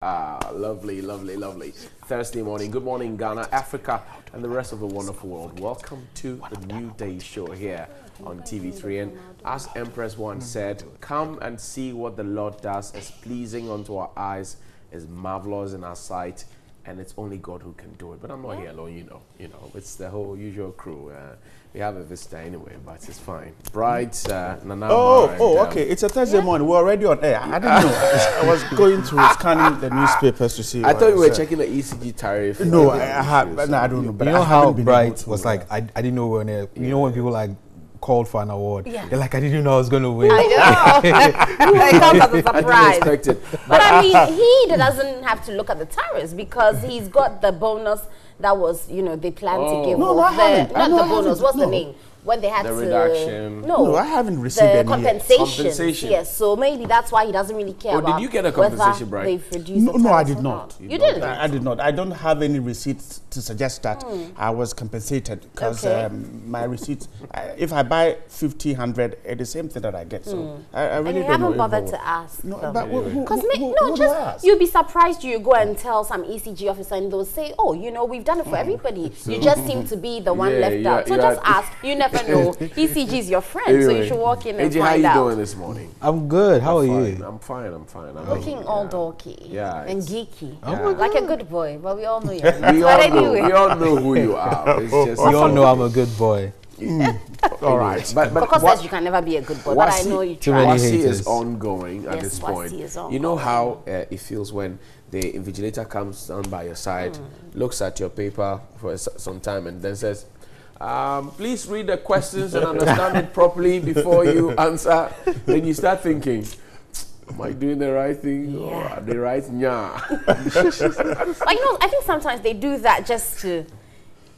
Lovely, lovely, lovely. Thursday morning. Good morning, Ghana, Africa, and the rest of the wonderful world. Welcome to the New Day show here on TV3. And as Empress once said, come and see what the Lord does is pleasing unto our eyes, is marvelous in our sight, and it's only God who can do it. But I'm not here alone, you know. It's the whole usual crew. We have a visitor anyway, but it's fine. Bright, Nana. Okay. It's a Thursday morning. We're already on air. I didn't know. I was going through scanning the newspapers to see. I thought you were checking the ECG tariff. No, I have. No, I don't know. But you know how Bright was like, I didn't know when. You know when people like called for an award. Yeah. They're like, I didn't know I was going to win. I know. It comes as a surprise. I didn't expect it. But I mean, he doesn't have to look at the tariffs because he's got the bonus that was, they plan to give. No, I haven't. Not the bonus. What's the name? When they had the to reduction. No, I haven't received any compensation. Yes, so maybe that's why he doesn't really care about. Did you get a compensation, Brian? They've reduced No, I did not. You didn't? I did not. I don't have any receipts to suggest that I was compensated because my receipts, if I buy 50, 100, it's the same thing that I get. So I really don't know. And you haven't bothered to ask. No, but you'll be surprised you go and tell some ECG officer and they'll say, oh, we've done it for everybody. You just seem to be the one left out. So just ask. You never know. ECG is your friend, so you should walk in and AJ, find out. how you doing this morning? I'm good. How are you? I'm fine. I'm looking all dorky and geeky. Like a good boy, but we all know you. We all know who you are. It's just we all know I'm a good boy. All right. But Coco says you can never be a good boy, but I know you try. Wasi is ongoing at this point. You know how it feels when the invigilator comes down by your side, looks at your paper for some time and then says, please read the questions and understand it properly before you answer. Then you start thinking, am I doing the right thing or are they right? Yeah. I think sometimes they do that just to,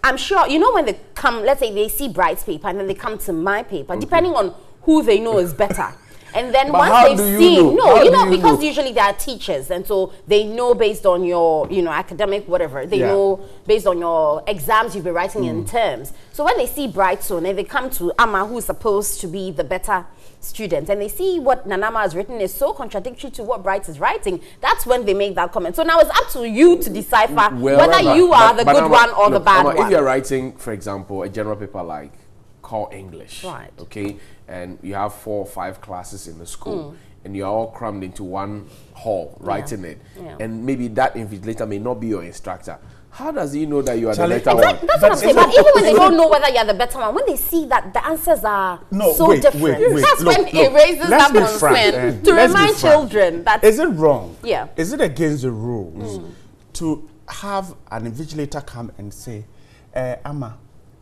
I'm sure, when they come, let's say they see Bright's paper and then they come to my paper, depending on who they know is better. And then once they've seen, because usually they are teachers, and so they know based on your, academic whatever, they know based on your exams you've been writing in terms. So when they see Bright Soon and they come to Amma, who's supposed to be the better student, and they see what Nanama has written is so contradictory to what Bright is writing, that's when they make that comment. So now it's up to you to decipher whether you are the good one or the bad one. If you're writing, for example, a general paper like Core English, right? Okay. And you have 4 or 5 classes in the school, and you're all crammed into one hall writing it. Yeah. And maybe that invigilator may not be your instructor. How does he know that you are the better one? That's what I'm saying. But even when they don't know whether you're the better one, when they see that the answers are different, that's when it raises that concern to remind children that... Is it wrong? Yeah. Is it against the rules to have an invigilator come and say, Amma,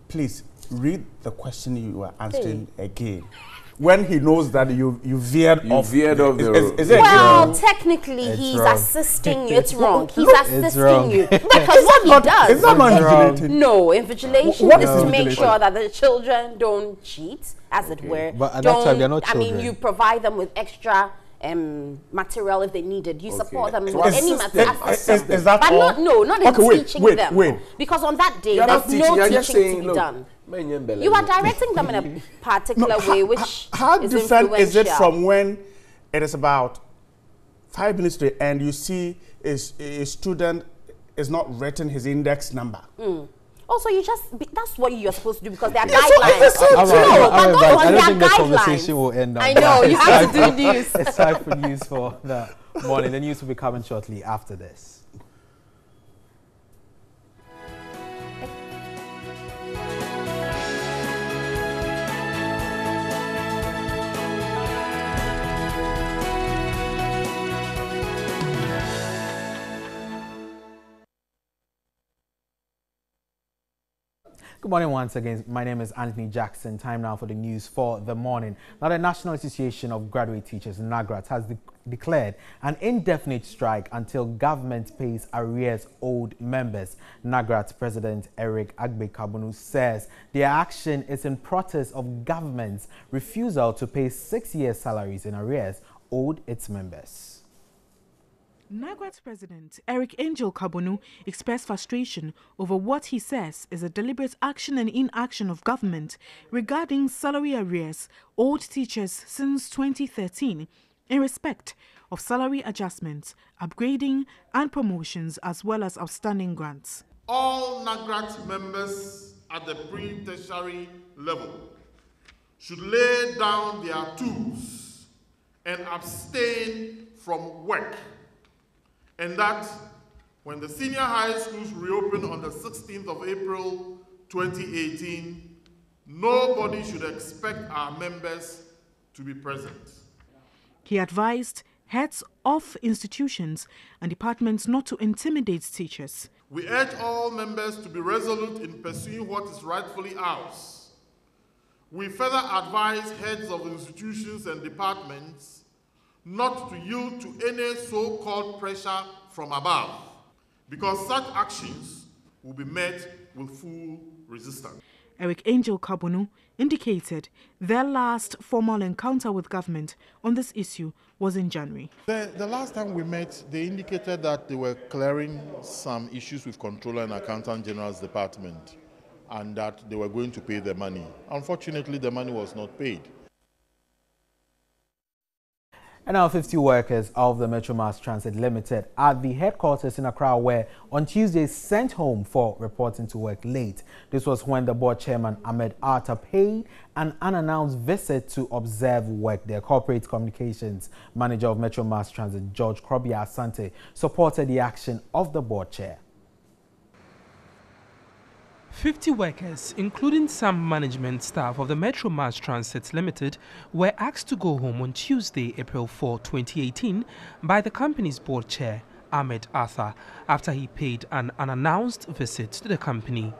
please, read the question you are answering again. When he knows that you veered off the road. Well, technically, he's assisting you. It's wrong. He's assisting you. Because what he does... Is that not invigilating? No, invigilation is to make sure that the children don't cheat, as it were. But at that time, they're not children. I mean, you provide them with extra... material if they needed. You support them with any material. Is that all? Not in teaching them. Because on that day, there's no teaching to be done. You are directing them in a particular way, which how different is it from when it is about 5 minutes to the end, you see a student is not written his index number. Also, that's what you're supposed to do because there are guidelines. I don't think the conversation will end up. I know, you have to do news. It's time for news for the morning. The news will be coming shortly after this. Good morning once again. My name is Anthony Jackson. Time now for the news for the morning. Now, the National Association of Graduate Teachers, NAGRAT, has declared an indefinite strike until government pays arrears owed members. NAGRAT President Eric Agbe-Kabunu says their action is in protest of government's refusal to pay 6 years' salaries in arrears owed its members. NAGRAT President Eric Agbe-Kabunu expressed frustration over what he says is a deliberate action and inaction of government regarding salary arrears owed teachers since 2013 in respect of salary adjustments, upgrading and promotions, as well as outstanding grants. All NAGRAT members at the pre-tertiary level should lay down their tools and abstain from work, and that when the senior high schools reopen on the 16th of April 2018, nobody should expect our members to be present. He advised heads of institutions and departments not to intimidate teachers. We urge all members to be resolute in pursuing what is rightfully ours. We further advise heads of institutions and departments not to yield to any so-called pressure from above, because such actions will be met with full resistance. Eric Angel Kabunu indicated their last formal encounter with government on this issue was in January. The last time we met, they indicated that they were clearing some issues with Comptroller and Accountant General's department and that they were going to pay the money. Unfortunately, the money was not paid. And now 50 workers of the Metro Mass Transit Limited at the headquarters in Accra were on Tuesday sent home for reporting to work late. This was when the board chairman Ahmed Atta paid an unannounced visit to observe work. The corporate communications manager of Metro Mass Transit, George Krobia Asante, supported the action of the board chair. 50 workers, including some management staff of the Metro Mass Transit Limited, were asked to go home on Tuesday, April 4, 2018, by the company's board chair, Ahmed Atta, after he paid an unannounced visit to the company.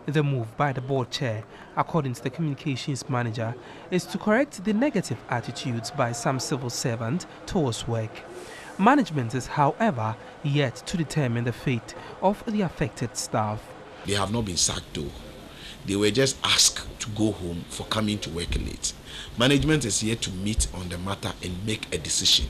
The move by the board chair, according to the communications manager, is to correct the negative attitudes by some civil servants towards work. Management is, however, yet to determine the fate of the affected staff. They have not been sacked though. They were just asked to go home for coming to work late. Management is yet to meet on the matter and make a decision.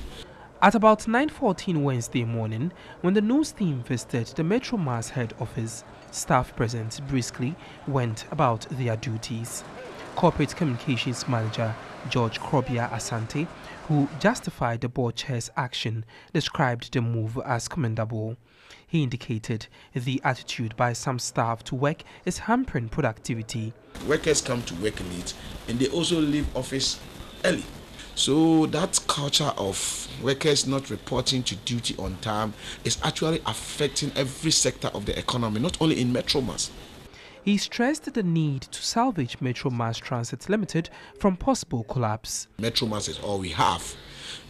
At about 9:14 Wednesday morning, when the news team visited the Metro Mass head office, staff present briskly went about their duties. Corporate Communications Manager George Krobia Asante, who justified the board chair's action, described the move as commendable. He indicated the attitude by some staff to work is hampering productivity. Workers come to work late and they also leave office early. So that culture of workers not reporting to duty on time is actually affecting every sector of the economy, not only in Metro Mass. He stressed the need to salvage Metro Mass Transit Limited from possible collapse. Metro Mass is all we have.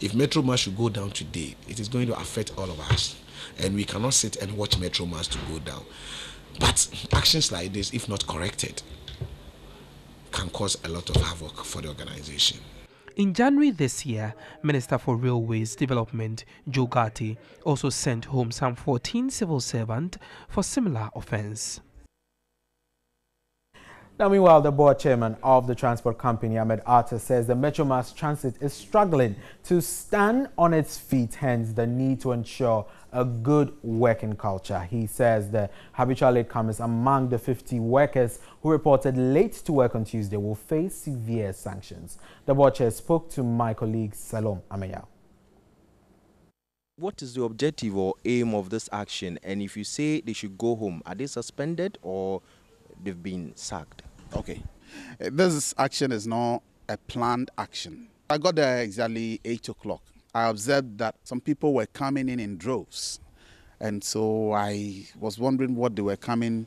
If Metro Mass should go down today, it is going to affect all of us. And we cannot sit and watch Metro Mass to go down. But actions like this, if not corrected, can cause a lot of havoc for the organization. In January this year, Minister for Railways Development, Joe Gatti, also sent home some 14 civil servants for similar offence. Now, meanwhile, the board chairman of the transport company, Ahmed Atta, says the Metro Mass Transit is struggling to stand on its feet, hence the need to ensure a good working culture. He says the habitual latecomers among the 50 workers who reported late to work on Tuesday will face severe sanctions. The board chair spoke to my colleague Salom Ameya. What is the objective or aim of this action? And if you say they should go home, are they suspended or they've been sacked? Okay. This action is not a planned action. I got there exactly 8 o'clock. I observed that some people were coming in droves. And so I was wondering what they were coming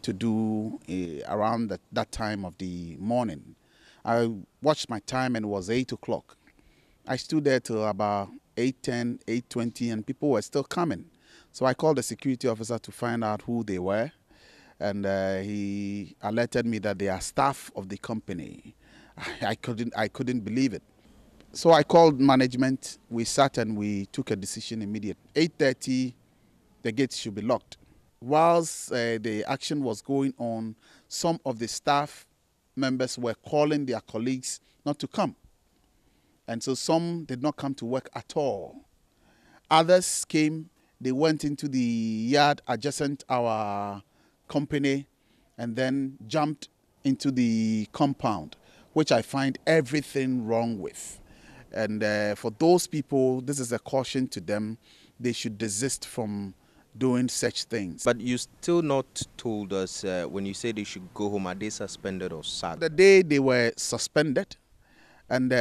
to do around that time of the morning. I watched my time and it was 8 o'clock. I stood there till about 8:10, 8:20, and people were still coming. So I called the security officer to find out who they were. And he alerted me that they are staff of the company. I couldn't believe it. So I called management. We sat and we took a decision immediately. 8:30, the gates should be locked. Whilst the action was going on, some of the staff members were calling their colleagues not to come. And so some did not come to work at all. Others came, they went into the yard adjacent our company and then jumped into the compound, which I find everything wrong with. And for those people, this is a caution to them. They should desist from doing such things. But you still not told us when you say they should go home, are they suspended or sacked? The day they were suspended, and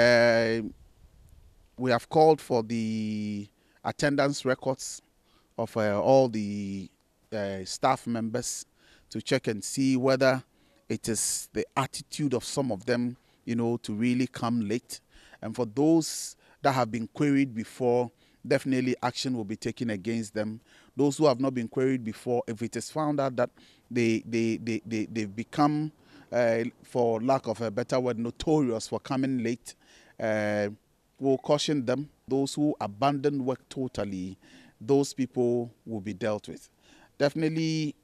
we have called for the attendance records of all the staff members to check and see whether it is the attitude of some of them, to really come late. And for those that have been queried before, definitely action will be taken against them. Those who have not been queried before, if it is found out that they've become, for lack of a better word, notorious for coming late, we'll caution them. Those who abandon work totally, those people will be dealt with. Definitely,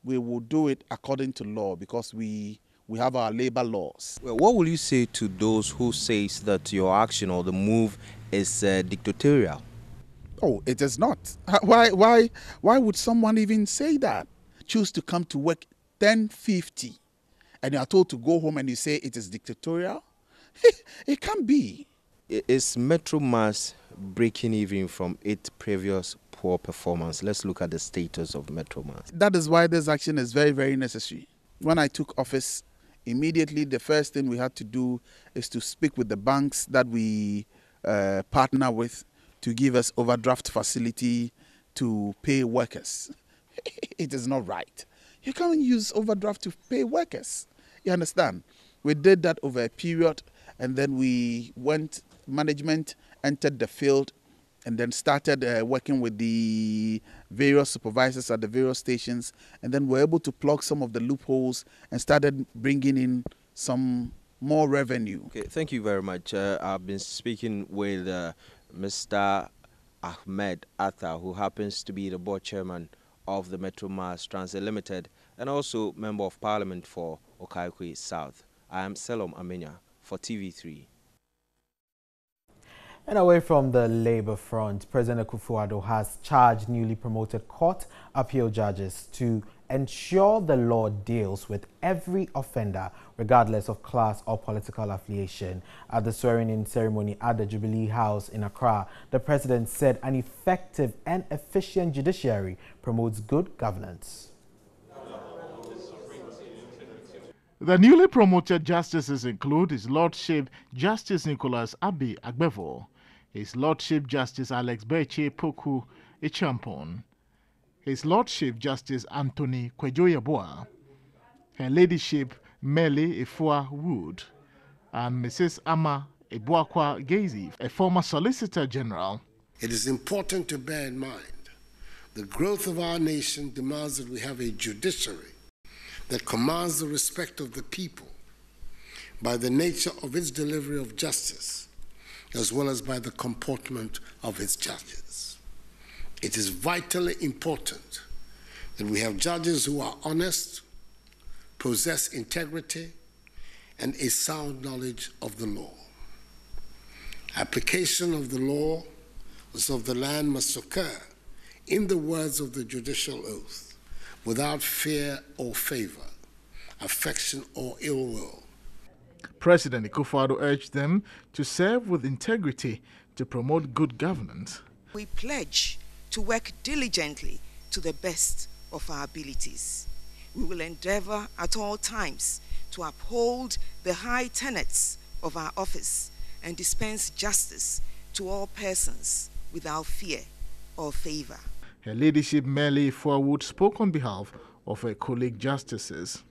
we will do it according to law because we have our labor laws. Well, what will you say to those who says that your action or the move is dictatorial? Oh, it is not. Why would someone even say that? Choose to come to work 10:50 and you are told to go home and you say it is dictatorial? It can't be. Is Metro Mass breaking even from its previous poor performance? Let's look at the status of Metro Mass. That is why this action is very, very necessary. When I took office, immediately the first thing we had to do is to speak with the banks that we partner with to give us overdraft facility to pay workers. It is not right. You can't use overdraft to pay workers. You understand? We did that over a period, and then management entered the field and then started working with the various supervisors at the various stations, and then we're able to plug some of the loopholes and started bringing in some more revenue. Okay, thank you very much. I've been speaking with Mr. Ahmed Atta, who happens to be the board chairman of the Metro Mass Transit Limited and also Member of Parliament for Okaikwe South. I am Selom Amenya for TV3. And away from the Labour front, President Akufo-Addo has charged newly promoted court appeal judges to ensure the law deals with every offender, regardless of class or political affiliation. At the swearing-in ceremony at the Jubilee House in Accra, the president said an effective and efficient judiciary promotes good governance. The newly promoted justices include His Lordship Justice Nicholas Abi Agbevo, His Lordship Justice Alex Beche Poku Echampon, His Lordship Justice Anthony Kwejoyeboa, Her Ladyship Mele Efua Wood, and Mrs. Ama Ebuakwa Gezi, a former Solicitor General. It is important to bear in mind the growth of our nation demands that we have a judiciary that commands the respect of the people by the nature of its delivery of justice, as well as by the comportment of its judges. It is vitally important that we have judges who are honest, possess integrity, and a sound knowledge of the law. Application of the law of the land must occur, in the words of the judicial oath, without fear or favor, affection or ill will. President Akufo-Addo urged them to serve with integrity to promote good governance. We pledge to work diligently to the best of our abilities. We will endeavor at all times to uphold the high tenets of our office and dispense justice to all persons without fear or favor. Her Ladyship Mele Efua Wood spoke on behalf of her colleague justices.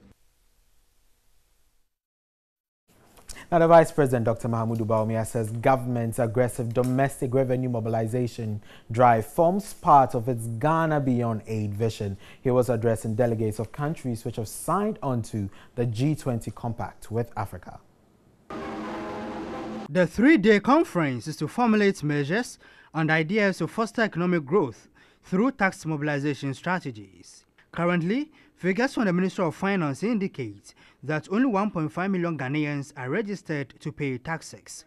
Now, the Vice President, Dr. Mahamudu Bawumia, says government's aggressive domestic revenue mobilization drive forms part of its Ghana Beyond Aid vision. He was addressing delegates of countries which have signed onto the G20 compact with Africa. The three-day conference is to formulate measures and ideas to foster economic growth through tax mobilization strategies. Currently, figures from the Ministry of Finance indicate that only 1.5 million Ghanaians are registered to pay taxes.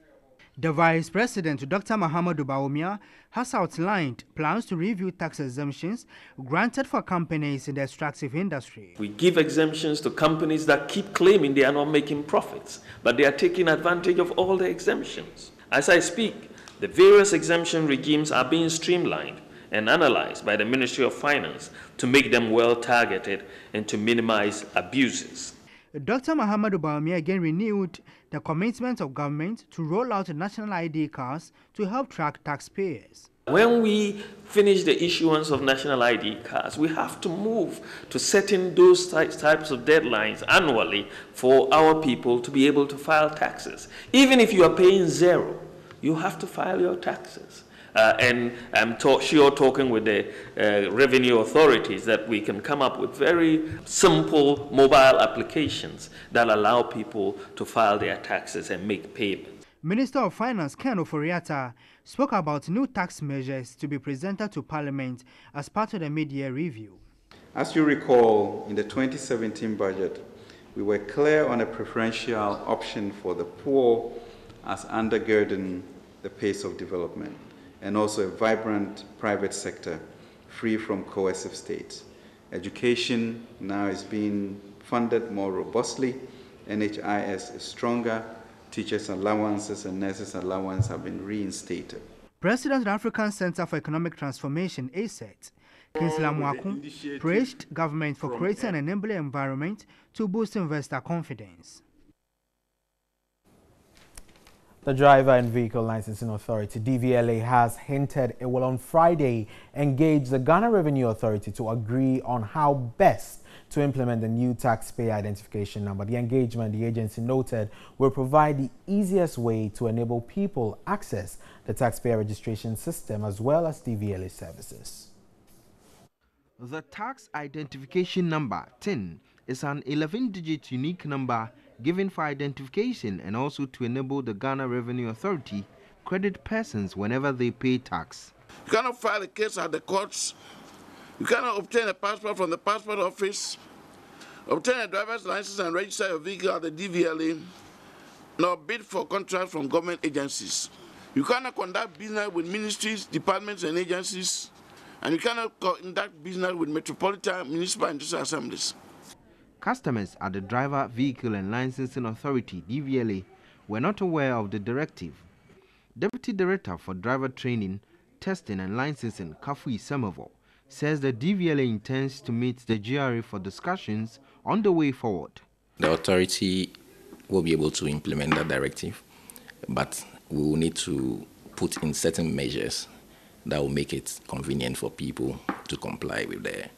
The Vice President, Dr. Mahamudu Bawumia, has outlined plans to review tax exemptions granted for companies in the extractive industry. We give exemptions to companies that keep claiming they are not making profits, but they are taking advantage of all the exemptions. As I speak, the various exemption regimes are being streamlined and analyzed by the Ministry of Finance to make them well targeted and to minimize abuses. Dr. Muhammadu Bawumia again renewed the commitment of government to roll out national ID cards to help track taxpayers. When we finish the issuance of national ID cards, we have to move to setting those types of deadlines annually for our people to be able to file taxes. Even if you are paying zero, you have to file your taxes. And I'm sure talking with the revenue authorities that we can come up with very simple mobile applications that allow people to file their taxes and make payments. Minister of Finance Ken Oforiatta spoke about new tax measures to be presented to Parliament as part of the mid-year review. As you recall, in the 2017 budget, we were clear on a preferential option for the poor as undergirding the pace of development, and also a vibrant private sector free from coercive states. Education now is being funded more robustly, NHIS is stronger, teachers' allowances and nurses' allowance have been reinstated. President of the African Center for Economic Transformation, ACET, Kingsley Amoako, praised government for creating an enabling environment to boost investor confidence. The Driver and Vehicle Licensing Authority, DVLA, has hinted it will on Friday engage the Ghana Revenue Authority to agree on how best to implement the new taxpayer identification number. The engagement, the agency noted, will provide the easiest way to enable people access the taxpayer registration system as well as DVLA services. The tax identification number, TIN, is an 11-digit unique number given for identification and also to enable the Ghana Revenue Authority credit persons whenever they pay tax. You cannot file a case at the courts. You cannot obtain a passport from the passport office, obtain a driver's license and register your vehicle at the DVLA, nor bid for contracts from government agencies. You cannot conduct business with ministries, departments and agencies, and you cannot conduct business with metropolitan, municipal and district assemblies. Customers at the Driver, Vehicle and Licensing Authority, DVLA, were not aware of the directive. Deputy Director for Driver Training, Testing and Licensing, Kafui Semovo, says the DVLA intends to meet the GRA for discussions on the way forward. The authority will be able to implement that directive, but we will need to put in certain measures that will make it convenient for people to comply with the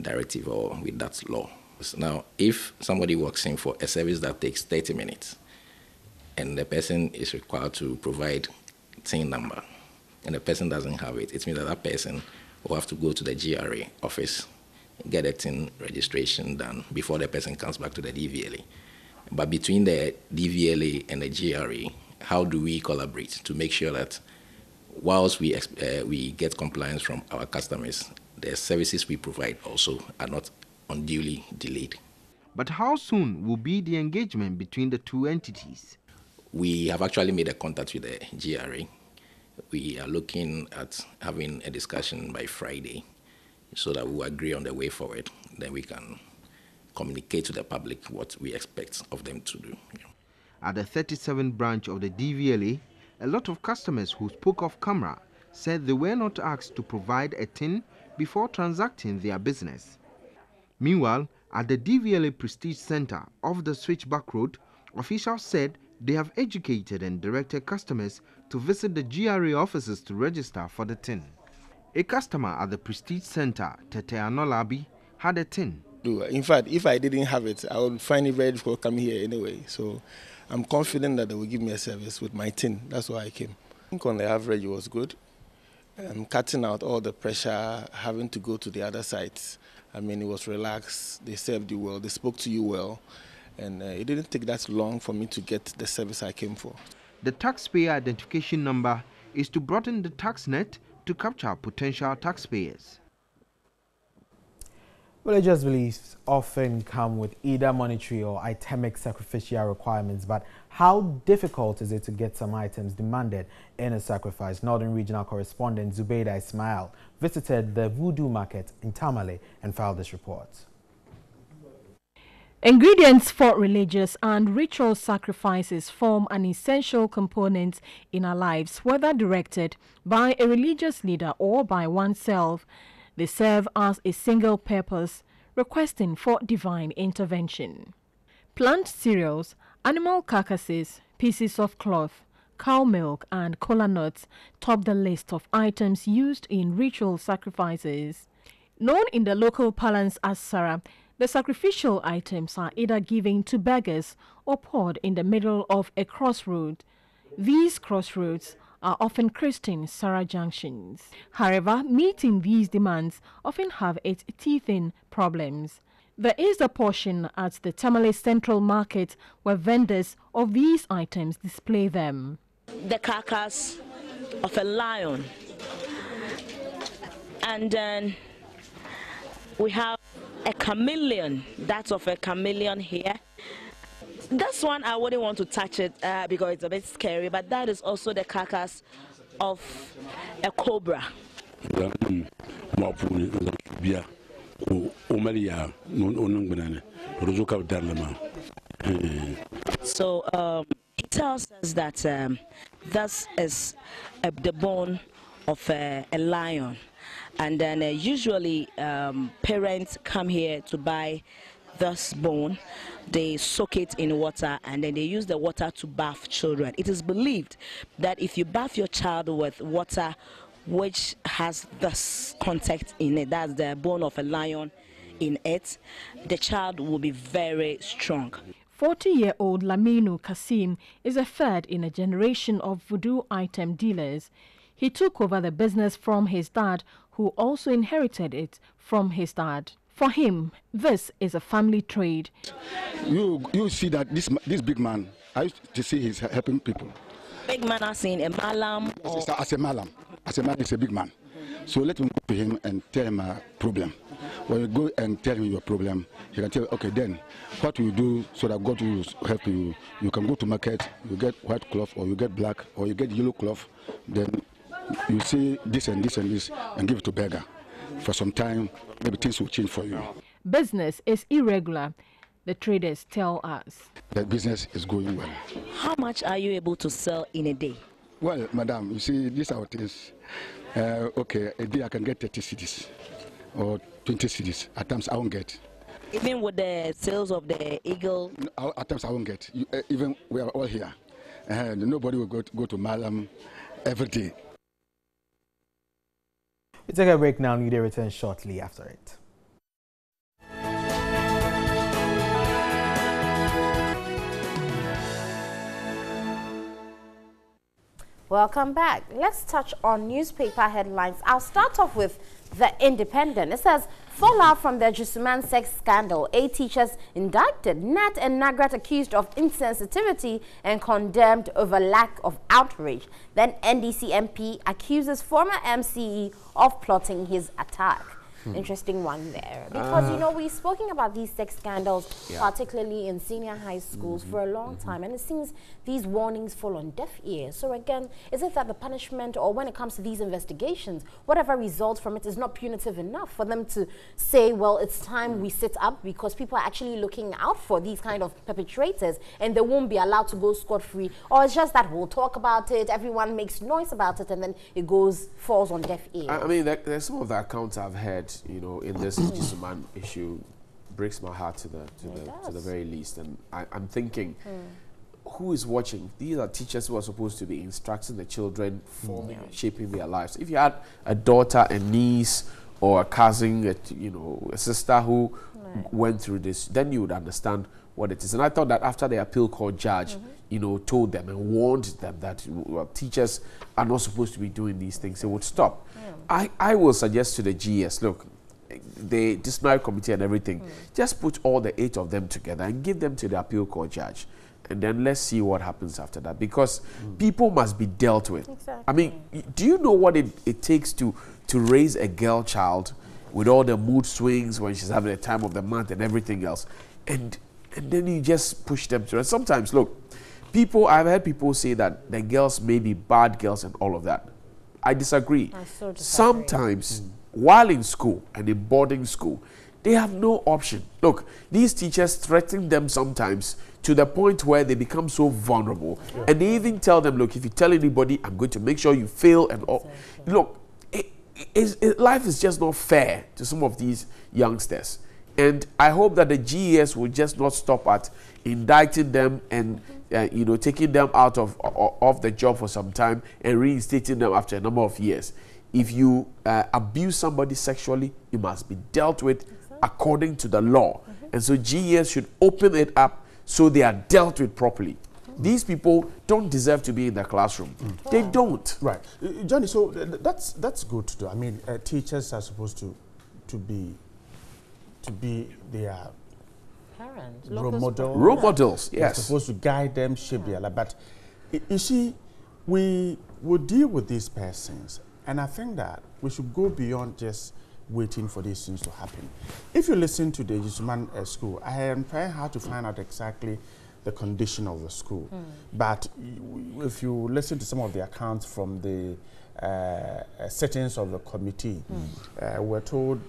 directive or with that law. Now, if somebody walks in for a service that takes 30 minutes and the person is required to provide TIN number and the person doesn't have it, it means that that person will have to go to the GRA office, get a TIN registration done before the person comes back to the DVLA. But between the DVLA and the GRA, how do we collaborate to make sure that whilst we get compliance from our customers, the services we provide also are not unduly delayed. But how soon will be the engagement between the two entities? We have actually made a contact with the GRA. We are looking at having a discussion by Friday so that we will agree on the way forward. Then we can communicate to the public what we expect of them to do. At the 37th branch of the DVLA, a lot of customers who spoke off camera said they were not asked to provide a TIN before transacting their business. Meanwhile, at the DVLA Prestige Center off the Switchback Road, officials said they have educated and directed customers to visit the GRA offices to register for the TIN. A customer at the Prestige Center, Tete Anolabi, had a TIN. In fact, if I didn't have it, I would find it very difficult coming here anyway. So I'm confident that they will give me a service with my TIN. That's why I came. I think on the average it was good. Cutting out all the pressure, having to go to the other sites. I mean, it was relaxed, they served you well, they spoke to you well, and it didn't take that long for me to get the service I came for. The taxpayer identification number is to broaden the tax net to capture potential taxpayers. Religious beliefs often come with either monetary or itemic sacrificial requirements, but how difficult is it to get some items demanded in a sacrifice? Northern Regional Correspondent Zubeida Ismail visited the Voodoo Market in Tamale and filed this report. Ingredients for religious and ritual sacrifices form an essential component in our lives, whether directed by a religious leader or by oneself. They serve as a single purpose, requesting for divine intervention. Plant cereals, animal carcasses, pieces of cloth, cow milk and kola nuts top the list of items used in ritual sacrifices. Known in the local parlance as Sarah, the sacrificial items are either given to beggars or poured in the middle of a crossroad. These crossroads are often Christian Sarah junctions. However, meeting these demands often have its teething problems. There is a portion at the Tamale Central Market where vendors of these items display them. The carcass of a lion, and then we have a chameleon. That's of a chameleon here. This one I wouldn't want to touch it because it's a bit scary, but that is also the carcass of a cobra. So he tells us that this is the bone of a lion. And then usually parents come here to buy this bone. They soak it in water and then they use the water to bath children. It is believed that if you bath your child with water which has this content in it, that's the bone of a lion in it, the child will be very strong. 40-year-old Laminu Kasim is a third in a generation of voodoo item dealers. He took over the business from his dad, who also inherited it from his dad. For him, this is a family trade. You see that this big man, I used to see he's helping people. Big man as in a malam? As a malam. As a man, he's a big man. So let him go to him and tell him a problem. When you go and tell him your problem, he can tell you, okay, then what you do so that God will help you. You can go to market, you get white cloth, or you get black, or you get yellow cloth. Then you say this and this and this and give it to beggar. For some time, maybe things will change for you. Business is irregular, the traders tell us. The business is going well. How much are you able to sell in a day? Well, madam, you see, these are things. Okay, a day I can get 30 cedis or 20 cedis. At times I won't get. Even with the sales of the eagle? No, at times I won't get. Even we are all here. Nobody will go to Malam every day. We take a break now and we return shortly after it. Welcome back. Let's touch on newspaper headlines. I'll start off with The Independent. It says, fallout from the Jusuman sex scandal. 8 teachers indicted, NAT and NAGRAT accused of insensitivity and condemned over lack of outrage. Then NDC MP accuses former MCE of plotting his attack. Interesting one there. Because, you know, we've spoken about these sex scandals, particularly in senior high schools, for a long time. And it seems these warnings fall on deaf ears. So again, is it that the punishment, or when it comes to these investigations, whatever results from it is not punitive enough for them to say, well, it's time we sit up, because people are actually looking out for these kind of perpetrators and they won't be allowed to go scot-free? Or it's just that we'll talk about it, everyone makes noise about it, and then it falls on deaf ears? I mean, there's some of the accounts I've heard, you know, in this Jisuman issue, breaks my heart to the very least. And I'm thinking, who is watching? These are teachers who are supposed to be instructing the children, forming and shaping their lives. If you had a daughter, a niece, or a cousin, a sister who went through this, then you would understand what it is. And I thought that after the appeal court judge, told them and warned them that teachers are not supposed to be doing these things, they would stop. I will suggest to the GS, look, the disciplinary committee and everything, just put all the 8 of them together and give them to the appeal court judge. And then let's see what happens after that, because people must be dealt with. Exactly. I mean, do you know what it takes to raise a girl child with all the mood swings when she's having the time of the month and everything else? And then you just push them through. And sometimes, look, I've heard people say that the girls may be bad girls and all of that. I disagree. I so disagree. Sometimes, while in school and in boarding school, They have no option. Look, these teachers threaten them sometimes to the point where they become so vulnerable. And they even tell them, look, if you tell anybody, I'm going to make sure you fail and all. Look, life is just not fair to some of these youngsters. And I hope that the GES will just not stop at indicting them and taking them out of the job for some time and reinstating them after a number of years. If you abuse somebody sexually, it must be dealt with according to the law. And so GES should open it up so they are dealt with properly. These people don't deserve to be in the classroom. They don't. Right. Johnny, so that's good to do. I mean, teachers are supposed to be their parents, role models. Role models, yes. They're supposed to guide them, shape their life. But you see, we will deal with these persons, and I think that we should go beyond just waiting for these things to happen. If you listen to the Jisuman school, I am trying hard to find out exactly the condition of the school. But if you listen to some of the accounts from the settings of the committee, we're told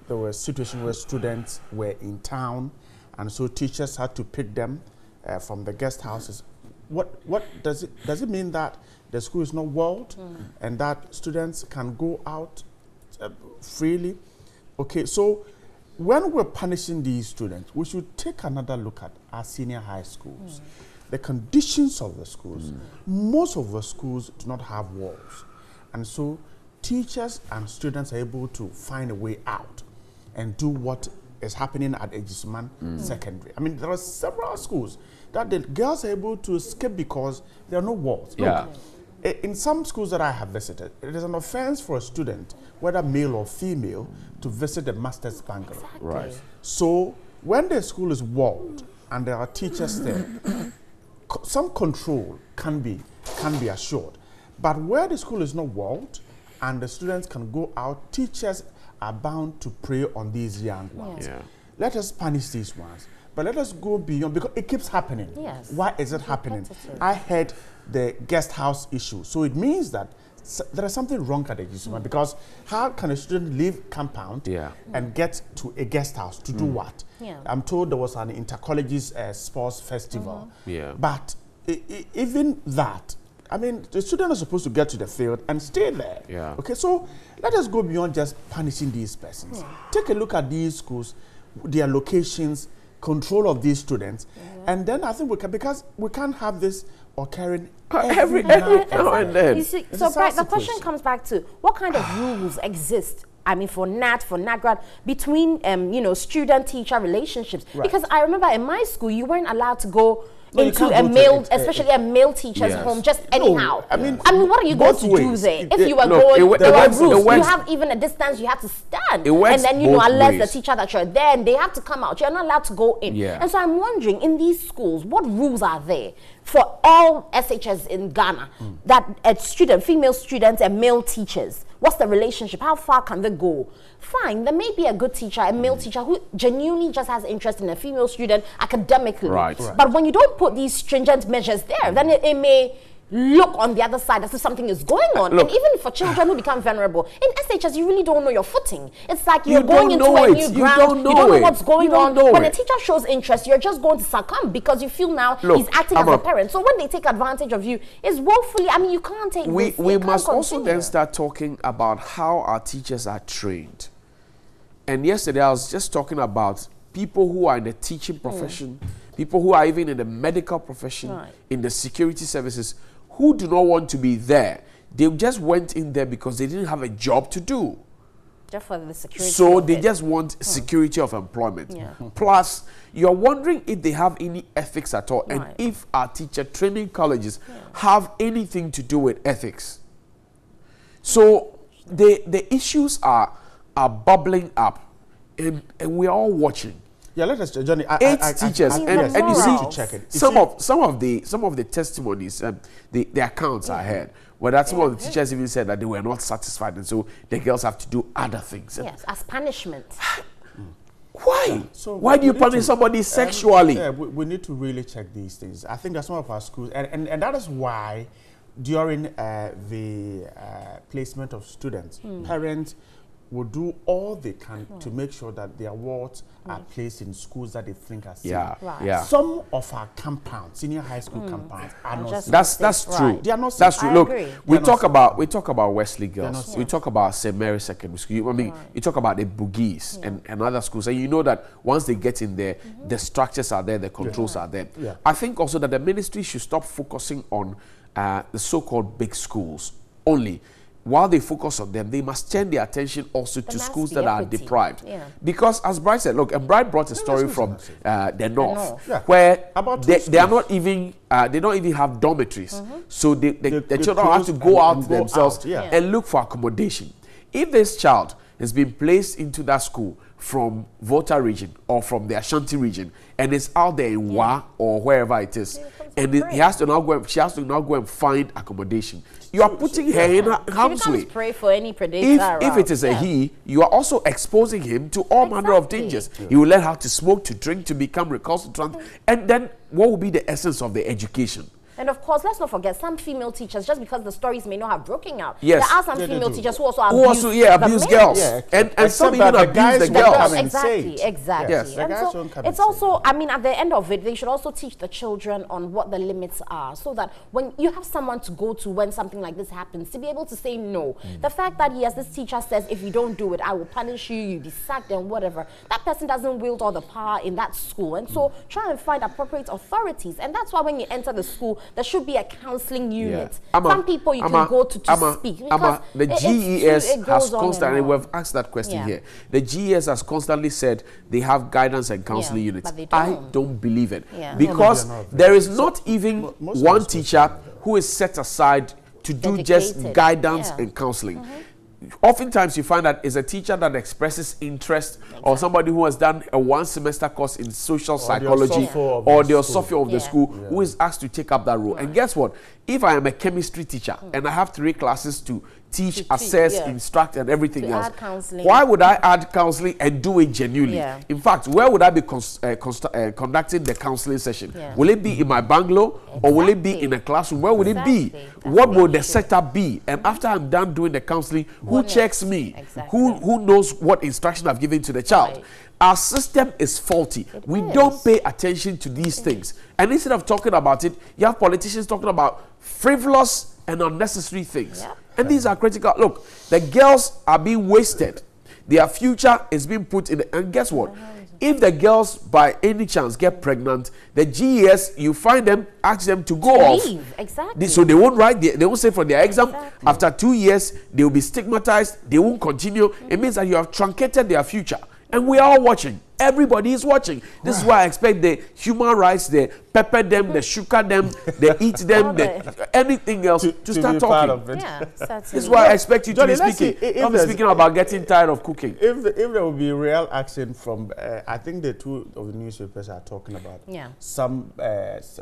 there were situations where students were in town, and so teachers had to pick them from the guest houses. What does it mean that the school is not walled and that students can go out freely? Okay, so when we're punishing these students, we should take another look at our senior high schools. The conditions of the schools. Most of the schools do not have walls, and so teachers and students are able to find a way out and do what is happening at Ejisuman Secondary. I mean, there are several schools that the girls are able to escape because there are no walls. Yeah. Look, in some schools that I have visited, it is an offense for a student, whether male or female, to visit the master's bungalow. Exactly. Right. So when the school is walled and there are teachers there, some control can be assured. But where the school is not walled and the students can go out, teachers are bound to prey on these young ones. Yeah. Let us punish these ones, but let us go beyond, because it keeps happening. Yes. Why is it happening? I had the guest house issue, so it means that there is something wrong at the Ejisuman, because how can a student leave compound and get to a guest house to do what? I'm told there was an intercolleges sports festival, but even that, I mean, the students are supposed to get to the field and stay there. Okay, so let us go beyond just punishing these persons. Take a look at these schools, their locations, control of these students, and then I think we can, because we can't have this occurring every now and then. You see, so Bright, the question comes back to what kind of rules exist, I mean, for NAGRAT, between student-teacher relationships. Because I remember in my school, you weren't allowed to go into a male, especially a male teacher's home, just anyhow. I mean, what are you going to do there? If you were going, there were rules. You have even a distance you have to stand, and then unless the teacher that you're there, and they have to come out. You're not allowed to go in. And so I'm wondering, in these schools, what rules are there for all SHS in Ghana, that female students and male teachers? What's the relationship? How far can they go? Fine, there may be a good teacher, a male teacher who genuinely just has interest in a female student academically. But when you don't put these stringent measures there, then it may look on the other side as if something is going on. And even for children who become vulnerable, in SHS, you really don't know your footing. It's like you're going into a new ground, you don't know what's going on. When a teacher shows interest, you're just going to succumb because you feel now he's acting as a parent. So when they take advantage of you, it's woefully, I mean, you can't take this. We must also then start talking about how our teachers are trained. And yesterday I was just talking about people who are in the teaching profession, people who are even in the medical profession, in the security services, who do not want to be there. They just went in there because they didn't have a job to do. Just for the security. So they just want security of employment. Plus, you're wondering if they have any ethics at all, and if our teacher training colleges have anything to do with ethics. So the issues are bubbling up, and we're all watching. Yeah, let us, Johnny. 8 teachers, and you see, check it. some of the testimonies, the accounts I heard, where that some of the teachers even said that they were not satisfied, and so the girls have to do other things. Yes, as punishment. Why? So why do you punish somebody sexually? We need to really check these things. I think that some of our schools, and that is why during the placement of students, parents will do all they can to make sure that the awards are placed in schools that they think are safe. Some of our compounds, senior high school compounds, are not safe. That's true. They are not safe. That's true. Look, we talk about Wesley They're not Girls. safe. We talk about St. Mary's Secondary School. I mean, you talk about the Boogies and other schools, and you know that once they get in there, the structures are there, the controls are there. I think also that the ministry should stop focusing on the so-called big schools only. While they focus on them, they must turn their attention also to schools that are deprived. Because as Bright said, look, and Bright brought a story from the north, where they are not even, they don't even have dormitories. So the children have to go out themselves and look for accommodation. If this child has been placed into that school from Volta region or from the Ashanti region and is out there in Wa or wherever it is, and she has to now go and find accommodation. You are putting her in harm's way. Prey for any predator if it is a he, you are also exposing him to all manner of dangers. You will learn how to smoke, to drink, to become recalcitrant, and then what will be the essence of the education? And of course, let's not forget some female teachers, just because the stories may not have broken out. Yes. There are some female teachers who also abuse girls. And some even abuse the girls. Exactly. Yes. And so it's also, I mean, at the end of it, they should also teach the children on what the limits are, so that when you have someone to go to when something like this happens, to be able to say no. The fact that, yes, this teacher says, if you don't do it, I will punish you, you'll be sacked and whatever. That person doesn't wield all the power in that school. And so try and find appropriate authorities. And that's why when you enter the school, there should be a counseling unit. Some people you can go to speak. Because the GES has constantly, we've asked that question here. The GES has constantly said they have guidance and counseling units. I don't believe it. Because there is not even one teacher who is set aside to do just guidance and counseling. Oftentimes you find that it's a teacher that expresses interest or somebody who has done a one-semester course in social psychology or the sophomore of the school who is asked to take up that role. And guess what? If I am a chemistry teacher and I have 3 classes to teach, assess, instruct, and everything else, why would I add counseling and do it genuinely? In fact, where would I be conducting the counseling session? Will it be in my bungalow or will it be in a classroom? Where would it be? What will the setup be? And after I'm done doing the counseling, who checks me? Who knows what instruction I've given to the child? Our system is faulty. We don't pay attention to these things. And instead of talking about it, you have politicians talking about frivolous and unnecessary things. And these are critical. Look, the girls are being wasted. Their future is being put in. And guess what? If the girls, by any chance, get pregnant, the GES, you find them, ask them to go off. Exactly. So they won't write, they won't say for their exam. After 2 years, they will be stigmatized. They won't continue. It means that you have truncated their future. And we are all watching. Everybody is watching. This is why I expect the human rights, they pepper them, they sugar them, they eat them, anything else to start talking. This is why I expect you to be speaking. Not be speaking about getting tired of cooking. If there will be real action from, I think the 2 of the newspapers are talking about. Some,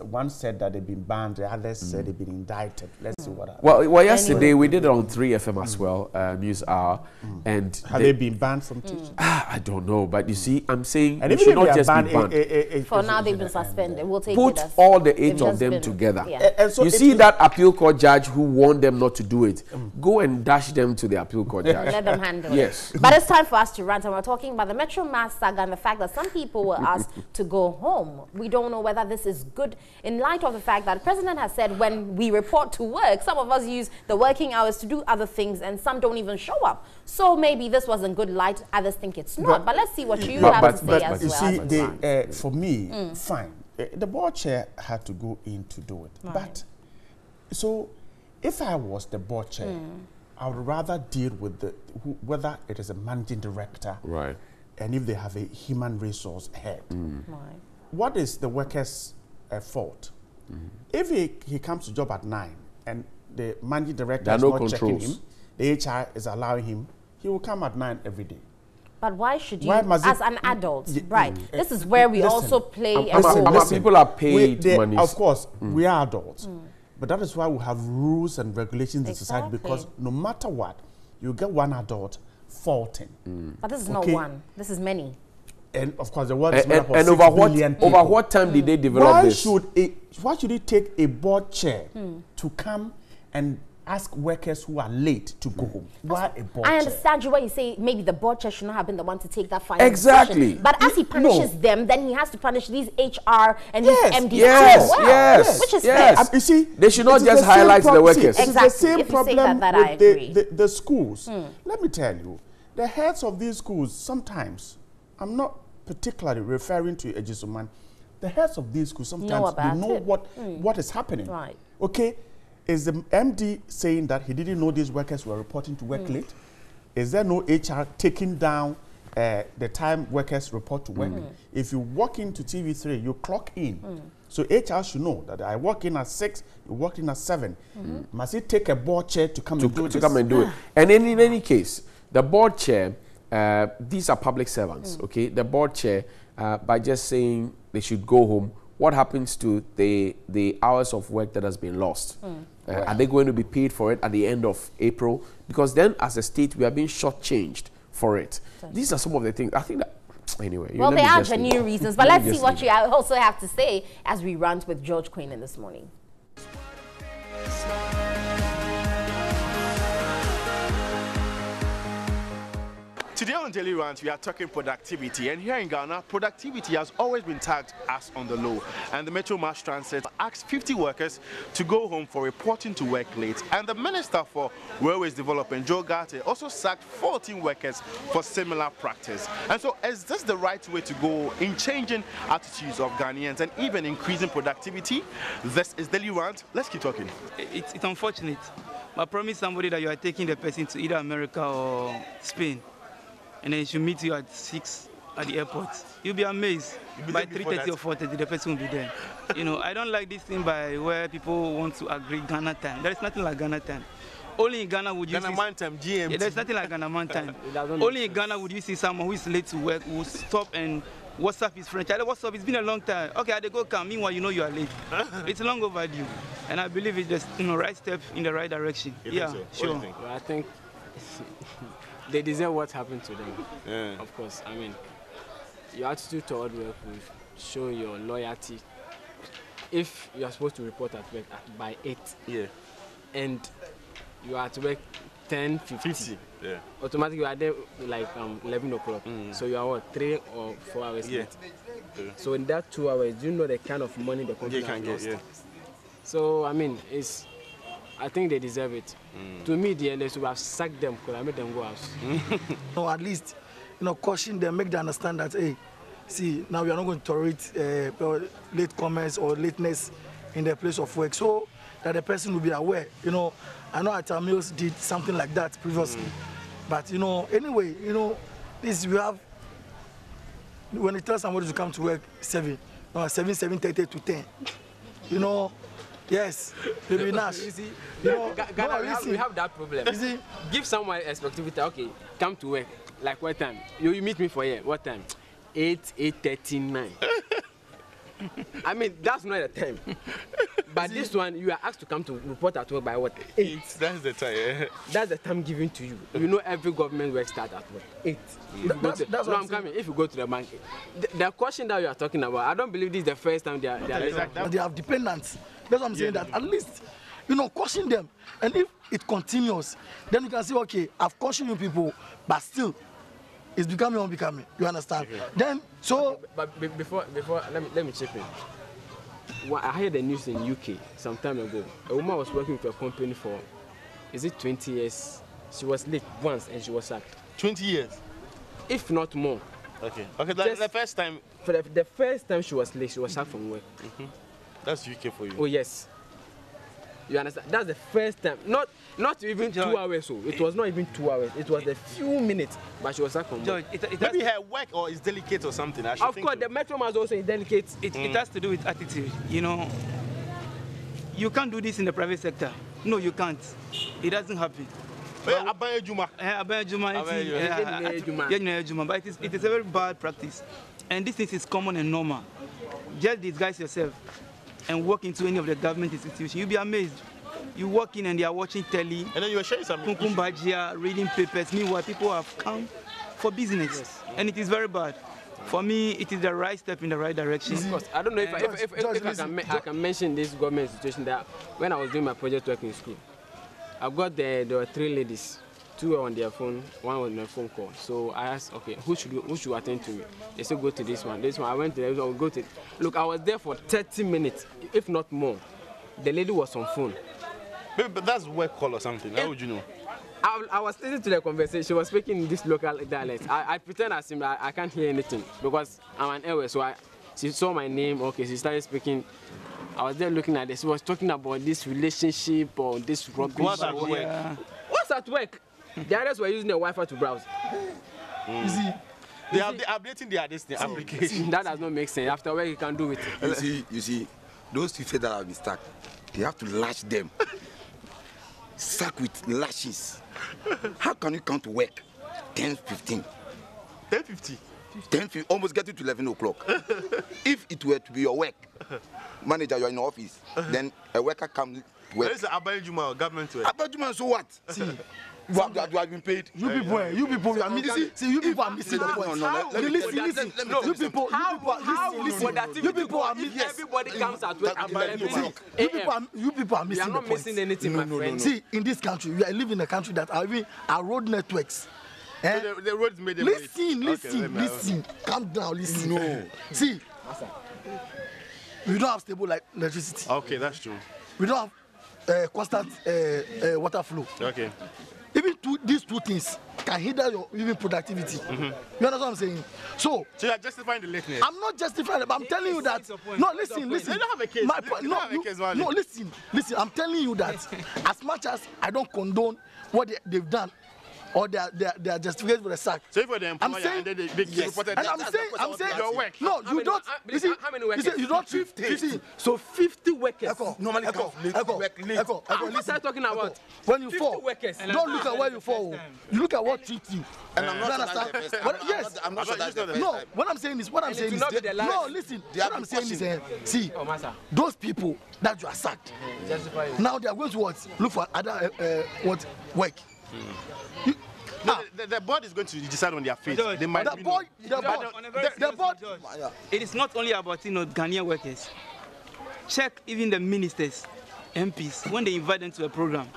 one said that they've been banned, the others said they've been indicted. Let's see what happens. Well, yesterday we did it on 3FM as well, News Hour. And have they been banned from teaching? I don't know, but you see, I'm saying and it should not just be banned. For now, they've been suspended. We'll take Put all the 8 of them together. And so you see that appeal court judge who warned them not to do it. Go and dash them to the appeal court judge. Let them handle it. But it's time for us to rant. And we're talking about the Metro Mass saga and the fact that some people were asked to go home. We don't know whether this is good in light of the fact that the president has said when we report to work, some of us use the working hours to do other things and some don't even show up. So maybe this was in good light. Others think it's not. But let's see what you have to say as well. You see, for me, fine. The board chair had to go in to do it. But, so, if I was the board chair, I would rather deal with whether it is a managing director, and if they have a human resource head. What is the worker's fault? If he comes to job at 9 and the managing director is not checking him, the HR is allowing him, he will come at 9 every day. But why should you, as an adult, this is where we also play a role. People are paid money. Of course, we are adults. But that is why we have rules and regulations in society, because no matter what, you get one adult faulting. But this is not one. This is many. And of course, the world is made up of 6 billion people. Over what time did they develop this? Why should it take a board chair to come and ask workers who are late to go home. Why a board I chair? understand you when you say maybe the board chair should not have been the one to take that final Exactly. decision. But as he punishes them, then he has to punish these HR and these MDs yes, as well. yes, Which is yes. fair. You see, they should not just highlight the workers. It's the same If you say problem that, I agree. with the schools. Let me tell you, the heads of these schools, sometimes, I'm not particularly referring to Ejisuman, the heads of these schools, sometimes they know what is happening. Right. Okay, is the MD saying that he didn't know these workers were reporting to work late? Is there no HR taking down the time workers report to work? If you walk into TV3, you clock in. So HR should know that I walk in at 6, you walk in at 7. Must it take a board chair to come and do this? To come and do it. And in any case, the board chair, these are public servants, okay? The board chair, by just saying they should go home, what happens to the hours of work that has been lost? Are they going to be paid for it at the end of April? Because then, as a state, we are being shortchanged for it. These are some of the things. I think that, anyway. Well, there are genuine reasons. But let's see what you also have to say as we rant with George Quinn in this morning. Today on Daily Rant, we are talking productivity, and here in Ghana, productivity has always been tagged as on the low. And the Metro Mass Transit asked 50 workers to go home for reporting to work late. And the Minister for Railways Development, Joe Garte, also sacked 14 workers for similar practice. And so, is this the right way to go in changing attitudes of Ghanaians and even increasing productivity? This is Daily Rant. Let's keep talking. It's unfortunate. But promise somebody that you are taking the person to either America or Spain, and then she'll meet you at 6 at the airport. You'll be amazed. By 3:30 or 4:30, the person will be there. You know, I don't like this thing by where people want to agree Ghana time. There is nothing like Ghana time. Only in Ghana would you see... man time, GMT. Yeah, there's nothing like Ghana man time. Only in Ghana would you see someone who is late to work, who stop and WhatsApp his friend. What's up? It's been a long time. Okay, I go come. Meanwhile, you know you are late. It's long overdue. And I believe it's just, right step in the right direction. Yeah, so? Sure. Well, I think they deserve what happened to them. Yeah. Of course, I mean, your attitude toward work will show your loyalty. If you are supposed to report at work by 8, and you are at work 10:50, automatically you are there like 11 o'clock. So you are what, 3 or 4 hours late? So in that 2 hours, do you know the kind of money the company can get? So I mean, I think they deserve it. To me, they should have sacked them because I made them go out. No, at least, caution them, make them understand that, hey, see, now we are not going to tolerate late comments or lateness in their place of work, so that the person will be aware. I know Atta Mills did something like that previously, but anyway, this we have. When you tell somebody to come to work 7:30 to 10, yes, maybe Nash. You see, Ghana, we have that problem. You see, give someone expectativity. Okay, come to work. Like what time? You meet me for here. What time? 8:39. I mean, that's not the time. But this one, you are asked to come to report at work by what? 8. That's the time. That's the time given to you. You know, every government work starts at work. 8. That's I'm coming. If you go to the bank, the question that you are talking about, I don't believe this is the first time they are. They have dependents. That's what I'm saying. That at least, caution them. And if it continues, then you can say, okay, I've cautioned you people, but still, it's becoming unbecoming. You understand? Okay. Then, so. But before let me chip in. Well, I heard the news in UK some time ago. A woman was working with a company for, is it 20 years? She was late once and she was sacked. 20 years? If not more. Okay. Okay, the first time. For the first time she was late, she was sacked from work. That's UK for you. Oh, yes. You understand? That's the first time. Not even 2 hours. So it was not even 2 hours. It was a few minutes, but she was sacked from work. Maybe her work or is delicate or something. Of course, the Metro must also is delicate. It has to do with attitude. You can't do this in the private sector. No, you can't. It doesn't happen. But it is a very bad practice. And this is common and normal. Just disguise yourself and walk into any of the government institutions. You'll be amazed. You walk in and they are watching telly, and then you are sharing some reading papers. Meanwhile, people have come for business, and it is very bad. For me, it is the right step in the right direction. Of course, I don't know if I can mention this government situation that when I was doing my project work in school, I've got there were 3 ladies. 2 were on their phone, 1 was on a phone call. So I asked, okay, who should attend to me? They said, go to this one. This one, I went to the other one, go to. Look, I was there for 30 minutes, if not more. The lady was on phone. But that's work call or something. How would you know? I was listening to the conversation. She was speaking in this local dialect. I pretend as if I can't hear anything because I'm an airway. So she saw my name. Okay, she started speaking. I was there looking at this. She was talking about this relationship or this rubbish. What's at work? What's at work? The others were using the Wi-Fi to browse. You see, they are updating their application. That does not make sense. After work, you can do it. You see, those people that have been stuck, they have to lash them. Stuck with lashes. How can you come to work? 10:15. 10:50. 10:50, almost getting to 11 o'clock. If it were to be your work, manager, you're in the office, then a worker comes to work. This is Abayjuma or government work. Abayjuma, so what? See, you have been paid. You people, you are missing. See, you people are missing the point. Listen. You people are missing. Everybody comes at work. You people are missing. You are not missing anything, my friend. See, in this country, we are living in a country that are even our road networks. So the roads made them Listen. Calm down, listen. No. See, we don't have stable electricity. Okay, that's true. We don't have constant water flow. Okay. Even these 2 things can hinder your even productivity. You understand what I'm saying? So you are justifying the lateness. I'm not justifying it, but I'm telling you that. No, listen. They don't have a case. No, listen. I'm telling you that as much as I don't condone what they've done, or they are justified for the sack. So if you're the employer and then they reported and I'm saying your work. No, you don't. How many workers? You don't 50. So 50 workers. Normally Echo. What are you talking about? When you fall, don't look at where you fall. You look at what treats you. And I'm not understand? Yes, I'm not sure that's the best. No, what I'm saying is, no, listen. What I'm saying is, see, those people that you are sacked, now they are going to what? Look for other work. The board is going to decide on their fate. They might the board. It is not only about Ghanaian workers. Check even the ministers, MPs, when they invite them to a program,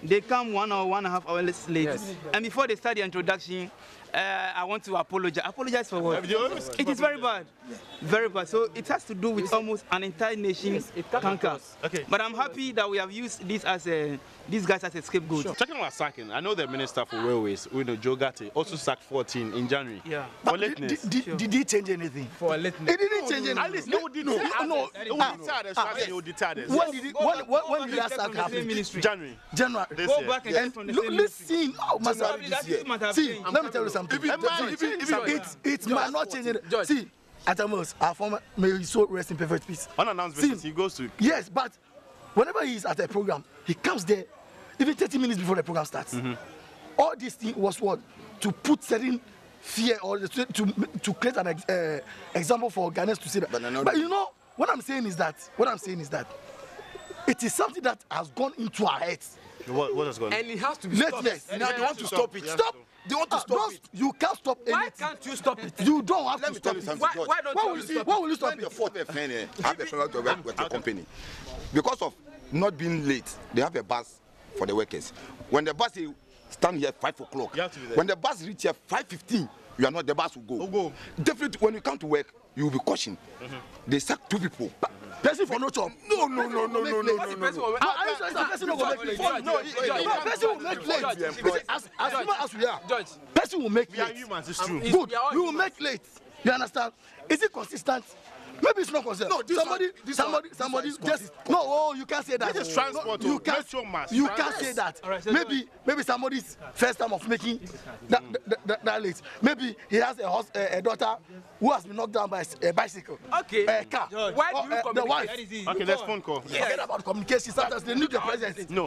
they come 1 or 1.5 hours late. Yes. And before they start the introduction, I want to apologize. Apologize for what? It is very bad. Very bad. So it has to do with almost an entire nation's canker. Okay. But I'm happy that we have used this as these guys as a scapegoat. Sure. Talking about sacking, I know the Minister for Railways, Joe Gatti, also sacked 14 in January. Yeah. For lateness. Did he change anything? For lateness. He didn't change anything. At least no. When did that sack happen? January. Go back and from the same listen. See, let me tell you something. It might not change it. See, at the most, our former may he so rest in perfect peace. Unannounced visits, he goes to. Yes, but whenever he is at a program, he comes there even 30 minutes before the program starts. All this thing was what? To put certain fear or to create an example for Ghanaians to see that. But you know, what I'm saying is that it is something that has gone into our heads. What has gone? And it has to be stopped. Now they want to stop it. Stop. They want to stop it. You can't stop anything. Why can't you stop it? You don't have Let to me stop tell you it. something. Why don't you stop it? Why will you stop When the it? fourth FN have a fellow to work with the company, because of not being late, they have a bus for the workers. When the bus stand here 5 o'clock, when the bus reach here 5:15, you are not. The bus will go. Definitely, when you come to work, you will be cautioned. They sack 2 people. Person for no job. No. Are you sure the person will make late? No, person will make late. As human as we are, person will make late. We are humans, it's true. Good. You will make late. You understand? Is it consistent? Maybe it's not consistent. No, somebody just no. Oh, you can't say that. This is transport. You can't say that. Maybe somebody's first time of making that late. Maybe he has a daughter who has been knocked down by a bicycle. Okay. A car. Why do you the wife? Okay, there's phone call. Forget about communication. Sometimes they need the presence. No.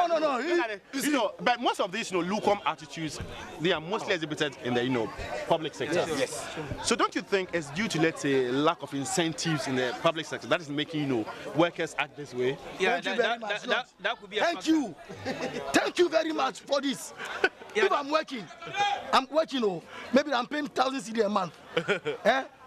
But most of these, lukewarm attitudes, they are mostly exhibited in the, public sector. Yes. So don't you think it's due to, let's say, lack of incentives in the public sector that is making, workers act this way? Yeah, thank you very much. That could be. Thank you. Thank you very much for this. If I'm working, maybe I'm paying 1,000 cedi a month.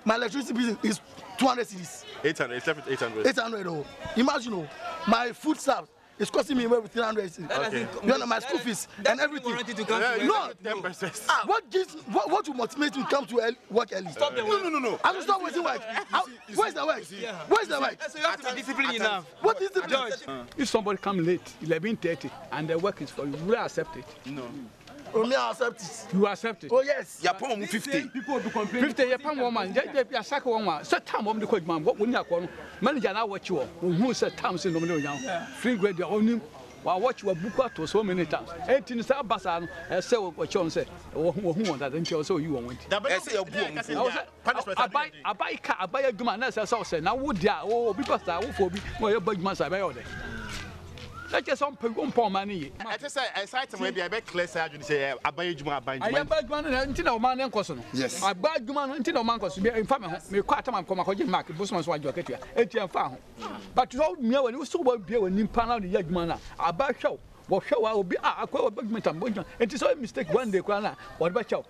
My electricity bill is 200 cedis. 800. 800. Imagine, my food stamp It's costing me more than 300. Okay. You know my school fees and everything. What will motivate me to come to work early? Stop the work. No. I will stop wasting work. Where's the work? Where's the work? So you have to be disciplined enough. What is the If somebody come late, 11:30, and the work is for you, will I accept it? No. Only I accept it. You accept it? Oh yes. You're paying 50. People will be complaining. 50, you're paying 1 man. You're second 1 man. So time of the coach man. What when you're manager now watch you. Who said time say no now? Free grade your own. Wa watch your book to so many times. 18 say basa no. Say what you say. Who want that? Until so you want. Say your book. I buy car. I buy a good man. That's say now would ya. Oh, people say who for be. Well, your big man say buy all day. Let's just some poor money. I just say, I said to maybe I bet clear side and say, I buy you, I buy you. I buy man until man and cousin. Yes. I buy you man until man cousin. In fact, me quite a man come a market, Busman's white jacket here, 80 found. But you told me when you saw what beer when you pan out the young man, I buy show. What show I will be a quite a big man. It is a mistake one day, what about show?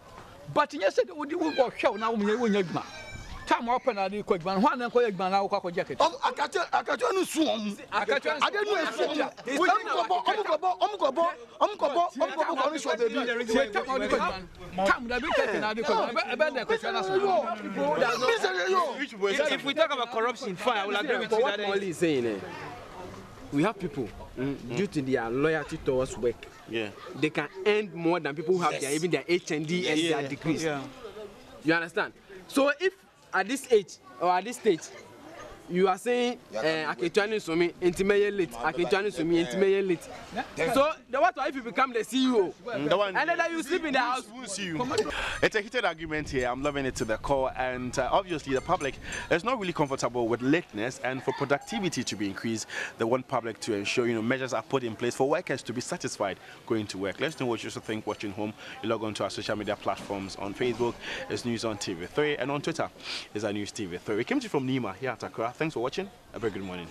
But yesterday, would you walk show now when you're young man? Time open at the quick man, one and quick man, I'll call jacket. I catch you swim. I didn't If we talk about corruption, fine, I will agree with you. What Molly is saying, we have people due to their loyalty towards work. Yeah, they can earn more than people who have their even their HND and their degrees. Yeah. You understand? So if at this age or at this stage, you are saying, I can join to me, intimate late, I can join to me, intimate late. So, what if you become the CEO? And then you sleep in the house? It's a heated argument here. I'm loving it to the core. And obviously, the public is not really comfortable with lateness. And for productivity to be increased, they want public to ensure measures are put in place for workers to be satisfied going to work. Let's know what you also think watching home. You log on to our social media platforms. On Facebook, it's News on TV3. And on Twitter, it's our News TV3. We came to you from Nima here at Accra. Thanks for watching. A very good morning.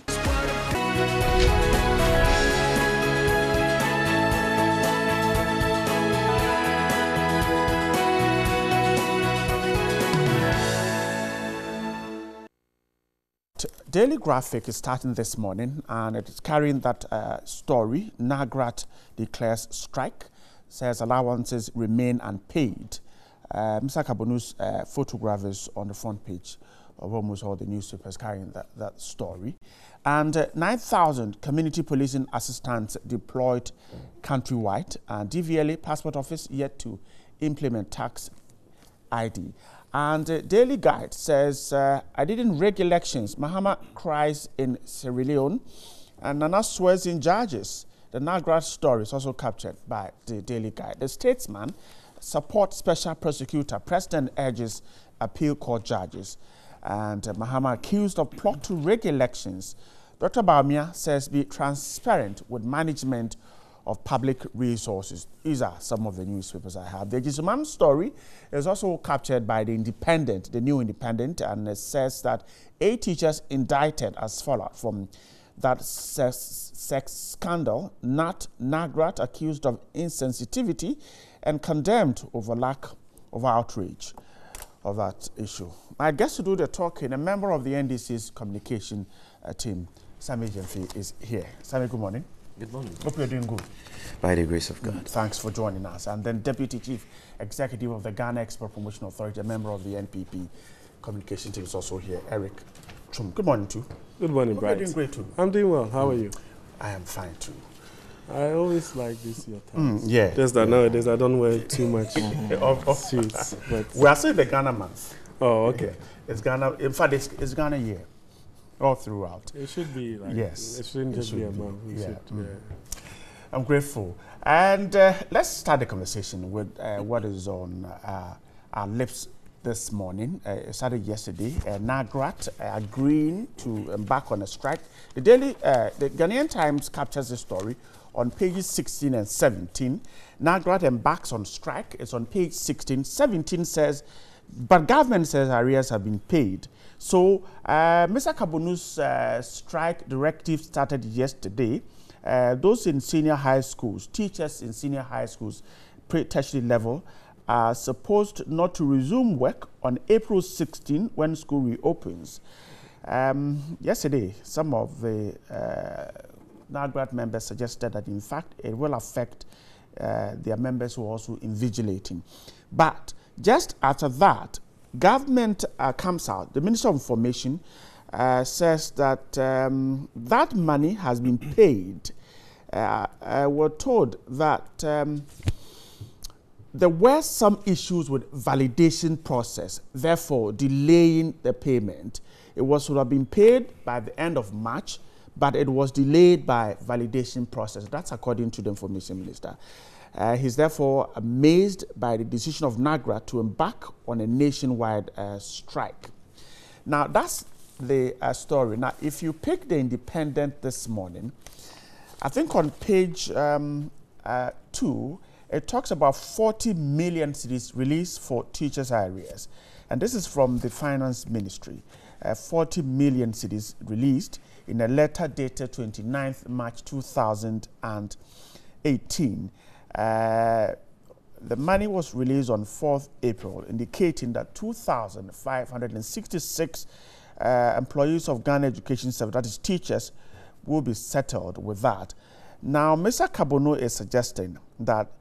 Daily Graphic is starting this morning, and it is carrying that story. NAGRAT declares strike, says allowances remain unpaid. Mr. Kabonu's photograph is on the front page of almost all the newspapers carrying that story. And 9,000 community policing assistants deployed countrywide. And DVLA Passport Office yet to implement tax ID. And Daily Guide says, I didn't rig elections. Mahama cries in Sierra Leone. And Nana swears in charges. The NAGRAT story is also captured by the Daily Guide. The Statesman supports special prosecutor. President urges appeal court judges. And Mahama accused of plot to rig elections. Dr. Baumia says be transparent with management of public resources. These are some of the newspapers I have. The Gisuman story is also captured by the Independent, the New Independent, and it says that 8 teachers indicted as fallout from that sex scandal. NAGRAT accused of insensitivity and condemned over lack of outrage of that issue. My guest to do the talking, a member of the NDC's communication team, Sammy Jemfi, is here. Sammy, good morning. Good morning. Hope you're doing good. By the grace of God. Thanks for joining us. And then Deputy Chief Executive of the Ghana Export Promotion Authority, a member of the NPP communication team, is also here, Eric Chum. Good morning, too. Good morning, Bright. You're doing great, too. I'm doing well. How are you? I am fine, too. I always like this your time. Yeah. Just that nowadays I don't wear too much suits. But we are still the Ghana month. Oh, okay. Yeah. It's Ghana. In fact, it's Ghana year, all throughout. It should be like. Yes. It shouldn't just be a month. Yeah. I'm grateful. And let's start the conversation with what is on our lips this morning. It started yesterday. NAGRAT agreeing to embark on a strike. The Ghanaian Times captures the story on pages 16 and 17. NAGRAT embarks on strike. It's on page 16. 17 says, but government says arrears have been paid. So Mr. Kabonu's strike directive started yesterday. Those in senior high schools, teachers in senior high schools, pre-tertiary level, are supposed not to resume work on April 16 when school reopens. Yesterday, some of the NAGRAT members suggested that, in fact, it will affect their members who are also invigilating. But just after that, government comes out. The Minister of Information says that that money has been paid. We're told that there were some issues with validation process, therefore delaying the payment. It was would have been paid by the end of March, but it was delayed by validation process. That's according to the Information Minister. He's therefore amazed by the decision of NAGRAT to embark on a nationwide strike. Now, that's the story. Now, if you pick the Independent this morning, I think on page 2, it talks about 40 million cedis released for teachers' arrears. And this is from the Finance Ministry. 40 million cedis released in a letter dated 29th March 2018. The money was released on 4th April, indicating that 2,566 employees of Ghana Education Service, that is teachers, will be settled with that. Now, Mr. Kabono is suggesting that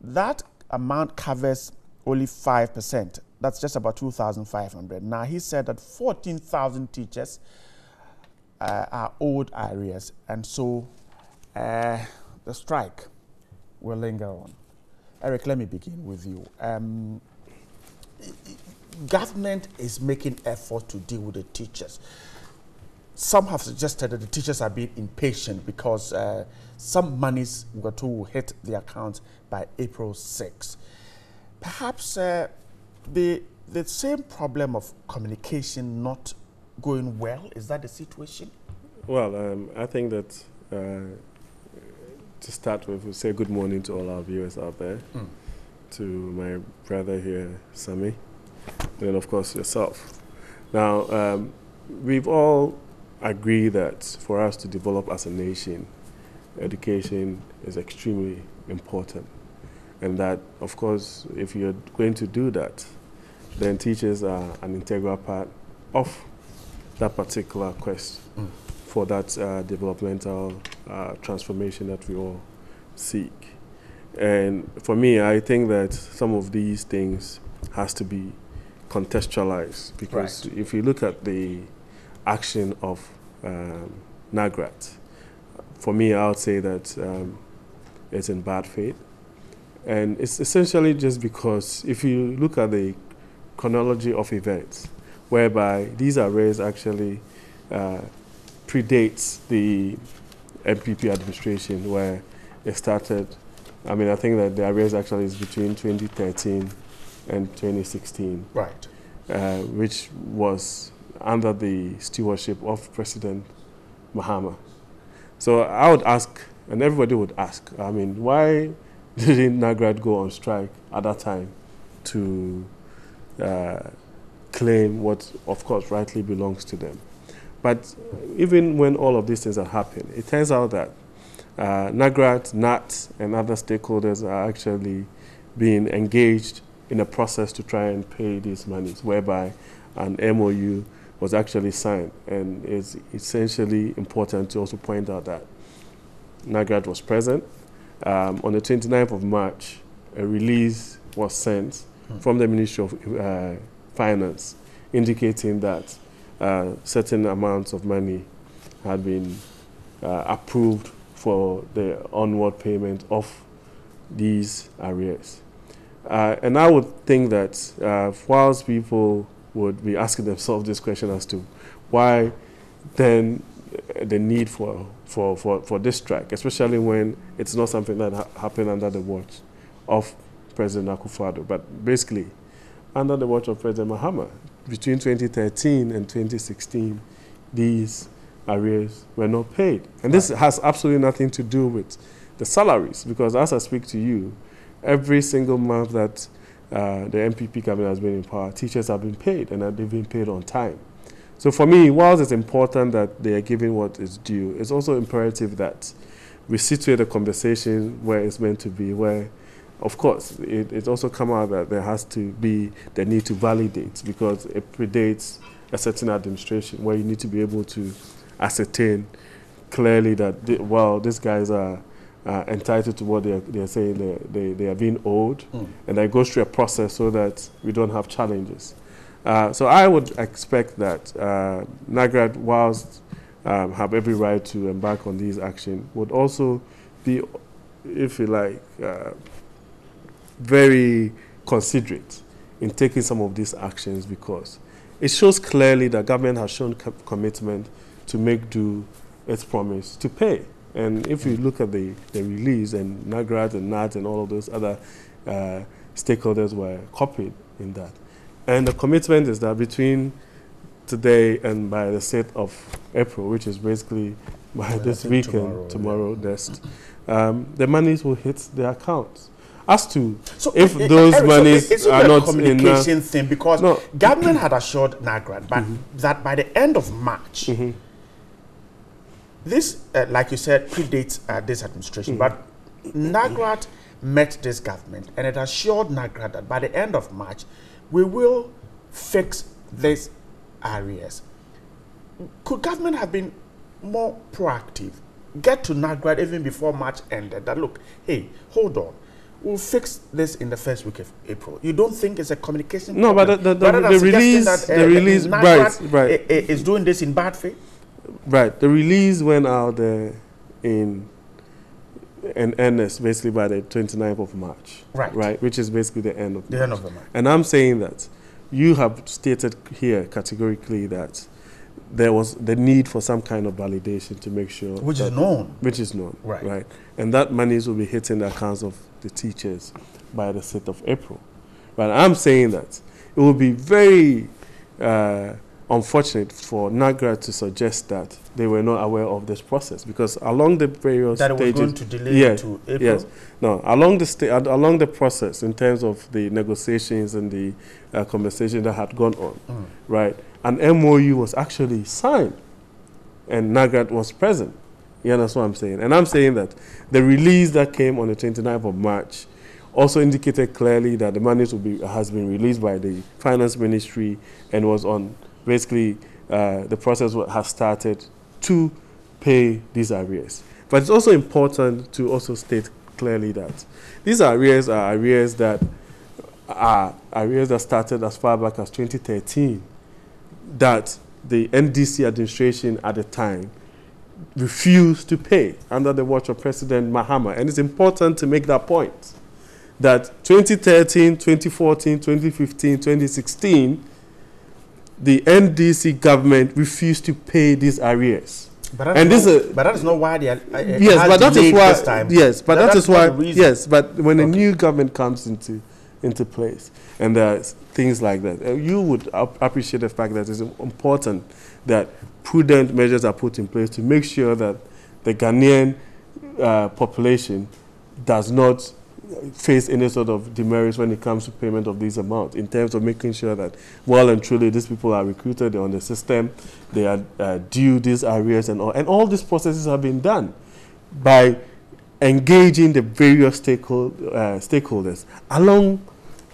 that amount covers only 5%. That's just about 2,500. Now, he said that 14,000 teachers are owed arrears, and so the strike will linger on. Eric, let me begin with you. Government is making effort to deal with the teachers. Some have suggested that the teachers are being impatient because some monies were to hit the account by April 6. Perhaps the same problem of communication not going well, is that the situation? Well, I think that to start with, we'll say good morning to all our viewers out there, to my brother here, Sammy, and of course yourself. Now, we've all agreed that for us to develop as a nation, education is extremely important. And that, of course, if you're going to do that, then teachers are an integral part of that particular quest for that developmental transformation that we all seek. And for me, I think that some of these things has to be contextualized, because if you look at the action of NAGRAT, for me, I would say that it's in bad faith. And it's essentially just because if you look at the chronology of events, whereby these arrears actually predates the MPP administration, where it started. I mean, I think that the arrears actually is between 2013 and 2016. Right. Which was under the stewardship of President Mahama. So I would ask, and everybody would ask, I mean, why didn't NAGRAT go on strike at that time to claim what, of course, rightly belongs to them? But even when all of these things have happened, it turns out that NAGRAT, NAT, and other stakeholders are actually being engaged in a process to try and pay these monies, whereby an MOU was actually signed. And it's essentially important to also point out that NAGRAT was present. On the 29th of March, a release was sent from the Ministry of Finance indicating that certain amounts of money had been approved for the onward payment of these arrears. And I would think that whilst people would be asking themselves this question as to why then the need for this strike, especially when it's not something that happened under the watch of President Akufo-Addo, but basically under the watch of President Mahama. Between 2013 and 2016, these arrears were not paid. And this has absolutely nothing to do with the salaries, because as I speak to you, every single month that the MPP cabinet has been in power, teachers have been paid, and they've been paid on time. So for me, whilst it's important that they are given what is due, it's also imperative that we situate a conversation where it's meant to be, where, of course, it also come out that there has to be the need to validate, because it predates a certain administration, where you need to be able to ascertain clearly that, these guys are entitled to what they're saying they are being owed, and that goes through a process so that we don't have challenges. So I would expect that NAGRAT, whilst have every right to embark on these actions, would also be, if you like, very considerate in taking some of these actions, because it shows clearly that government has shown commitment to make due its promise to pay. And if you look at the release, and NAGRAT and NAT and all of those other stakeholders were copied in that. And the commitment is that between today and by the 6th of April, which is basically by this weekend, tomorrow next, the monies will hit their accounts. As to if those monies are not in a communication thing, because government had assured NAGRAT that by the end of March, this, like you said, predates this administration, but NAGRAT met this government and it assured NAGRAT that by the end of March, we will fix these areas. Could government have been more proactive? Get to NAGRAT even before March ended, that look, hey, hold on, we'll fix this in the first week of April. You don't think it's a communication problem? But the release, NAGRAT is doing this in bad faith? Right. The release went out there in earnest, basically by the 29th of March. Right. Which is basically the end of March. And I'm saying that you have stated here categorically that there was the need for some kind of validation to make sure. Which is known. Which is known. Right. And that monies will be hitting the accounts of the teachers by the 6th of April. But I'm saying that it will be very unfortunate for NAGRAT to suggest that they were not aware of this process, because along the various stages, was going to delay to April? Yes, no, along the process in terms of the negotiations and the conversation that had gone on, right, an MOU was actually signed, and NAGRAT was present. You understand what I'm saying? And I'm saying that the release that came on the 29th of March also indicated clearly that the money has been released by the Finance Ministry and was on. Basically, the process has started to pay these arrears. But it's also important to also state clearly that these arrears are arrears that started as far back as 2013, that the NDC administration at the time refused to pay under the watch of President Mahama. And it's important to make that point, that 2013, 2014, 2015, 2016, the NDC government refused to pay these arrears. But that is not why they are. Yes, but that is why. This time. Yes, but that is why. Yes, but when a new government comes into place, and there are things like that, you would appreciate the fact that it's important that prudent measures are put in place to make sure that the Ghanaian population does not face any sort of demerits when it comes to payment of these amounts, in terms of making sure that well and truly these people are recruited, they're on the system, they are due these arrears and all these processes have been done by engaging the various stakeholders along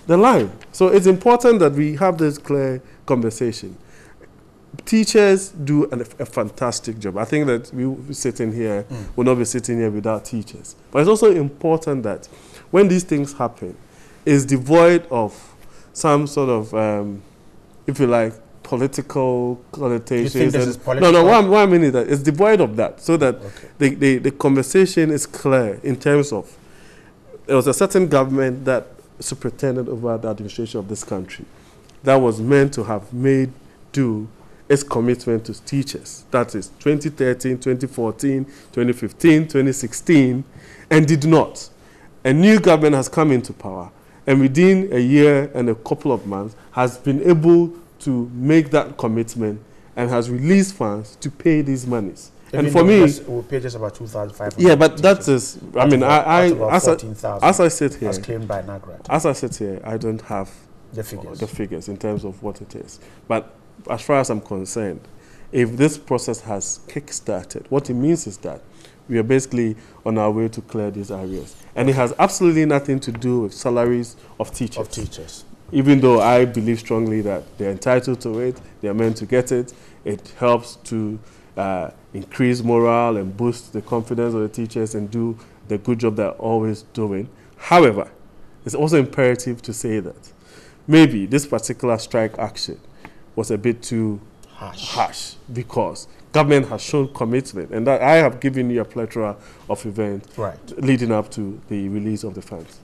the line. So it's important that we have this clear conversation. Teachers do a fantastic job. I think that we sitting here will not be sitting here without teachers. But it's also important that when these things happen, it's devoid of some sort of, if you like, political connotations. You think this is political? No, what I mean is that it's devoid of that, so that the conversation is clear in terms of there was a certain government that superintended over the administration of this country that was meant to have made due its commitment to teachers. That is 2013, 2014, 2015, 2016, and did not. A new government has come into power, and within a year and a couple of months has been able to make that commitment and has released funds to pay these monies. Even and for me, we'll pay just about 2,500. Yeah, but that is, I mean, as I sit here, as claimed by NAGRAT. As I sit here, I don't have the figures in terms of what it is. But as far as I'm concerned, if this process has kick-started, what it means is that we are basically on our way to clear these areas. And it has absolutely nothing to do with salaries of teachers. Even though I believe strongly that they're entitled to it, they're meant to get it, it helps to increase morale and boost the confidence of the teachers and do the good job they're always doing. However, it's also imperative to say that maybe this particular strike action was a bit too harsh because government has shown commitment, and that I have given you a plethora of events leading up to the release of the funds.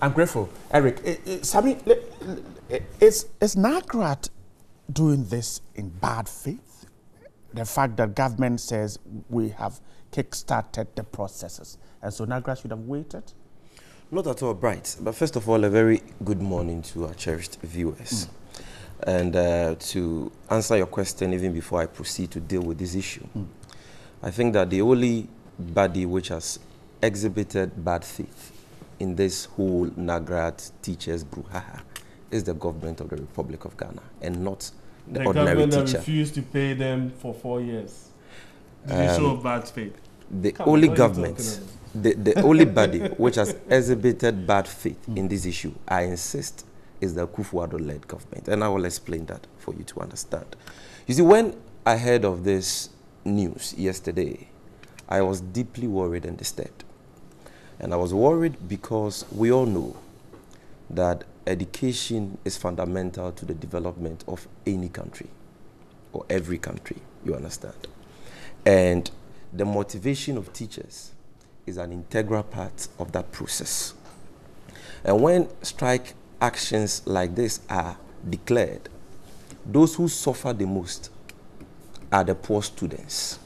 I'm grateful. Eric, Sami, is NAGRAT doing this in bad faith? The fact that government says we have kick-started the processes, and so NAGRAT should have waited? Not at all, Bright. But first of all, a very good morning to our cherished viewers. And to answer your question, even before I proceed to deal with this issue, I think that the only body which has exhibited bad faith in this whole NAGRAT teachers brouhaha is the government of the Republic of Ghana, and not the ordinary teacher. The government that refused to pay them for 4 years. Did you show bad faith? The only government, the only body which has exhibited bad faith in this issue, I insist, is the Kufuor-led government. And I will explain that for you to understand. You see, when I heard of this news yesterday, I was deeply worried and disturbed. And I was worried because we all know that education is fundamental to the development of any country, or every country, you understand. And the motivation of teachers is an integral part of that process. And when strike actions like this are declared, those who suffer the most are the poor students.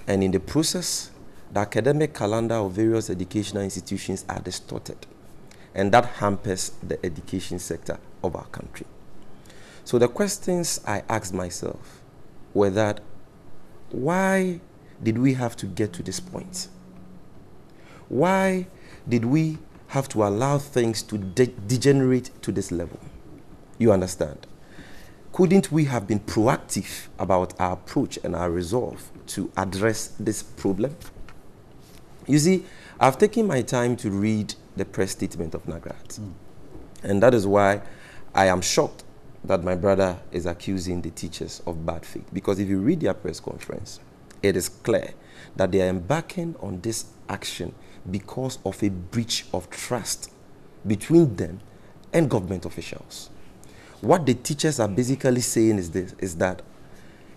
And in the process, the academic calendar of various educational institutions are distorted, and that hampers the education sector of our country. So the questions I asked myself were that, why did we have to get to this point? Why did we have to allow things to degenerate to this level? You understand? Couldn't we have been proactive about our approach and our resolve to address this problem? You see, I've taken my time to read the press statement of NAGRAT. And that is why I am shocked that my brother is accusing the teachers of bad faith. Because if you read their press conference, it is clear that they are embarking on this action because of a breach of trust between them and government officials. What the teachers are basically saying is that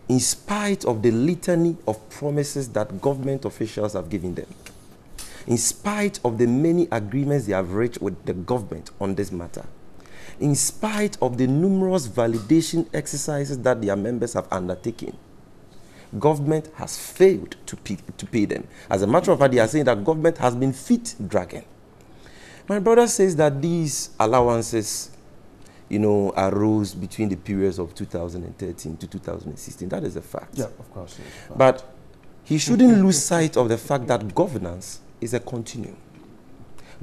in spite of the litany of promises that government officials have given them, in spite of the many agreements they have reached with the government on this matter, in spite of the numerous validation exercises that their members have undertaken, government has failed to pay them. As a matter of fact, they are saying that government has been feet dragging. My brother says that these allowances, arose between the periods of 2013 to 2016. That is a fact. Yeah, of course. But he shouldn't lose sight of the fact that governance is a continuum.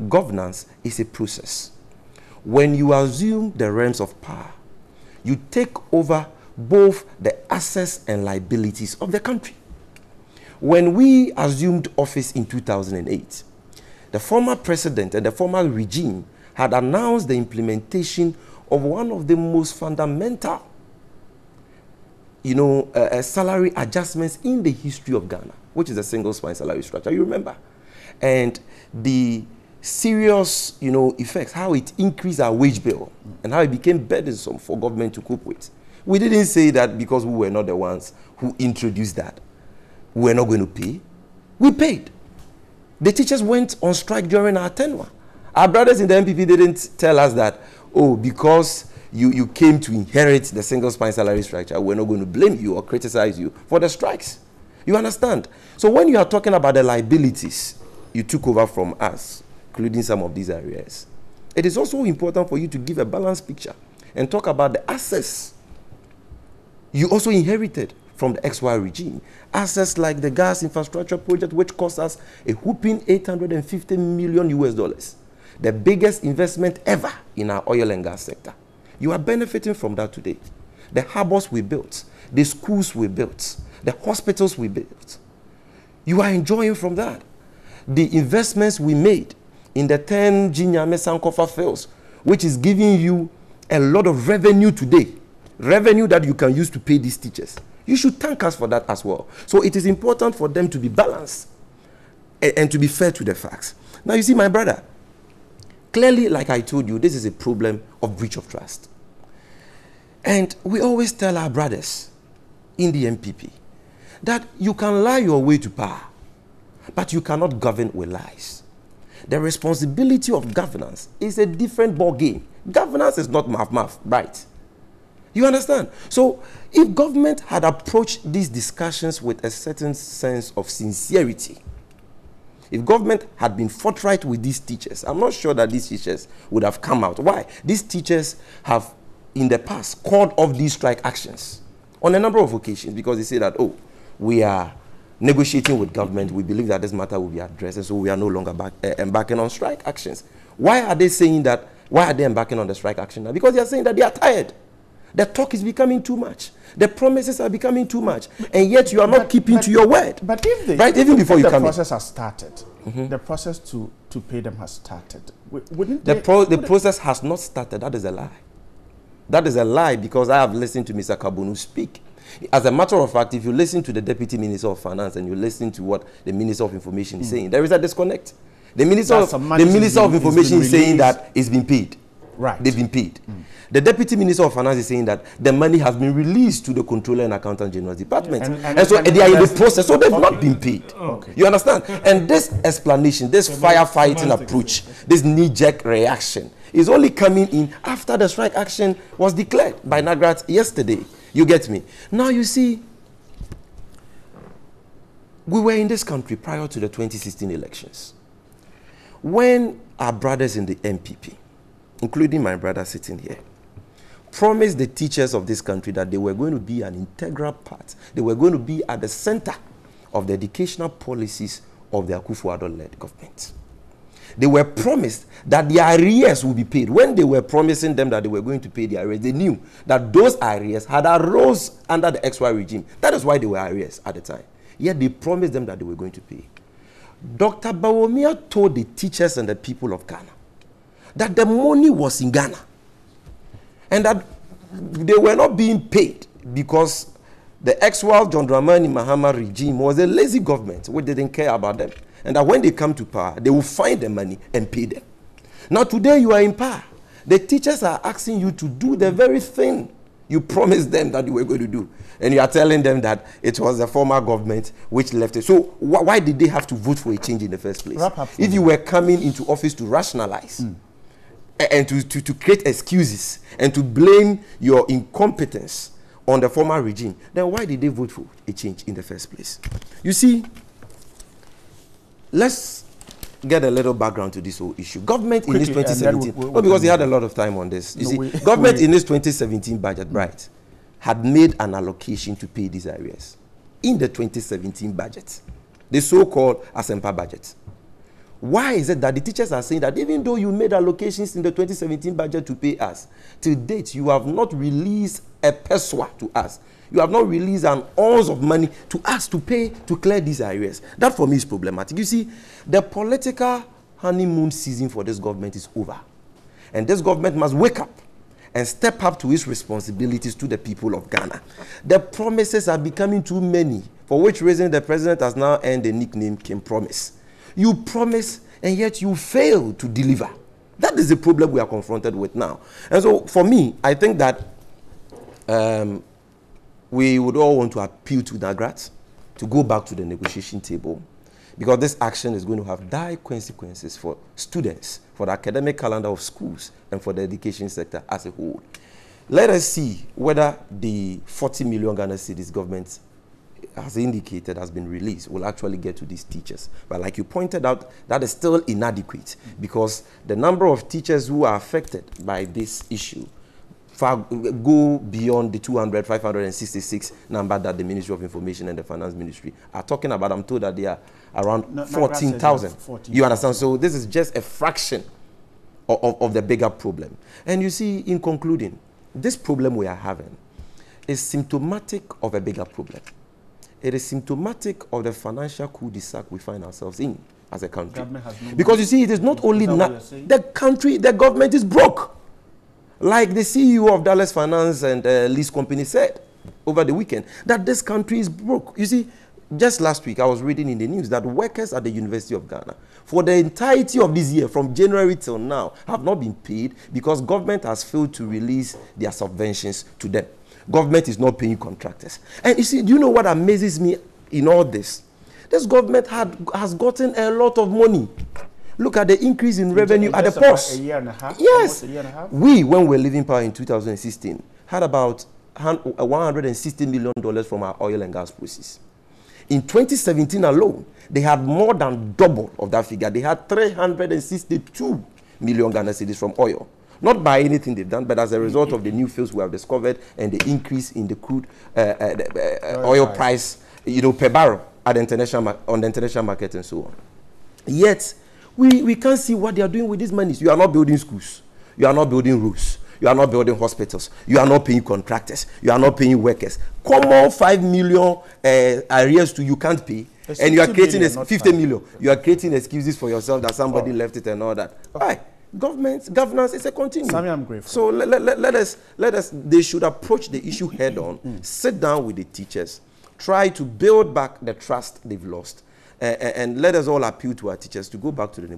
Governance is a process. When you assume the realms of power, you take over both the assets and liabilities of the country. When we assumed office in 2008, the former president and the former regime had announced the implementation of one of the most fundamental, salary adjustments in the history of Ghana, which is a single spine salary structure. You remember? And the serious, effects, how it increased our wage bill and how it became burdensome for government to cope with. We didn't say that because we were not the ones who introduced that. We were not going to pay. We paid. The teachers went on strike during our tenure. Our brothers in the MPP didn't tell us that, because you came to inherit the single spine salary structure, we're not going to blame you or criticize you for the strikes. You understand? So when you are talking about the liabilities you took over from us, including some of these areas, it is also important for you to give a balanced picture and talk about the assets you also inherited from the XY regime. Assets like the gas infrastructure project, which cost us a whooping $850 million US, the biggest investment ever in our oil and gas sector. You are benefiting from that today. The harbors we built, the schools we built, the hospitals we built. You are enjoying from that. The investments we made in the 10 Jinyame Sankofa fields, which is giving you a lot of revenue today. Revenue that you can use to pay these teachers. You should thank us for that as well. So it is important for them to be balanced and to be fair to the facts. Now, you see, my brother, clearly, like I told you, this is a problem of breach of trust. And we always tell our brothers in the MPP that you can lie your way to power, but you cannot govern with lies. The responsibility of governance is a different ball game. Governance is not math, right? You understand? So if government had approached these discussions with a certain sense of sincerity, if government had been forthright with these teachers, I'm not sure that these teachers would have come out. Why? These teachers have, in the past, called off these strike actions on a number of occasions because they say that, oh, we are negotiating with government, we believe that this matter will be addressed, and so we are no longer embarking on strike actions. Why are they saying that? Why are they embarking on the strike action now? Because they are saying that they are tired. The talk is becoming too much. The promises are becoming too much. And yet you are not keeping to your word. But if they, right, even before you come in. The process has started. The process to pay them has started. Wouldn't the process has not started. That is a lie. That is a lie because I have listened to Mr. Kabunu speak. As a matter of fact, if you listen to the Deputy Minister of Finance and you listen to what the Minister of Information is saying, there is a disconnect. The Minister of Information is saying that it's been paid. Right. They've been paid. The Deputy Minister of Finance is saying that the money has been released to the Controller and Accountant General's Department. And so they are in the process, so they've not been paid. You understand? And this explanation, this firefighting approach, this knee-jerk reaction is only coming in after the strike action was declared by NAGRAT yesterday. You get me? Now you see, we were in this country prior to the 2016 elections. When our brothers in the MPP, including my brother sitting here, promised the teachers of this country that they were going to be an integral part, they were going to be at the center of the educational policies of the Akufo-Addo-led government. They were promised that their arrears would be paid. When they were promising them that they were going to pay their arrears, they knew that those arrears had arose under the XY regime. That is why they were arrears at the time. Yet they promised them that they were going to pay. Dr. Bawumia told the teachers and the people of Ghana that the money was in Ghana and that they were not being paid because the XY John Dramani Mahama regime was a lazy government which didn't care about them. And that when they come to power, they will find the money and pay them. Now today you are in power. The teachers are asking you to do the very thing you promised them that you were going to do. And you are telling them that it was the former government which left it. So why did they have to vote for a change in the first place? If you were coming into office to rationalize and to create excuses and to blame your incompetence on the former regime, then why did they vote for a change in the first place? You see, let's get a little background to this whole issue. Government in this 2017, because he had a lot of time on this. You see, government in this 2017 budget, right, had made an allocation to pay these areas in the 2017 budget, the so-called Asempa budget. Why is it that the teachers are saying that even though you made allocations in the 2017 budget to pay us, to date you have not released a peswa to us? You have not released an ounce of money to us to pay to clear these areas. That for me is problematic. You see, the political honeymoon season for this government is over. And this government must wake up and step up to its responsibilities to the people of Ghana. The promises are becoming too many, for which reason the president has now earned the nickname King Promise. You promise and yet you fail to deliver. That is the problem we are confronted with now. And so for me, I think that we would all want to appeal to NAGRAT to go back to the negotiation table, because this action is going to have dire consequences for students, for the academic calendar of schools, and for the education sector as a whole. Let us see whether the 40 million Ghana cedis government has indicated has been released will actually get to these teachers. But like you pointed out, that is still inadequate, because the number of teachers who are affected by this issue go beyond the 566 number that the Ministry of Information and the Finance Ministry are talking about. I'm told that they are around 14,000. You understand? So this is just a fraction of the bigger problem. And you see, in concluding, this problem we are having is symptomatic of a bigger problem. It is symptomatic of the financial cul-de-sac we find ourselves in as a country. Because you see, it is not only the government is broke. Like the CEO of Dallas Finance and Lease Company said, over the weekend that this country is broke. You see, just last week I was reading in the news that workers at the University of Ghana for the entirety of this year, from January till now, have not been paid because government has failed to release their subventions to them. Government is not paying contractors. And you see, do you know what amazes me in all this? This government has gotten a lot of money. Look at the increase in revenue at the post. A year and a half? Yes. A year and a half? We, when we were leaving power in 2016, had about $160 million from our oil and gas proceeds. In 2017 alone, they had more than double of that figure. They had 362 million Ghana cedis from oil. Not by anything they've done, but as a result of the new fields we have discovered and the increase in the crude oil price, per barrel at the on the international market and so on. Yet, we can't see what they are doing with these monies. You are not building schools. You are not building roads. You are not building hospitals. You are not paying contractors. You are not paying workers. Common 5 million arrears to you can't pay. And you are creating 50 million. You are creating excuses for yourself that somebody left it and all that. Why? Governance is a continuum. Sammy, I'm grateful. So let us, they should approach the issue head on, sit down with the teachers, try to build back the trust they've lost. And let us all appeal to our teachers to go back to the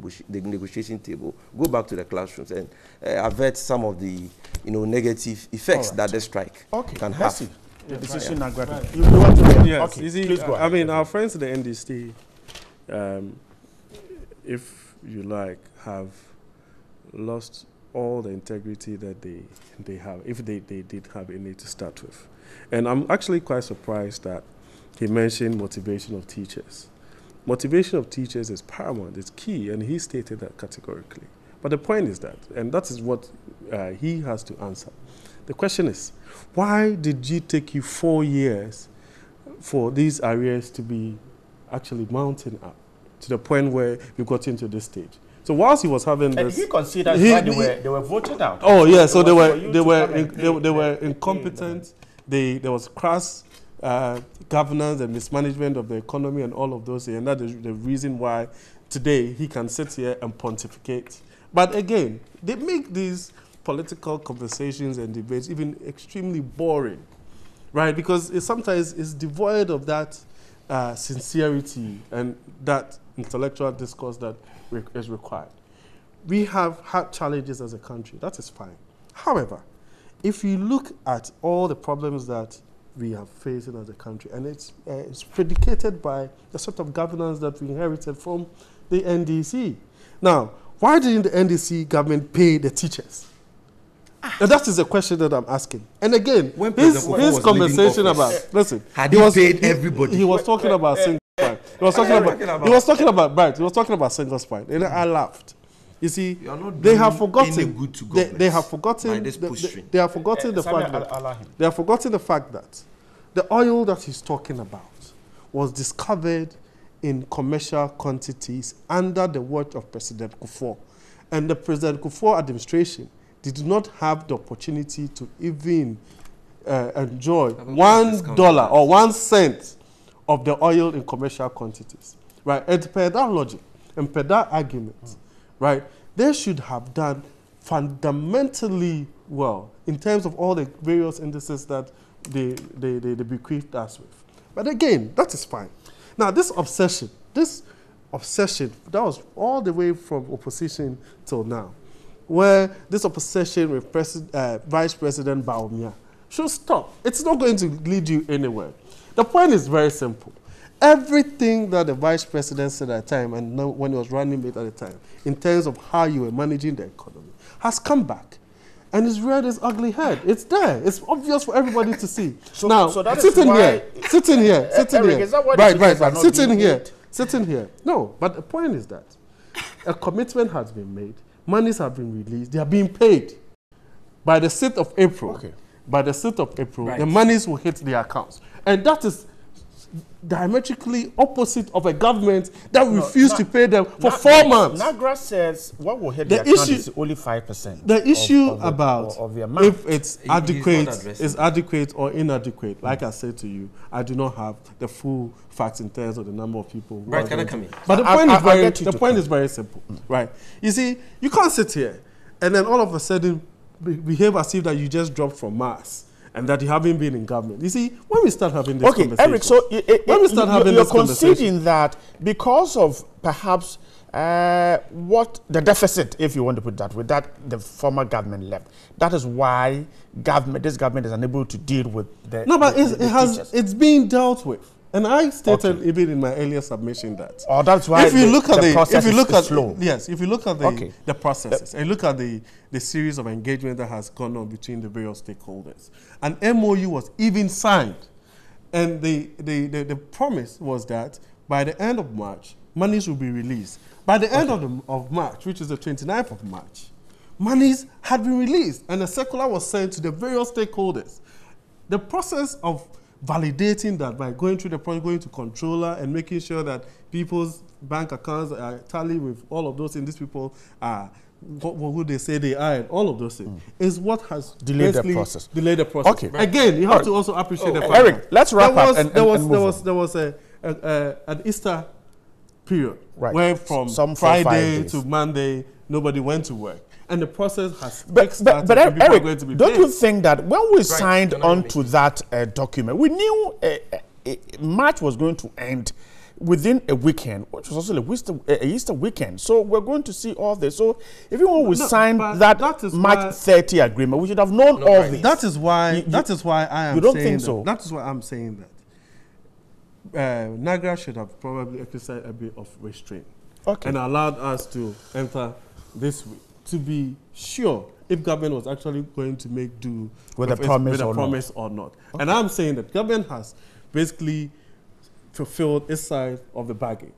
negotiation table, go back to the classrooms, and avert some of the negative effects that the strike can have. The decision NAGRAT. You want to get? Yes. Okay. You see, Please go ahead. I mean, our friends at the NDC, if you like, have lost all the integrity that they have, if they did have any to start with. And I'm actually quite surprised that he mentioned motivation of teachers. Motivation of teachers is paramount, it's key, and he stated that categorically. But the point is that, and that is what he has to answer. The question is, why did it take you 4 years for these arrears to be actually mounting up to the point where you got into this stage? So whilst he was having this, and he considered why they were voted out. Oh yeah, so they were incompetent. There was crass governance and mismanagement of the economy and all of those things, and that is the reason why today he can sit here and pontificate. But again, they make these political conversations and debates even extremely boring, right? Because sometimes it's devoid of that sincerity and that intellectual discourse that is required. We have had challenges as a country, that is fine. However, if you look at all the problems that we are facing as a country, and it's predicated by the sort of governance that we inherited from the NDC. Now, why didn't the NDC government pay the teachers? Now, that is the question that I'm asking. And again, his conversation about, listen, he paid everybody. He was talking about single spine. He was talking about single spine. And I laughed. You see, they have forgotten. They have forgotten. They have forgotten the fact that they have forgotten the fact that the oil that he's talking about was discovered in commercial quantities under the watch of President Kufuor, and the President Kufuor administration did not have the opportunity to even enjoy $1 or 1 cent of the oil in commercial quantities, right? And per that logic and per that argument, right, they should have done fundamentally well in terms of all the various indices that they bequeathed us with. But again, that is fine. Now, this obsession, that was all the way from opposition till now, where this obsession with Vice President Baumia should stop. It's not going to lead you anywhere. The point is very simple. Everything that the Vice President said at the time, and when he was running mate at the time, in terms of how you were managing the economy, has come back. And it's reared its ugly head. It's there. It's obvious for everybody to see. Now, sitting here. No, but the point is that a commitment has been made. Monies have been released. They are being paid. By the 6th of April, the monies will hit their accounts. And that is diametrically opposite of a government that refused to pay them for 4 months. NAGRAT says what will hit the account is only 5%. The issue about if it's adequate or inadequate, like I said to you, I do not have the full facts in terms of the number of people. Right, can I come in? But the point is very simple, right? You see, you can't sit here and then all of a sudden behave as if that you just dropped from Mars and that you haven't been in government. You see, when we start having this conversation... Eric, so when we start having you're this conceding that because of perhaps what the deficit, if you want to put it that way, that the former government left, that is why this government is unable to deal with the... No, but teachers. it's being dealt with. And I stated even in my earlier submission that... Oh, that's why if you look at the process if you look is at slow. Yes, if you look at the processes and look at the series of engagement that has gone on between the various stakeholders, an MOU was even signed, and the promise was that by the end of March, monies will be released. By the end of March, which is the 29th of March, monies had been released, and a circular was sent to the various stakeholders. The process of validating that by going through the process, going to controller and making sure that people's bank accounts are tally with all of those things, these people are who they say they are, and all of those things, is what has delayed the process. Delayed the process. Okay. Again, you have to also appreciate the fact Eric, let's wrap up and move there was an Easter period where from Some Friday to Monday, nobody went to work. And the process has but Eric, don't you think that when we signed on to that document, we knew March was going to end within a weekend, which was also a Easter weekend. So we're going to see all this. So even when we signed that March 30 agreement, we should have known all this. That is why I am. You don't saying think so? That is why I'm saying that NAGRAT should have probably exercised a bit of restraint and allowed us to enter this week to be sure if government was actually going to make do with a promise or not. And I'm saying that government has basically fulfilled its side of the bargain,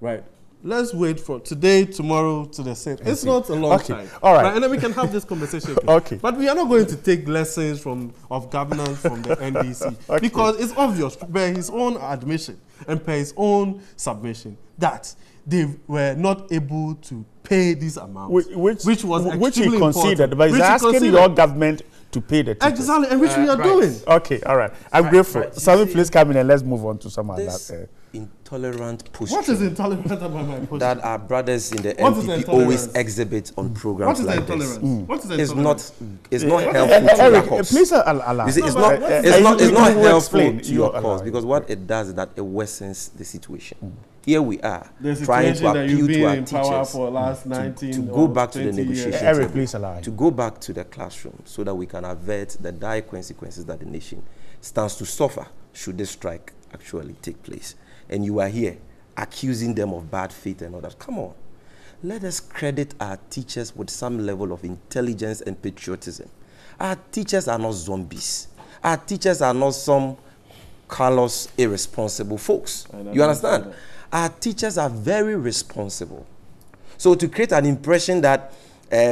right? Let's wait for today, tomorrow to the same. It's not a long time. All right. And then we can have this conversation again. But we are not going to take lessons of governance from the NDC because it's obvious by his own admission and by his own submission that they were not able to pay these amounts, which he conceded, but he's asking your government to pay the teachers. Exactly, and which we are doing. Okay, all right. I'm grateful. Sami, please come in and let's move on to some of that. Intolerant posture. What is intolerant about my posture? That our brothers in the NPP always exhibit on programs like this. What is intolerance? It's not helpful to Eric, your cause. Please allow. You see, it's not helpful to your cause because what it does is that it worsens the situation. Here we are trying to appeal to our teachers for last 19 to go back to the negotiation Eric, please allow. to go back to the classroom so that we can avert the dire consequences that the nation stands to suffer should this strike actually take place. And you are here accusing them of bad faith and all that. Come on. Let us credit our teachers with some level of intelligence and patriotism. Our teachers are not zombies. Our teachers are not some callous, irresponsible folks. You understand? Our teachers are very responsible. So to create an impression that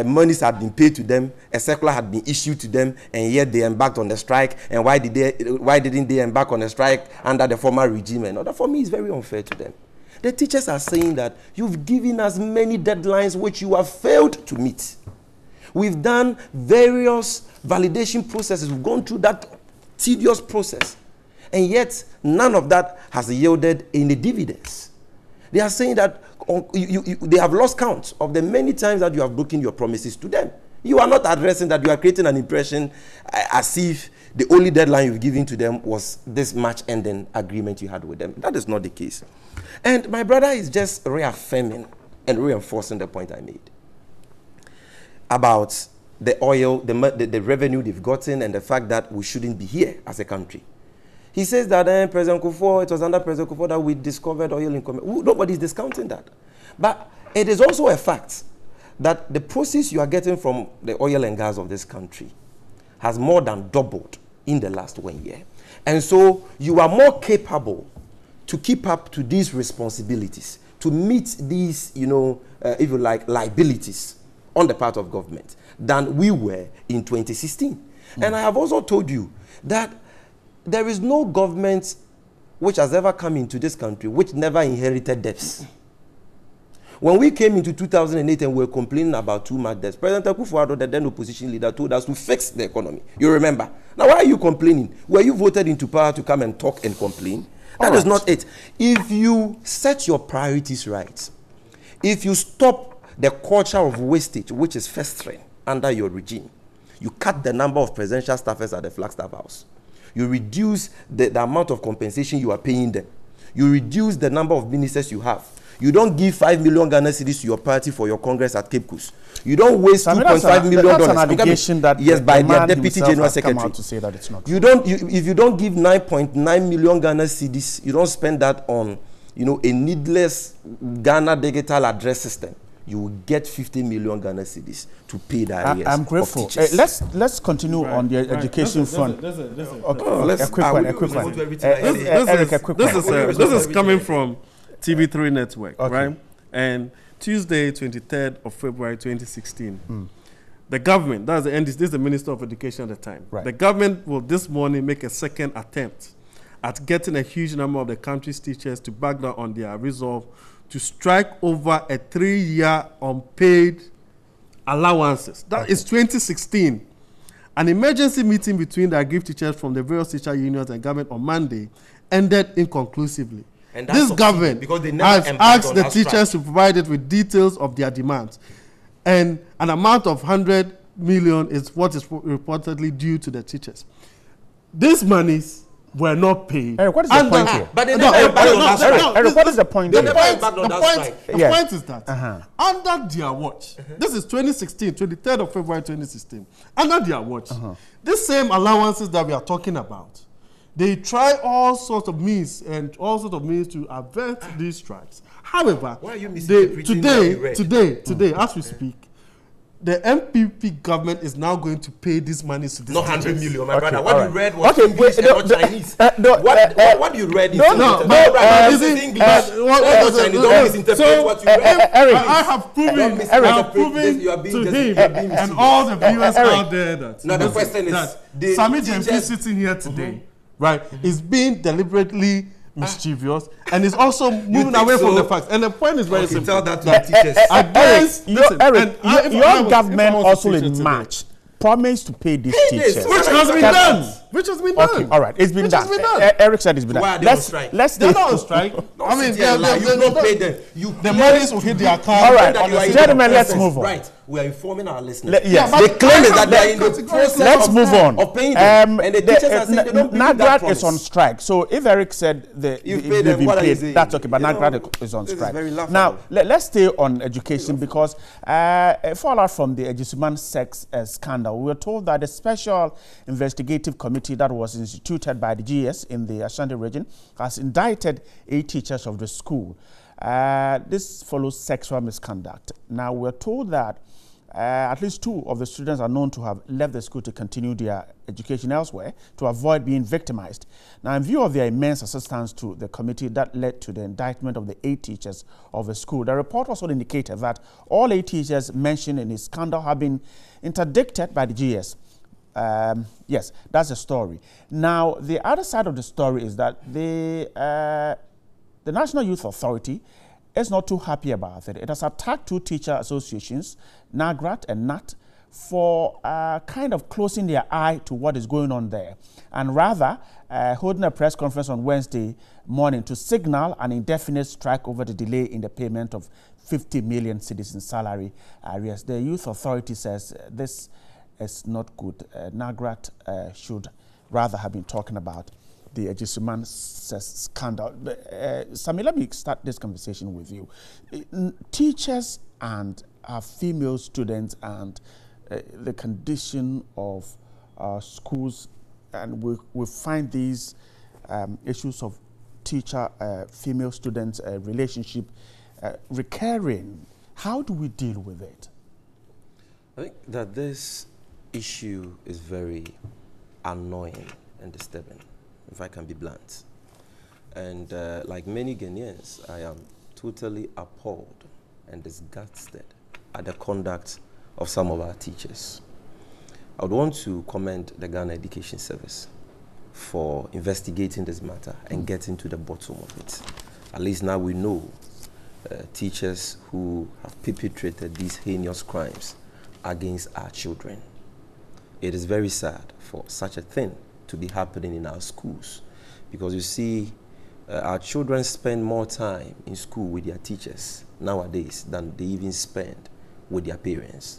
monies had been paid to them, a circular had been issued to them, and yet they embarked on the strike, and why didn't they embark on the strike under the former regime? And all that, for me, is very unfair to them. The teachers are saying that you've given us many deadlines which you have failed to meet. We've done various validation processes. We've gone through that tedious process. And yet, none of that has yielded any dividends. They are saying that they have lost count of the many times that you have broken your promises to them. You are not addressing that. You are creating an impression as if the only deadline you've given to them was this March-ending agreement you had with them. That is not the case. And my brother is just reaffirming and reinforcing the point I made about the oil, the revenue they've gotten, and the fact that we shouldn't be here as a country. He says that President Kufuor, it was under President Kufuor that we discovered oil in Commerce. Nobody's discounting that. But it is also a fact that the proceeds you are getting from the oil and gas of this country has more than doubled in the last 1 year. And so you are more capable to keep up to these responsibilities, to meet these, if you like, liabilities on the part of government than we were in 2016. And I have also told you that there is no government which has ever come into this country which never inherited debts. When we came into 2008 and we were complaining about too much debts, President Kufuor, the then opposition leader, told us to fix the economy. You remember? Now, why are you complaining? Were you voted into power to come and talk and complain? That is not it. If you set your priorities right, if you stop the culture of wastage, which is festering under your regime, You cut the number of presidential staffers at the Flagstaff House. You reduce the amount of compensation you are paying them. You reduce the number of ministers you have. You don't give 5 million Ghana cedis to your party for your Congress at Cape Coast. You don't waste $2.5 million. That's an allegation that yes, by their deputy general secretary. Come out to say that it's not. If you don't give 9.9 million Ghana cedis, you don't spend that on, a needless Ghana digital address system. You will get 50 million Ghana cedis to pay the arrears. I'm grateful. Let's continue on the education front. A quick one. Eric, a quick one. This is coming from TV3 network, right? And Tuesday, 23rd of February 2016, the government, that's the this is the Minister of Education at the time, right. The government will this morning make a second attempt at getting a huge number of the country's teachers to back down on their resolve to strike over a 3-year unpaid allowances. That is 2016. An emergency meeting between the aggrieved teachers from the various teacher unions and government on Monday ended inconclusively. This government has asked the teachers to provide it with details of their demands. And an amount of 100 million is what is reportedly due to the teachers. These monies were not paid. Eric, what is the point here? But Eric, what is the point here? The point is that under their watch, this is 2016, 23rd of February 2016, under their watch, these same allowances that we are talking about, they try all sorts of means to avert these strikes. However, today, as we speak, the MPP government is now going to pay this money to the not 100 teachers. million, my brother. What you read was English and not Chinese. What you read is English. Not Chinese. Don't misinterpret what you read. Eric, I have proven to him and all the viewers out there that now the question is, Sami Jemfi sitting here today, right, is being deliberately mischievous and is also moving away from the facts. And the point is very simple. Tell that to the teachers. Your government also in March promised to pay these teachers. Which has been done. Which has been done. Okay, all right. It's been done. Eric said it's been done. Why are they on strike? They're not on strike. I mean, you don't pay them. The monies will hit their account. All right, gentlemen, let's move on. Right. We are informing our listeners. Yes. They claim that they are in the process of paying them. And the teachers are saying they don't believe that NAGRAT is on strike. So if Eric said they've been paid, that's okay. But NAGRAT is on strike. Now, let's stay on education because a fallout from the Ejisuman sex scandal, we were told that a special investigative committee that was instituted by the GS in the Ashanti region has indicted 8 teachers of the school. This follows sexual misconduct. Now, we're told that at least 2 of the students are known to have left the school to continue their education elsewhere to avoid being victimized. Now, in view of their immense assistance to the committee that led to the indictment of the 8 teachers of the school, the report also indicated that all 8 teachers mentioned in the scandal have been interdicted by the GS. Yes, that's the story. Now, the other side of the story is that the National Youth Authority is not too happy about it. It has attacked 2 teacher associations, NAGRAT and NAT, for kind of closing their eye to what is going on there, and rather holding a press conference on Wednesday morning to signal an indefinite strike over the delay in the payment of 50 million citizen salary arrears. The Youth Authority says this is not good. NAGRAT should rather have been talking about the Ejisuman scandal. Sami, let me start this conversation with you. Teachers and female students and the condition of schools, and we find these issues of teacher-female students relationship recurring. How do we deal with it? I think that this issue is very annoying and disturbing, if I can be blunt. And like many Ghanaians, I am totally appalled and disgusted at the conduct of some of our teachers. I would want to commend the Ghana Education Service for investigating this matter and getting to the bottom of it. At least now we know teachers who have perpetrated these heinous crimes against our children. It is very sad for such a thing to be happening in our schools, because you see, our children spend more time in school with their teachers nowadays than they even spend with their parents.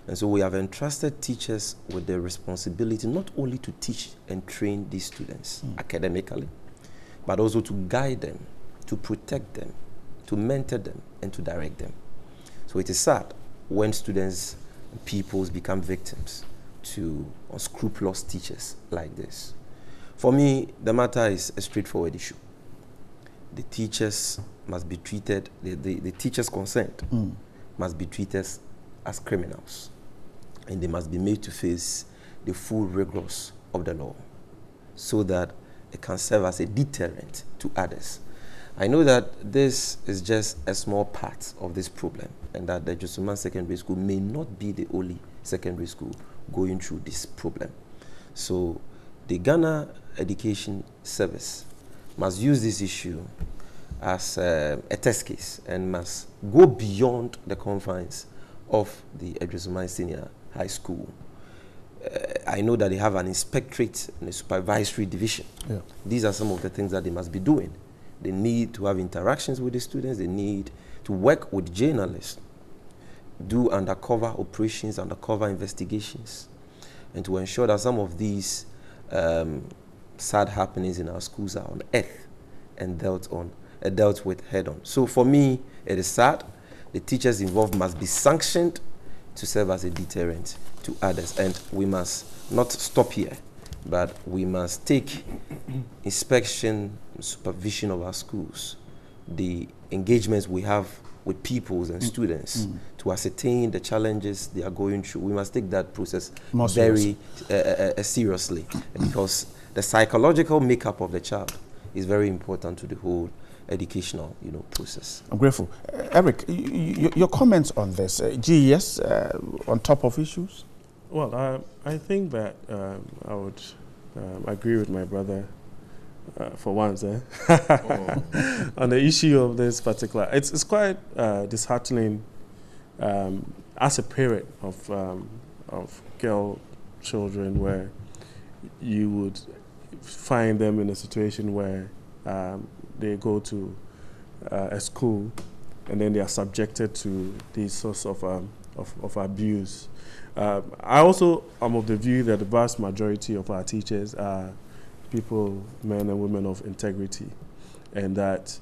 And so we have entrusted teachers with the responsibility not only to teach and train these students academically, but also to guide them, to protect them, to mentor them, and to direct them. So it is sad when students and pupils become victims to unscrupulous teachers like this. For me, the matter is a straightforward issue. The teachers must be treated, the teachers concerned must be treated as criminals, and they must be made to face the full rigors of the law so that it can serve as a deterrent to others. I know that this is just a small part of this problem, and that the Josuman Secondary School may not be the only secondary school going through this problem. So the Ghana Education Service must use this issue as a test case and must go beyond the confines of the Josuman Senior High School. I know that they have an inspectorate and a supervisory division. Yeah. These are some of the things that they must be doing. They need to have interactions with the students. They need to work with journalists, do undercover operations, undercover investigations, and to ensure that some of these sad happenings in our schools are unearthed and dealt with head on. So for me, it is sad. The teachers involved must be sanctioned to serve as a deterrent to others. And we must not stop here, but we must take inspection and supervision of our schools, the engagements we have with pupils and students to ascertain the challenges they are going through. We must take that process very seriously, because the psychological makeup of the child is very important to the whole educational, process. I'm grateful. Eric, your comments on this, GES on top of issues? Well, I think that I would agree with my brother for once. On the issue of this particular, it's quite disheartening as a parent of girl children, where you would find them in a situation where they go to a school and then they are subjected to these sorts of abuse. I also am of the view that the vast majority of our teachers are people, men and women of integrity, and that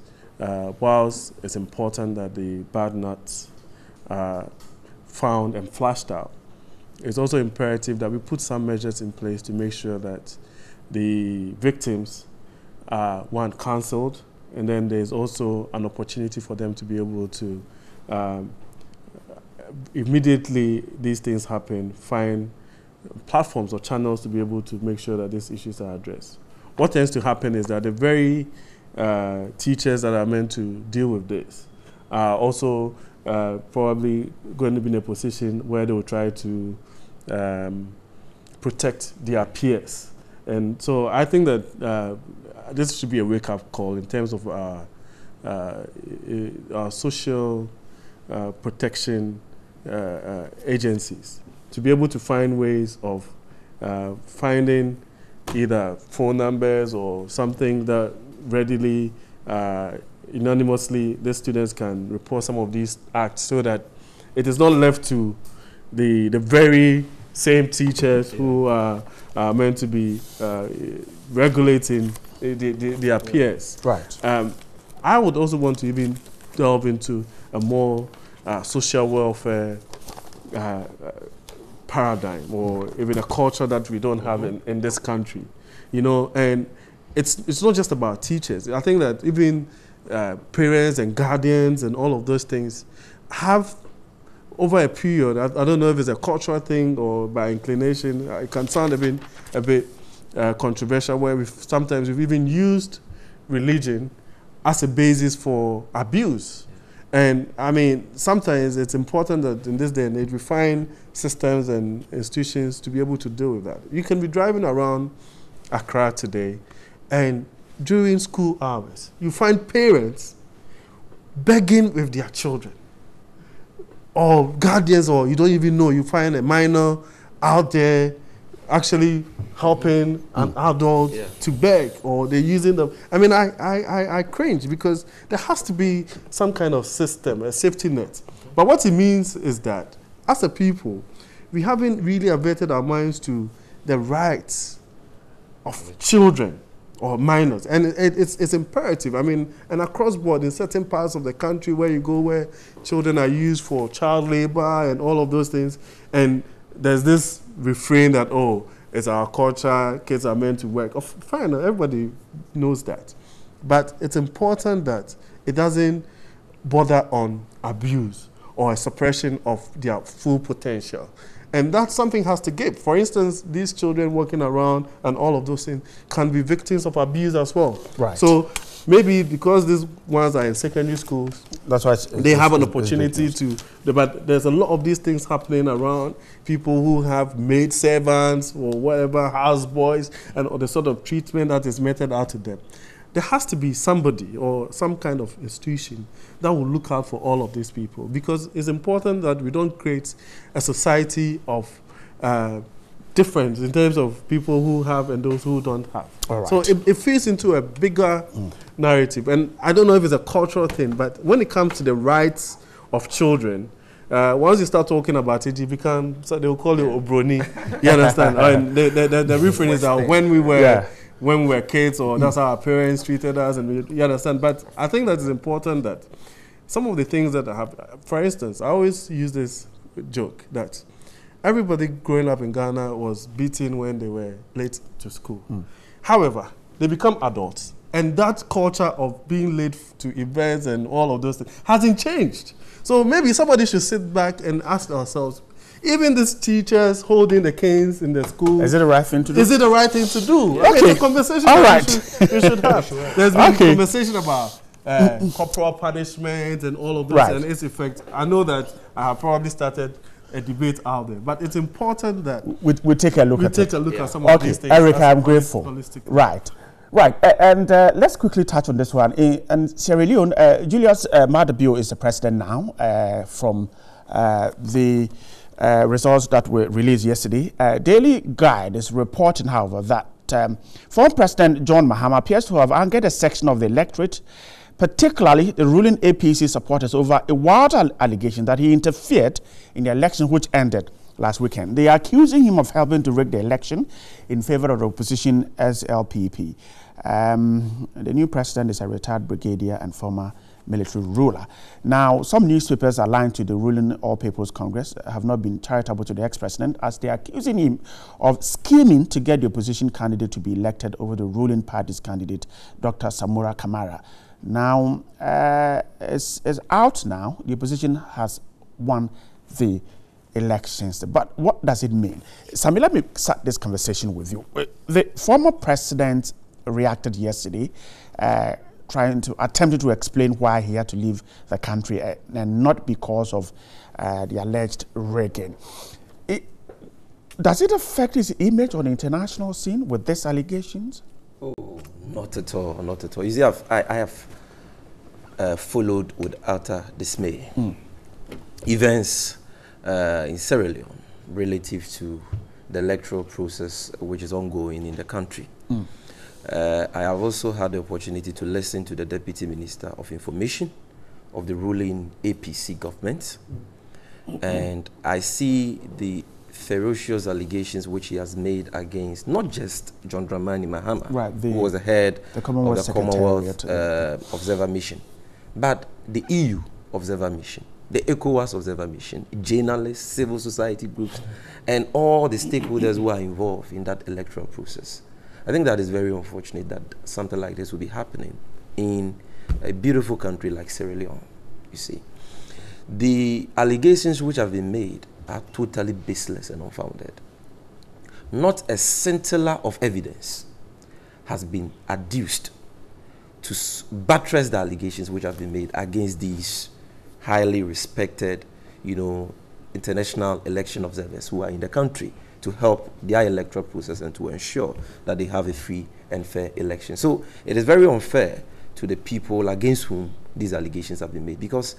whilst it's important that the bad nuts are found and flushed out, it's also imperative that we put some measures in place to make sure that the victims are, one, cancelled, and then there's also an opportunity for them to be able to immediately these things happen, find platforms or channels to be able to make sure that these issues are addressed. What tends to happen is that the very teachers that are meant to deal with this are also probably going to be in a position where they will try to protect their peers. And so I think that this should be a wake-up call in terms of our social protection agencies, to be able to find ways of finding either phone numbers or something that readily, anonymously, the students can report some of these acts, so that it is not left to the very same teachers who are meant to be regulating their peers. Right. I would also want to even delve into a more social welfare paradigm, or even a culture that we don't have in this country, and it's not just about teachers. I think that even parents and guardians and all of those things have, over a period, I don't know if it's a cultural thing or by inclination, it can sound a bit controversial, where sometimes we've even used religion as a basis for abuse. And I mean, sometimes it's important that in this day and age we find systems and institutions to be able to deal with that. You can be driving around Accra today, and during school hours, you find parents begging with their children, or guardians, or you don't even know, you find a minor out there actually helping an adult to beg, or they're using them. I mean, I cringe, because there has to be some kind of system, a safety net. But what it means is that as a people, we haven't really averted our minds to the rights of children or minors. And it's imperative. I mean, and across board in certain parts of the country where you go, where children are used for child labor and all of those things, and there's this refrain that, oh, it's our culture, kids are meant to work. Fine, everybody knows that. But it's important that it doesn't bother on abuse or a suppression of their full potential. And that something has to give. For instance, these children walking around and all of those things can be victims of abuse as well. Right. So maybe because these ones are in secondary schools, that's why they have an opportunity to. But there's a lot of these things happening around. People who have maid servants or whatever, houseboys, and the sort of treatment that is meted out to them. There has to be somebody or some kind of institution that will look out for all of these people, because it's important that we don't create a society of difference in terms of people who have and those who don't have. All right. So it fits into a bigger narrative. And I don't know if it's a cultural thing, but when it comes to the rights of children, once you start talking about it, you become, so they'll call you Obroni. You understand? And the refrain is that when we were kids, or that's how our parents treated us, and you understand. But I think that it's important that some of the things that have, for instance, I always use this joke that everybody growing up in Ghana was beaten when they were late to school. However, they become adults, and that culture of being late to events and all of those things hasn't changed. So maybe somebody should sit back and ask ourselves, even these teachers holding the canes in the school, is it the right thing to do? Is it the right thing to do? Okay. It's a conversation All that right. we should have. There's been conversation about corporal punishment and all of this and its effect. I know that I have probably started a debate out there, but it's important that we take a look at some of these things. Eric, I'm grateful. Right. And let's quickly touch on this one. In Sierra Leone, Julius Maada is the president now from the results that were released yesterday. Daily Guide is reporting, however, that former President John Mahama appears to have angered a section of the electorate, particularly the ruling APC supporters, over a wild allegation that he interfered in the election which ended last weekend. They are accusing him of helping to rig the election in favor of the opposition SLPP. The new president is a retired brigadier and former military ruler. Now, some newspapers aligned to the ruling All People's Congress have not been charitable to the ex-president, as they are accusing him of scheming to get the opposition candidate to be elected over the ruling party's candidate, Dr. Samura Kamara. Now, it's out now. The opposition has won the elections. But what does it mean? Sami, let me start this conversation with you. The former president reacted yesterday, attempting to explain why he had to leave the country, and not because of the alleged rigging. Does it affect his image on the international scene with these allegations? Oh, not at all, not at all. You see, I have followed with utter dismay events in Sierra Leone relative to the electoral process which is ongoing in the country. I have also had the opportunity to listen to the Deputy Minister of Information of the ruling APC government, and I see the ferocious allegations which he has made against not just John Dramani Mahama, who was the head of the Commonwealth Observer Mission, but the EU Observer Mission, the ECOWAS Observer Mission, journalists, civil society groups, and all the stakeholders who are involved in that electoral process. I think that is very unfortunate that something like this will be happening in a beautiful country like Sierra Leone, you see. The allegations which have been made are totally baseless and unfounded. Not a scintilla of evidence has been adduced to buttress the allegations which have been made against these highly respected, international election observers who are in the country to help their electoral process and to ensure that they have a free and fair election. So it is very unfair to the people against whom these allegations have been made, because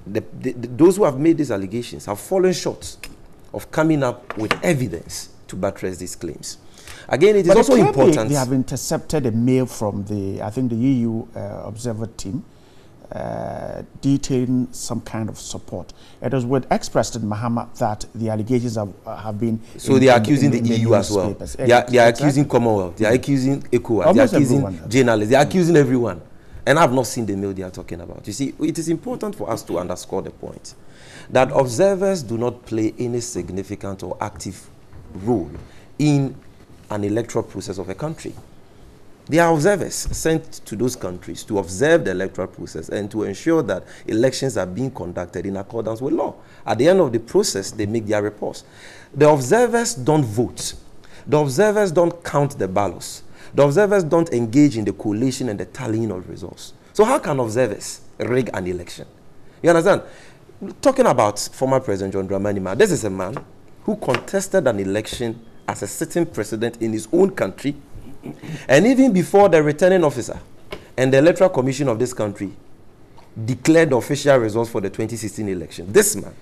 those who have made these allegations have fallen short of coming up with evidence to buttress these claims. Again, it is also important. They have intercepted a mail from the EU observer team detailing some kind of support. It is with ex-President Mahama that the allegations have been. So they are accusing the EU as well. They are accusing Commonwealth. They are accusing ECOWAS. They are accusing journalists. They are accusing everyone. And I've not seen the mail they are talking about. You see, it is important for us to underscore the point that observers do not play any significant or active role in an electoral process of a country. They are observers sent to those countries to observe the electoral process and to ensure that elections are being conducted in accordance with law. At the end of the process, they make their reports. The observers don't vote. The observers don't count the ballots. The observers don't engage in the collation and the tallying of results. So how can observers rig an election? You understand? Talking about former President John Dramani Mahama, this is a man who contested an election as a sitting president in his own country, and even before the returning officer and the Electoral Commission of this country declared the official results for the 2016 election, this man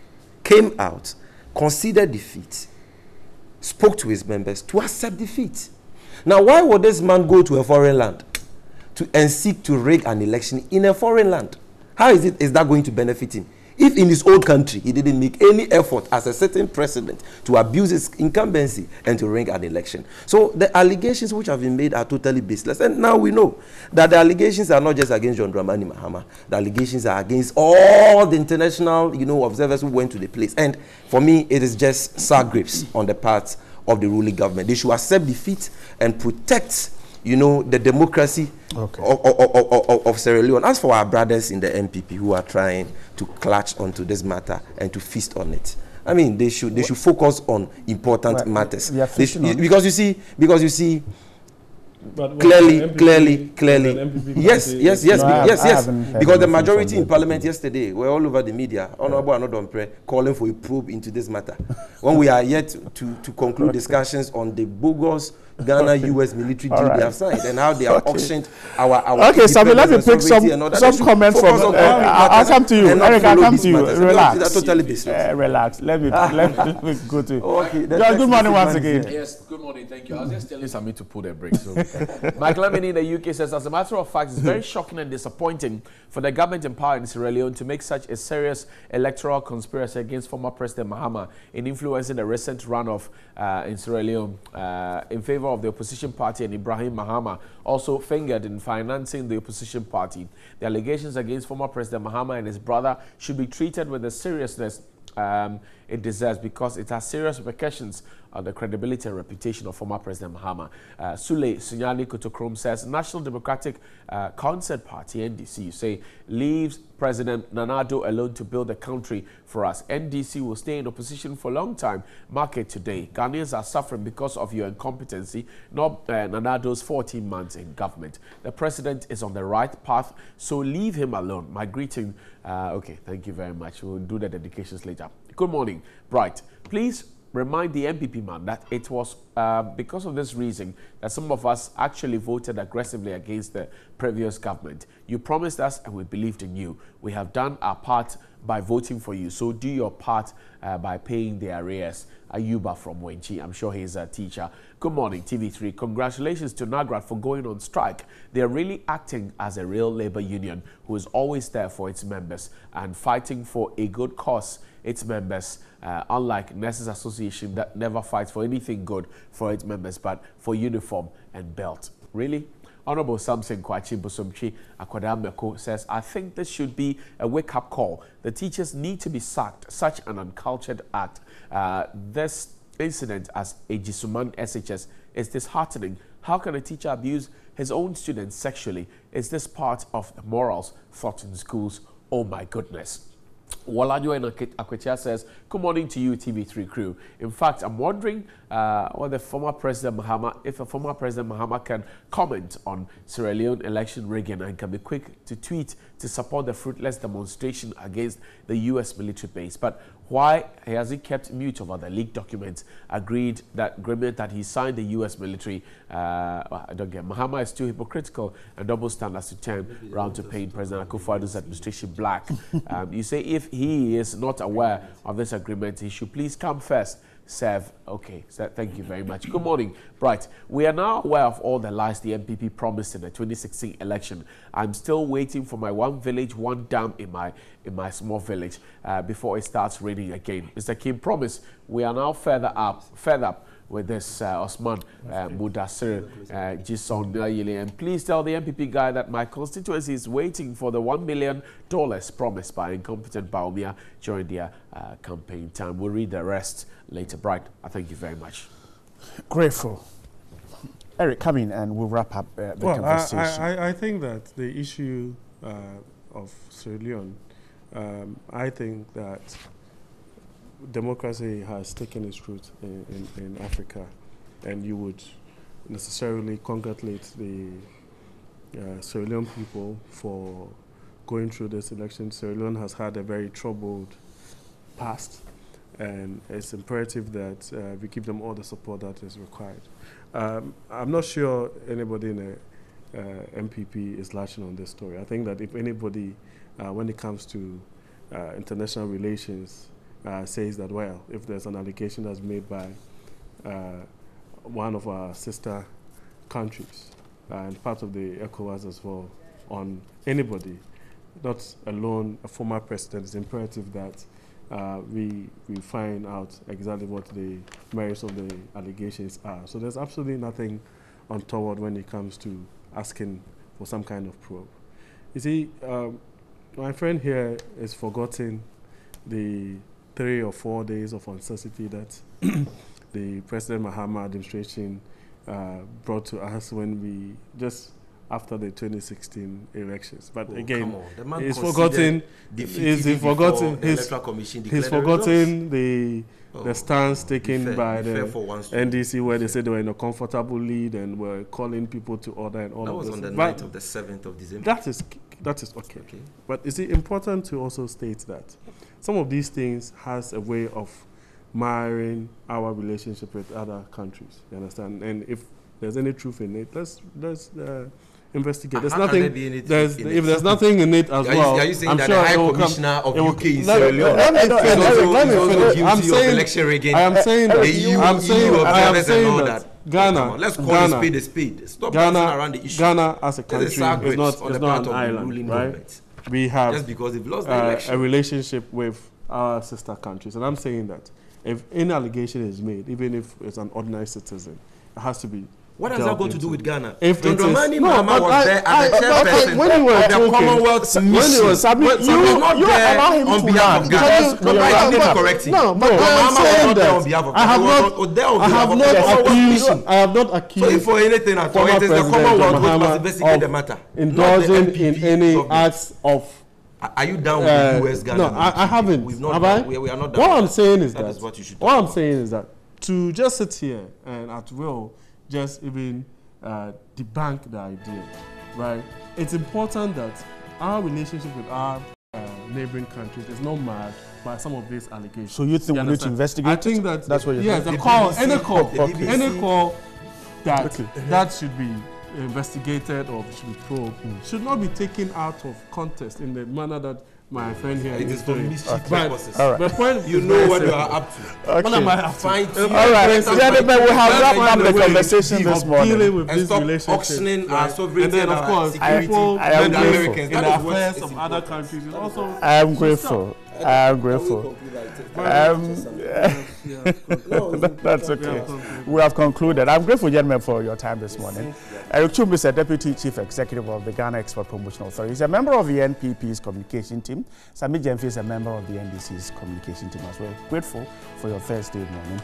came out, conceded defeat, spoke to his members to accept defeat. Now, why would this man go to a foreign land and seek to rig an election in a foreign land? How is that going to benefit him? If in his own country he didn't make any effort as a certain president to abuse his incumbency and to rig an election. So the allegations which have been made are totally baseless. And now we know that the allegations are not just against John Dramani Mahama. The allegations are against all the international, observers who went to the place. And for me, it is just sour grapes on the part of the ruling government. They should accept defeat and protect, the democracy of Sierra Leone. As for our brothers in the MPP who are trying to clutch onto this matter and to feast on it, I mean, they should focus on important matters. Because you see, clearly, yes. Because the majority in Parliament yesterday were all over the media, Honorable Anodompre, calling for a probe into this matter. When we are yet to conclude discussions on the bogus Ghana-US military deal they have signed and how they have auctioned our okay, Samuel, let me pick some comments from. I'll come to you. Eric, I'll come to you. Relax. That's totally business. Relax. Let me go to. Okay. John, good morning once again. Yes, good morning. Thank you. I was just telling Sami to pull the brake. So, Michael Lamini in the UK says, as a matter of fact, it's very shocking and disappointing for the government in power in Sierra Leone to make such a serious electoral conspiracy against former President Mahama in influencing the recent runoff in Sierra Leone in favor of the opposition party, and Ibrahim Mahama also fingered in financing the opposition party. The allegations against former President Mahama and his brother should be treated with the seriousness it deserves, because it has serious repercussions on the credibility and reputation of former President Mahama. Sule Sunyani Kotokrom says, National Democratic Concert Party, NDC, you say, leaves President Nana Addo alone to build the country for us. NDC will stay in opposition for a long time. Mark it today. Ghanaians are suffering because of your incompetency, not Nana Addo's 14 months in government. The president is on the right path, so leave him alone. My greeting. Okay, thank you very much. We'll do the dedications later. Good morning, Bright. Please remind the MPP man that it was because of this reason that some of us actually voted aggressively against the previous government. You promised us and we believed in you. We have done our part by voting for you. So do your part by paying the arrears. Ayuba from Wenchi. I'm sure he's a teacher. Good morning, TV3. Congratulations to NAGRAT for going on strike. They're really acting as a real labor union who is always there for its members and fighting for a good cause. Its members, unlike Nurses Association that never fights for anything good for its members, but for uniform and belt. Really? Honorable Samson Kwachi Bosomchi Akwadameko says, I think this should be a wake-up call. The teachers need to be sacked. Such an uncultured act. This incident as a Jisuman SHS is disheartening. How can a teacher abuse his own students sexually? Is this part of the morals taught in schools? Oh my goodness. Walanyo Akwecha says, good morning to you, TV3 crew. In fact, I'm wondering whether former President Mahama, if a former President Mahama can comment on Sierra Leone election rigging and can be quick to tweet to support the fruitless demonstration against the U.S. military base. But why has he kept mute over the leaked documents agreement that he signed the U.S. military? I don't get. Mahama is too hypocritical and double standards to turn round to paint President Akufo-Addo's administration black. You say if he is not aware of this agreement, he should please come first, serve. Okay, so thank you very much. Good morning. Right, we are now aware of all the lies the MPP promised in the 2016 election. I'm still waiting for my one village, one dam in my small village before it starts raining again. Mr. Kim promised. We are now further up with this Osman Mudassir Jison Nayili. And please tell the MPP guy that my constituency is waiting for the $1 million promised by incompetent Baumia during their campaign time. We'll read the rest later. Bright, I thank you very much. Grateful. Eric, come in and we'll wrap up the conversation. I think that the issue of Sierra Leone, I think that democracy has taken its root in Africa, and you would necessarily congratulate the Sierra Leone people for going through this election. Sierra Leone has had a very troubled past, and it's imperative that we give them all the support that is required. I'm not sure anybody in the MPP is latching on this story. I think that if anybody, when it comes to international relations, says that, well, if there's an allegation that's made by one of our sister countries and part of the ECOWAS as well on anybody, not alone a former president, it's imperative that we find out exactly what the merits of the allegations are. So there's absolutely nothing untoward when it comes to asking for some kind of probe. You see, my friend here is forgotten the 3 or 4 days of uncertainty that the President Mahama administration brought to us when we just after the 2016 elections. But again, he's forgotten. He's forgotten the stance taken by the NDC, where they said they were in a comfortable lead and were calling people to order and all of this. That was on the night of the 7th of December. That is okay. But is it important to also state that some of these things has a way of marring our relationship with other countries, you understand? And if there's any truth in it, let's investigate. There's nothing. If there's nothing in it as well, are you saying I'm that sure the High Commissioner of UK is Sierra Leone? I'm saying that Ghana. Let's call a spade a spade. Stop dancing around the issue. Ghana as a country is not an island, right? We have just because they've lost the election. A relationship with our sister countries, and I'm saying that if any allegation is made, even if it's an ordinary citizen, it has to be. What has that got to do with Ghana? If John Dramani Mahama was there as the chairperson of the Commonwealth Mission. You allow him on behalf of Ghana. I need to correct him. No, but I'm saying that I have not accused. So if for anything at all, it is the Commonwealth which must investigate the matter. Indulging in any acts of. Are you down with the US Ghana? No, I haven't. We are not down. What I'm saying is that. What I'm saying is that to just sit here and at will just even debunk the idea, right? It's important that our relationship with our neighboring countries is not marred by some of these allegations. So you think we need to investigate? I think that's what you're saying. Yes, Any call that should be investigated or should be probed should not be taken out of context in the manner that my friend here is for mischief purposes. But you know what you are up to. Okay. What am I fine? All right, gentlemen, we have wrapped up the conversation this morning. Dealing with and this stop relationship, auctioning our sovereignty and then of course, people I am grateful in the affairs of other countries is also. I am grateful. That's okay. We have concluded. I'm grateful, gentlemen, for your time this morning. Eric Chum is a Deputy Chief Executive of the Ghana Export Promotion Authority. He's a member of the NPP's communication team. Sami Jemfi is a member of the NDC's communication team as well. Grateful for your Thursday morning.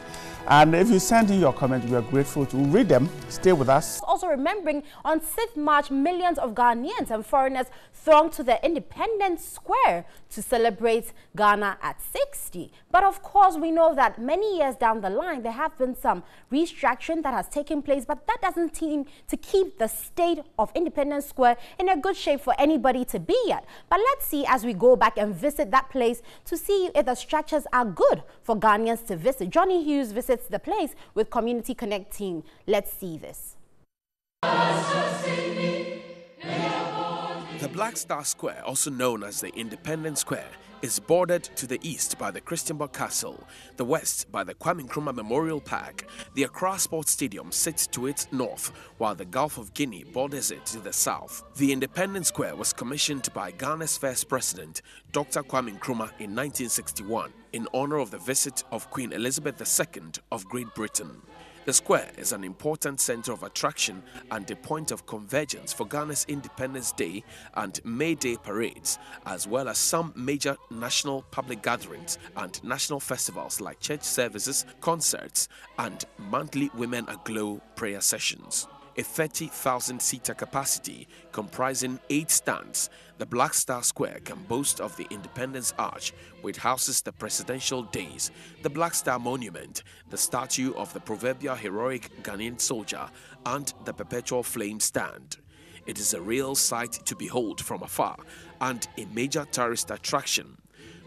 And if you send in your comments, we are grateful to read them. Stay with us. Also remembering, on 6th March, millions of Ghanaians and foreigners thronged to the Independence Square to celebrate Ghana at 60. But of course, we know that many years down the line, there have been some restructuring that has taken place, but that doesn't seem to keep the state of Independence Square in a good shape for anybody to be at. But let's see as we go back and visit that place to see if the structures are good for Ghanaians to visit. Johnny Hughes visits the place with Community Connect team. Let's see this. The Black Star Square, also known as the Independence Square, is bordered to the east by the Christianburg Castle, the west by the Kwame Nkrumah Memorial Park. The Accra Sports Stadium sits to its north, while the Gulf of Guinea borders it to the south. The Independence Square was commissioned by Ghana's first president, Dr. Kwame Nkrumah, in 1961, in honor of the visit of Queen Elizabeth II of Great Britain. The square is an important center of attraction and a point of convergence for Ghana's Independence Day and May Day parades, as well as some major national public gatherings and national festivals like church services, concerts, and monthly Women Aglow prayer sessions. A 30,000-seater capacity comprising 8 stands, the Black Star Square can boast of the Independence Arch, which houses the presidential days, the Black Star Monument, the statue of the proverbial heroic Ghanaian soldier, and the perpetual flame stand. It is a real sight to behold from afar and a major tourist attraction.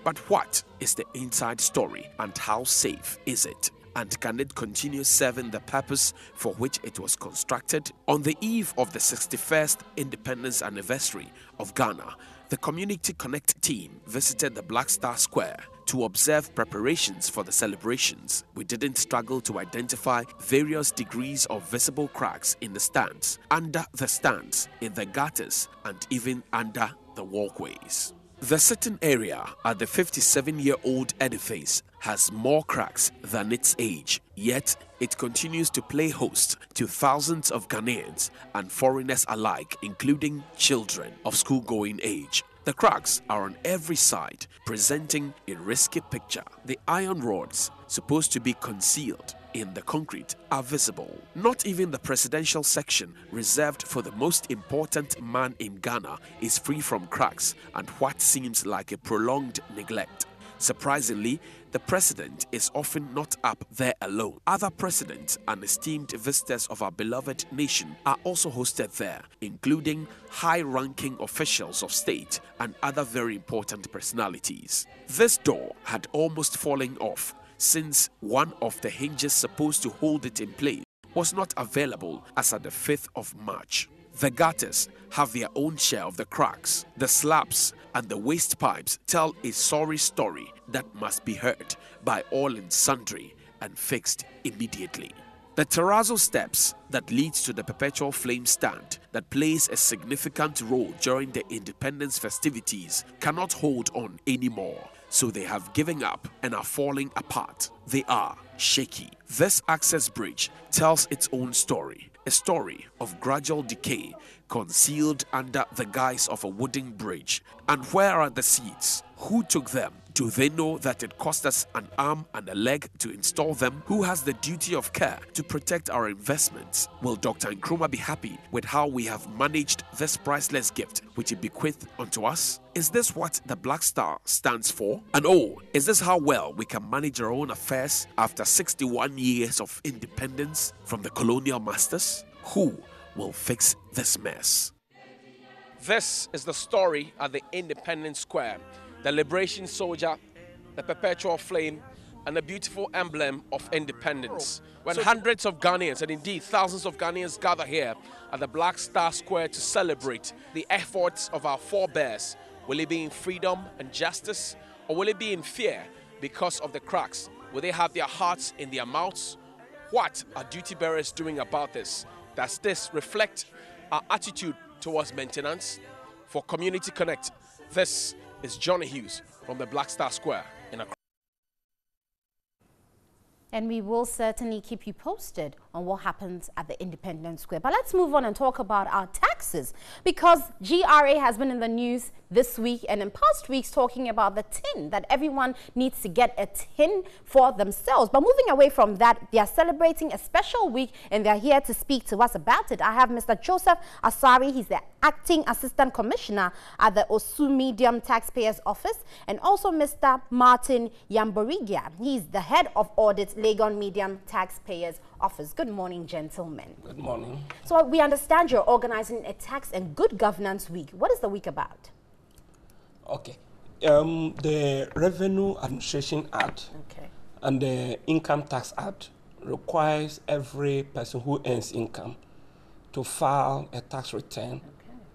But what is the inside story and how safe is it? And can it continue serving the purpose for which it was constructed? On the eve of the 61st independence anniversary of Ghana, the Community Connect team visited the Black Star Square to observe preparations for the celebrations. We didn't struggle to identify various degrees of visible cracks in the stands, under the stands, in the gutters, and even under the walkways. The sitting area at the 57-year-old edifice has more cracks than its age, yet it continues to play host to thousands of Ghanaians and foreigners alike, including children of school-going age. The cracks are on every side, presenting a risky picture. The iron rods, supposed to be concealed in the concrete, are visible. Not even the presidential section reserved for the most important man in Ghana is free from cracks and what seems like a prolonged neglect. Surprisingly, the president is often not up there alone. Other presidents and esteemed visitors of our beloved nation are also hosted there, including high-ranking officials of state and other very important personalities. This door had almost fallen off, since one of the hinges supposed to hold it in place was not available as at the 5th of March. The gutters have their own share of the cracks. The slabs and the waste pipes tell a sorry story that must be heard by all and sundry and fixed immediately. The terrazzo steps that leads to the perpetual flame stand that plays a significant role during the independence festivities cannot hold on anymore, so they have given up and are falling apart. They are shaky. This access bridge tells its own story, a story of gradual decay concealed under the guise of a wooden bridge. And where are the seats? Who took them? Do they know that it cost us an arm and a leg to install them? Who has the duty of care to protect our investments? Will Dr. Nkrumah be happy with how we have managed this priceless gift which he bequeathed unto us? Is this what the Black Star stands for? And oh, is this how well we can manage our own affairs after 61 years of independence from the colonial masters? Who will fix this mess? This is the story at the Independence Square. The liberation soldier, the perpetual flame, and the beautiful emblem of independence. When hundreds of Ghanaians, and indeed thousands of Ghanaians, gather here at the Black Star Square to celebrate the efforts of our forebears, will it be in freedom and justice, or will it be in fear because of the cracks? Will they have their hearts in their mouths? What are duty bearers doing about this? Does this reflect our attitude towards maintenance? For Community Connect, this is Johnny Hughes from the Black Star Square in Accra. And we will certainly keep you posted on what happens at the Independence Square. But let's move on and talk about our taxes, because GRA has been in the news this week and in past weeks talking about the tin, that everyone needs to get a tin for themselves. But moving away from that, they are celebrating a special week and they're here to speak to us about it. I have Mr. Joseph Asari. He's the Acting Assistant Commissioner at the Osu Medium Taxpayers Office, and also Mr. Martin Yamborigia. He's the Head of Audit, Legon Medium Taxpayers Office. Good morning, gentlemen. Good morning. So we understand you're organizing a Tax and Good Governance Week. What is the week about? Okay. The Revenue Administration Act and the Income Tax Act requires every person who earns income to file a tax return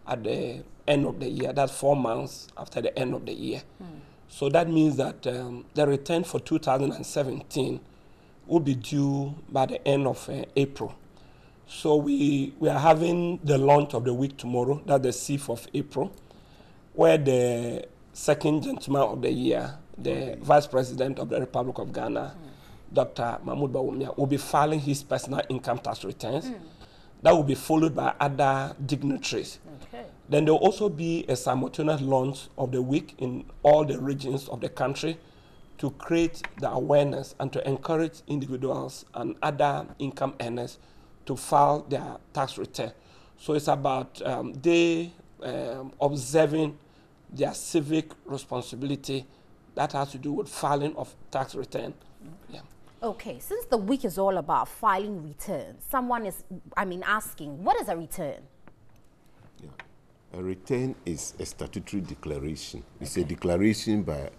at the end of the year. That's 4 months after the end of the year. So that means that the return for 2017 will be due by the end of April. So we are having the launch of the week tomorrow, that's the 6th of April, where the second gentleman of the year, the Vice President of the Republic of Ghana, Dr. Mahmoud Bawumia, will be filing his personal income tax returns. That will be followed by other dignitaries. Then there will also be a simultaneous launch of the week in all the regions of the country to create the awareness and to encourage individuals and other income earners to file their tax return. So it's about they observing their civic responsibility that has to do with filing of tax return. Yeah. Okay, since the week is all about filing returns, someone is, asking, what is a return? Yeah. A return is a statutory declaration. It's a declaration by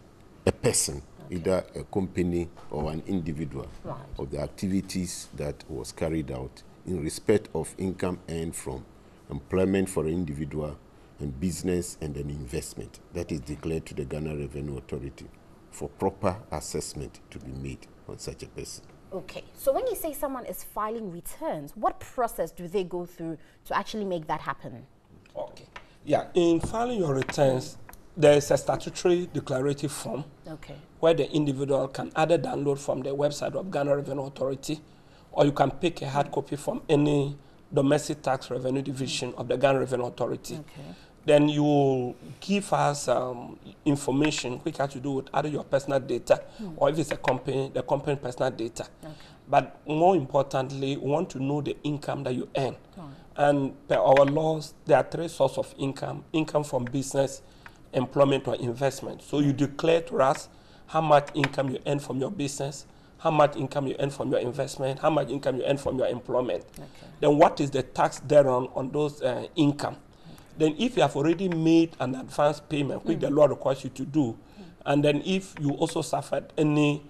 a person, either a company or an individual, of the activities that was carried out in respect of income earned from employment for an individual and business and an investment that is declared to the Ghana Revenue Authority for proper assessment to be made on such a person. Okay, so when you say someone is filing returns, what process do they go through to actually make that happen? Okay, yeah, in filing your returns, there is a statutory declarative form where the individual can either download from the website of Ghana Revenue Authority, or you can pick a hard copy from any domestic tax revenue division of the Ghana Revenue Authority. Then you will give us information which has to do with either your personal data or if it's a company, the company personal data. But more importantly, we want to know the income that you earn. And per our laws, there are 3 sources of income: income from business, employment, or investment. So you declare to us how much income you earn from your business, how much income you earn from your investment, how much income you earn from your employment. Then what is the tax thereon on those income? Then if you have already made an advance payment, which the law requires you to do, and then if you also suffered any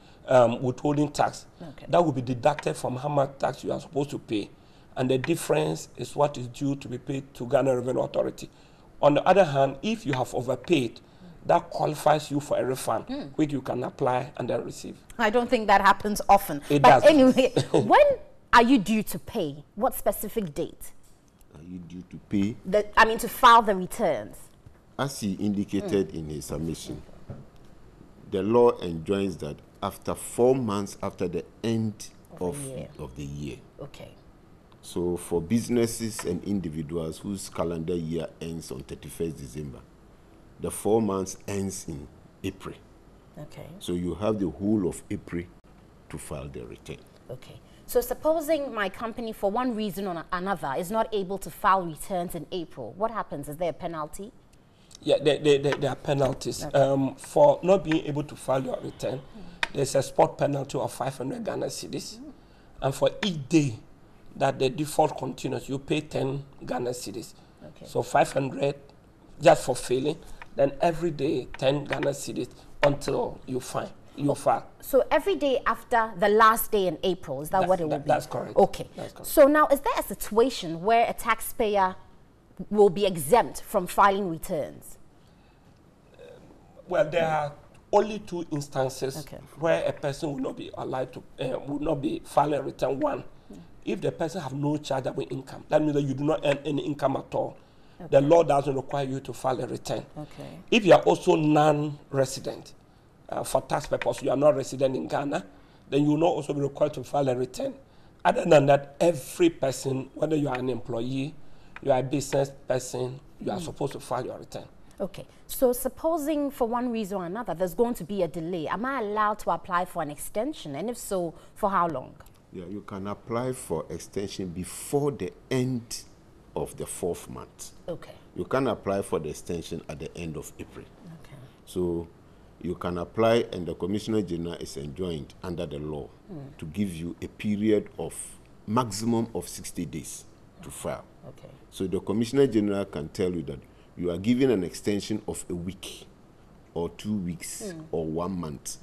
withholding tax, that will be deducted from how much tax you are supposed to pay. And the difference is what is due to be paid to Ghana Revenue Authority. On the other hand, if you have overpaid, that qualifies you for a refund, which you can apply and then receive. I don't think that happens often. It but does. Anyway, when are you due to pay? What specific date? Are you due to pay? To file the returns. As he indicated in his submission, the law enjoins that after 4 months after the end of the year. Okay. So for businesses and individuals whose calendar year ends on 31st December, the 4 months ends in April. Okay. So you have the whole of April to file the return. Okay. So supposing my company, for one reason or another, is not able to file returns in April, what happens? Is there a penalty? Yeah, there are penalties. For not being able to file your return, there's a spot penalty of 500 Ghana cedis. And for each day that the default continues, you pay 10 Ghana cedis. So 500 just for failing, then every day 10 Ghana cedis until you file. So every day after the last day in April, is that what it will be? That's correct. Okay. That's correct. So now, is there a situation where a taxpayer will be exempt from filing returns? Well, there are only 2 instances where a person will not be allowed to, will not be filing a return. One, if the person have no chargeable income, that means that you do not earn any income at all. The law doesn't require you to file a return. If you are also non-resident, for tax purposes, you are not resident in Ghana, then you will not also be required to file a return. Other than that, every person, whether you are an employee, you are a business person, you are supposed to file your return. Okay, so supposing for one reason or another there's going to be a delay, am I allowed to apply for an extension? And if so, for how long? Yeah, you can apply for extension before the end of the 4th month. Okay. You can apply for the extension at the end of April. Okay. So you can apply, and the Commissioner General is enjoined under the law to give you a period of maximum of 60 days to file. Okay. So the Commissioner General can tell you that you are given an extension of a week or 2 weeks or 1 month.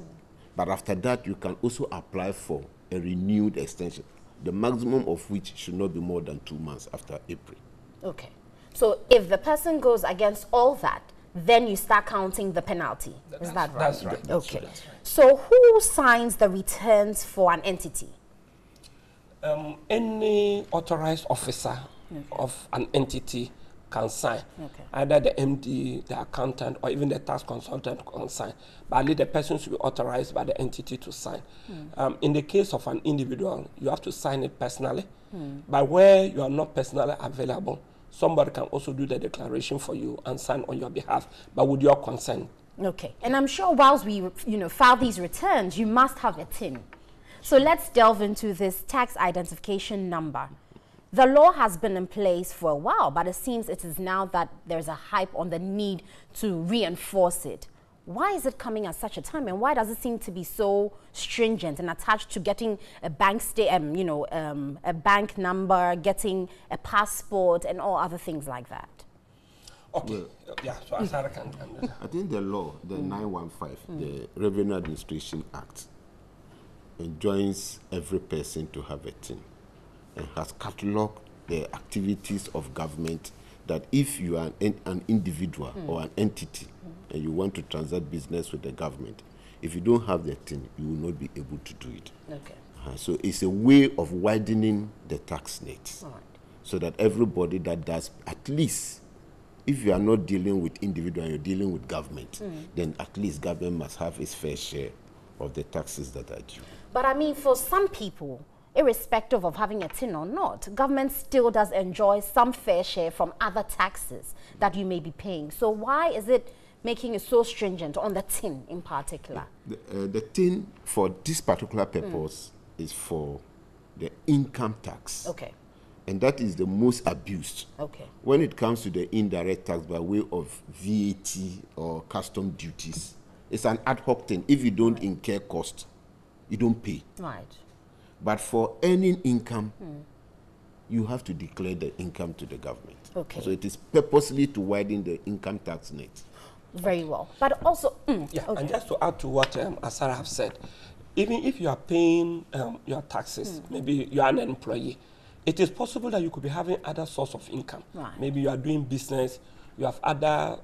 But after that, you can also apply for a renewed extension, the maximum of which should not be more than 2 months after April. Okay. So if the person goes against all that, then you start counting the penalty. Is that right? That's right. Okay. That's right. So who signs the returns for an entity? Any authorized officer of an entity can sign. Either the MD, the accountant, or even the tax consultant can sign. But only the person should be authorized by the entity to sign. In the case of an individual, you have to sign it personally. But where you are not personally available, somebody can also do the declaration for you and sign on your behalf, but with your consent. Okay. And I'm sure whilst we, file these returns, you must have a TIN. So let's delve into this tax identification number. The law has been in place for a while, but it seems it is now that there's a hype on the need to reinforce it. Why is it coming at such a time, and why does it seem to be so stringent and attached to getting a bank a bank number, getting a passport, and all other things like that? Okay. Well, yeah. So Asara can. I think the law, the 915, the Revenue Administration Act, enjoins every person to have a TIN, and has catalogued the activities of government that if you are an individual or an entity and you want to transact business with the government, if you don't have the TIN, you will not be able to do it. Okay. So it's a way of widening the tax net, so that everybody that does, at least, if you are not dealing with individual, you're dealing with government, then at least government must have its fair share of the taxes that are due. But I mean, for some people, irrespective of having a TIN or not, government still does enjoy some fair share from other taxes that you may be paying. So why is it making it so stringent on the TIN in particular? The TIN for this particular purpose is for the income tax. Okay. And that is the most abused. Okay. When it comes to the indirect tax by way of VAT or custom duties, it's an ad hoc thing. If you don't incur cost, you don't pay. Right. But for earning income, you have to declare the income to the government. Okay. So it is purposely to widen the income tax net. Very well. But also, yeah, and just to add to what Asara have said, even if you are paying your taxes, maybe you are an employee, it is possible that you could be having other source of income. Right. Maybe you are doing business, you have other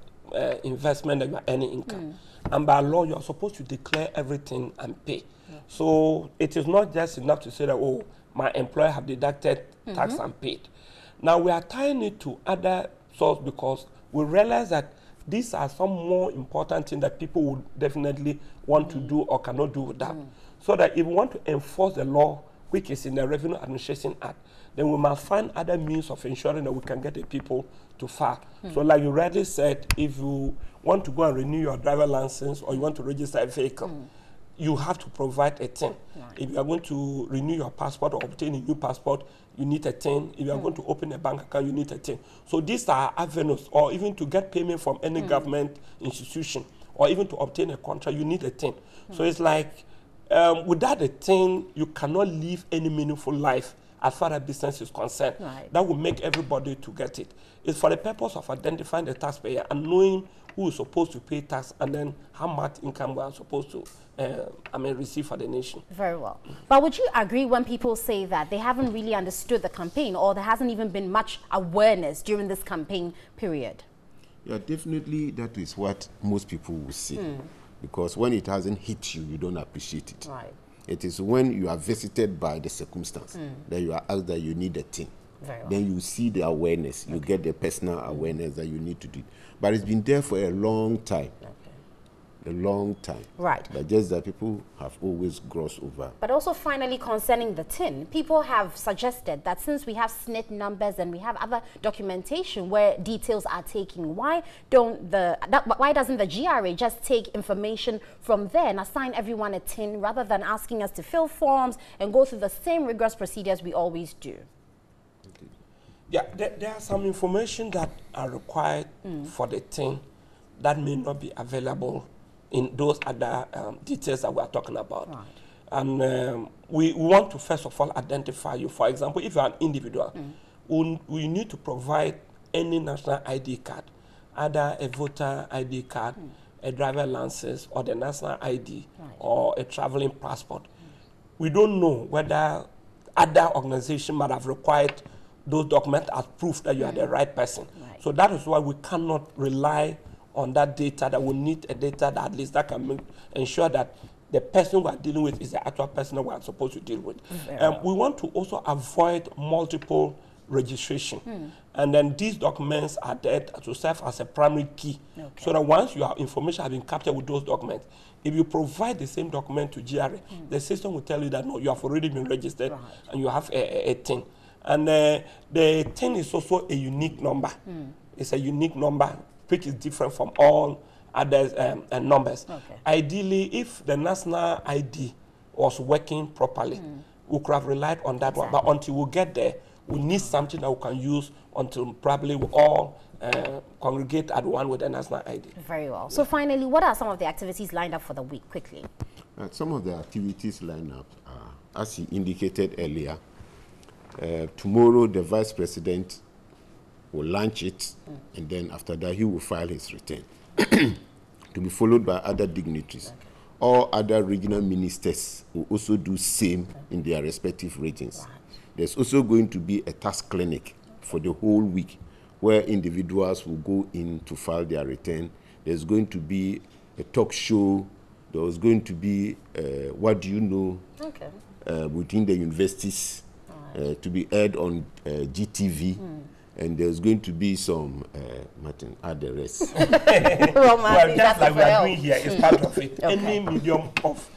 investment that you are earning income. And by law, you are supposed to declare everything and pay. So it is not just enough to say that, oh, my employer have deducted tax and paid. Now we are tying it to other source because we realize that these are some more important things that people would definitely want to do or cannot do without. So that if we want to enforce the law, which is in the Revenue Administration Act, then we must find other means of ensuring that we can get the people to file. So like you rightly said, if you want to go and renew your driver license or you want to register a vehicle, you have to provide a TIN. If you are going to renew your passport or obtain a new passport, you need a TIN. If you are going to open a bank account, you need a TIN. So these are avenues, or even to get payment from any government institution, or even to obtain a contract, you need a TIN. So it's like, without a TIN, you cannot live any meaningful life as far as business is concerned. That will make everybody to get it. It's for the purpose of identifying the taxpayer and knowing who is supposed to pay tax and then how much income we are supposed to receive for the nation. Very well. But would you agree when people say that they haven't really understood the campaign, or there hasn't even been much awareness during this campaign period? Yeah, definitely that is what most people will say. Because when it hasn't hit you, you don't appreciate it. Right. It is when you are visited by the circumstance that you are asked that you need a TIN. Very well. Then you see the awareness, you get the personal awareness that you need to do it. But it's been there for a long time. A long time. Right. But just that people have always glossed over. But also finally concerning the TIN, people have suggested that since we have SNIT numbers and we have other documentation where details are taken, why doesn't the GRA just take information from there and assign everyone a TIN rather than asking us to fill forms and go through the same rigorous procedures we always do? Yeah, there are some information that are required for the TIN that may not be available in those other details that we are talking about. Right. And we want to first of all identify you. For example, if you are an individual, we need to provide any national ID card, either a voter ID card, a driver license, or the national ID, or a traveling passport. We don't know whether other organizations might have required those documents as proof that you are the right person. Right. So that is why we cannot rely on that data, that we need a data that at least that can ensure that the person we are dealing with is the actual person that we are supposed to deal with. We want to also avoid multiple registration. And then these documents are there to serve as a primary key. So that once your information has been captured with those documents, if you provide the same document to GRA, the system will tell you that no, you have already been registered and you have a TIN. And the TIN is also a unique number. It's a unique number which is different from all other numbers. Ideally, if the national ID was working properly, we could have relied on that one. But until we get there, we need something that we can use until probably we all congregate at one with the national ID. Very well. So finally, what are some of the activities lined up for the week, quickly? Some of the activities lined up are, as he indicated earlier, tomorrow the Vice President will launch it, and then after that he will file his return, to be followed by other dignitaries. All other regional ministers will also do same in their respective regions. There's also going to be a task clinic for the whole week where individuals will go in to file their return. There's going to be a talk show. There's going to be what do you know within the universities to be aired on GTV. And there's going to be some, Martin, add the rest. Well, just like we are doing here, it's part of it. Any medium of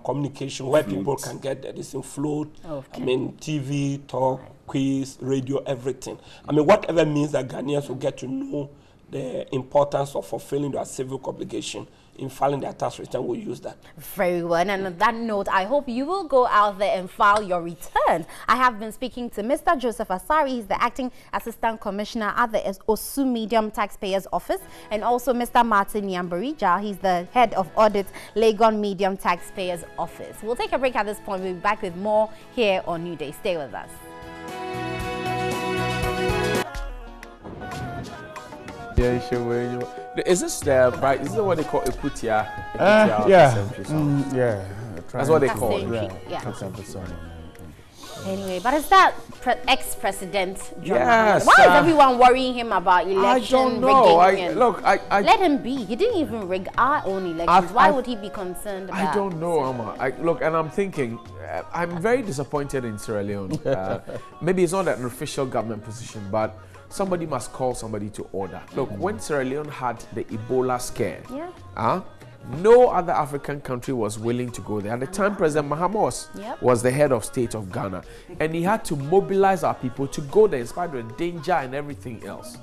communication where people can get this in float, I mean, TV, talk, quiz, radio, everything. I mean, whatever means that Ghanaians will get to know the importance of fulfilling their civic obligation in filing their tax return, we'll use that. Very well. And on that note, I hope you will go out there and file your returns. I have been speaking to Mr. Joseph Asari. He's the Acting Assistant Commissioner at the Osu Medium Taxpayers Office, and also Mr. Martin Yambarija. He's the Head of Audit, Legon Medium Taxpayers Office. We'll take a break at this point. We'll be back with more here on New Day. Stay with us. Is this the right? Is this what they call Ikutia? Yeah. That's what they call it. Anyway, but is that ex-president John? Yes. Why is everyone worrying him about election rigging? Look, let him be. He didn't even rig our own elections. Why would he be concerned about? I don't know, Amma. Look, and I'm thinking, I'm very disappointed in Sierra Leone. Maybe it's not an official government position, but somebody must call somebody to order. Look, when Sierra Leone had the Ebola scare, no other African country was willing to go there. At the time, President Mahama was the head of state of Ghana, and he had to mobilize our people to go there in spite of the danger and everything else.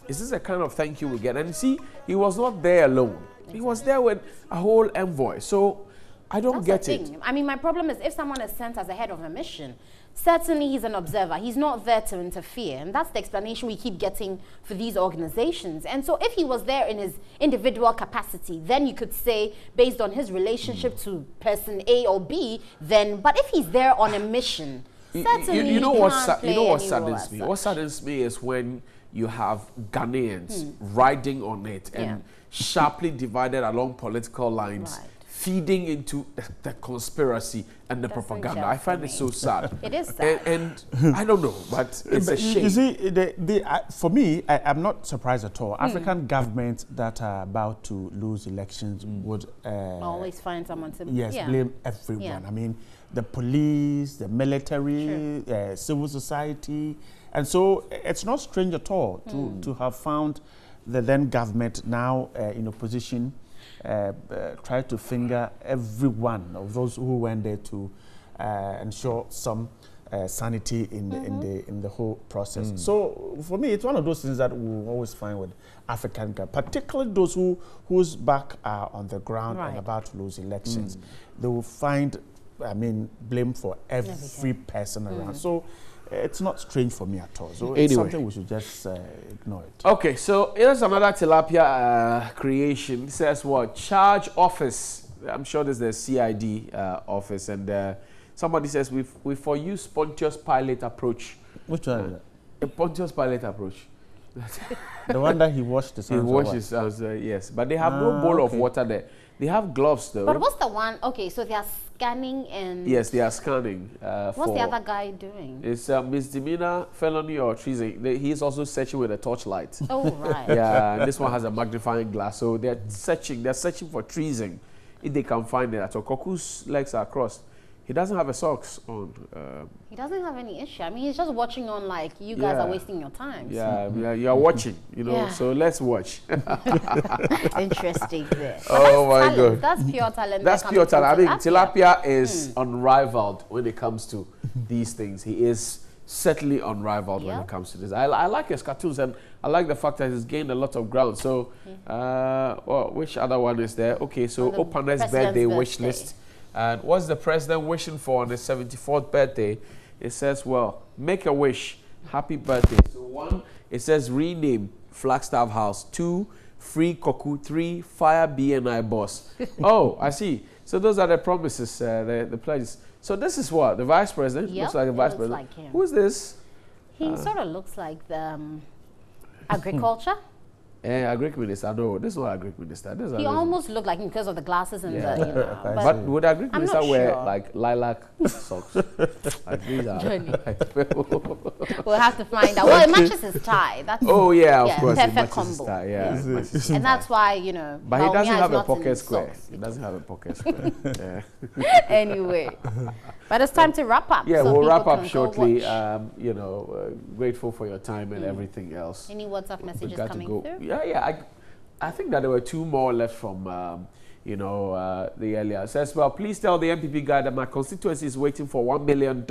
Is this the kind of thank you we get? And see, he was not there alone. He was there with a whole envoy. So I don't get it. I mean, my problem is if someone is sent as a head of a mission, certainly he's an observer. He's not there to interfere. And that's the explanation we keep getting for these organizations. And so if he was there in his individual capacity, then you could say, based on his relationship to person A or B, then, but if he's there on a mission, certainly you know what saddens me? What saddens me is when you have Ghanaians riding on it and sharply divided along political lines, feeding into the conspiracy and the propaganda. I find it so sad. It is sad. And I don't know, but it's a shame. You see, for me, I'm not surprised at all. African governments that are about to lose elections would always find someone to blame everyone. I mean, the police, the military, civil society. And so it's not strange at all to have found the then government now in a position try to finger every one of those who went there to ensure some sanity in the whole process. So for me, it's one of those things that we'll always find with African government, particularly those whose back are on the ground and about to lose elections. They will find, blame for every person around. So it's not strange for me at all. So it's something we should just ignore it. Okay, so here's another tilapia creation. It says what? Charge office. I'm sure there's the CID office. And somebody says, we for you Pontius Pilate approach. Which one? A Pontius Pilate approach. The one that he washed his hands. He washed his hands, yes. But they have no bowl of water there. They have gloves though. But what's the one? Okay, so they are scanning and... Yes, they are scanning. What's the other guy doing? It's misdemeanor, felony, or treason. He's also searching with a torchlight. Oh, right. Yeah, this one has a magnifying glass. So they're searching for treason. If they can find it. So Koku's legs are crossed. He doesn't have a socks on. He doesn't have any issue. I mean, he's just watching on like, you guys are wasting your time. Yeah, you are watching, you know, so let's watch. Interesting there. Oh my God. That's pure talent. That's pure talent. I mean, Tilapia is unrivaled when it comes to these things. He is certainly unrivaled when it comes to this. I like his cartoons, and I like the fact that he's gained a lot of ground. So, well, which other one is there? Okay, so Opane's birthday wish list. And what's the president wishing for on his 74th birthday? It says, well, make a wish. Happy birthday. So 1, it says rename Flagstaff House. 2, free Koku. 3, fire BNI boss. Oh, I see. So those are the promises, the pledges. So this is what? The vice president? Yep, looks like the vice president. Like him. Who is this? He sort of looks like the agriculture. Agric minister. No, this is not agric minister. He almost looked like him because of the glasses and the, you know. But would agric minister wear like lilac socks? Like these are. We'll have to find out. Well, it matches his tie. That's of course. Perfect combo. And that's why, you know. But he doesn't have a pocket square. He doesn't have a pocket square. Anyway, but it's time to wrap up. Yeah, we'll wrap up shortly. You know, grateful for your time and everything else. Any WhatsApp messages coming through? I think that there were 2 more left from, you know, the earlier. It says, well, please tell the MPP guy that my constituency is waiting for $1 million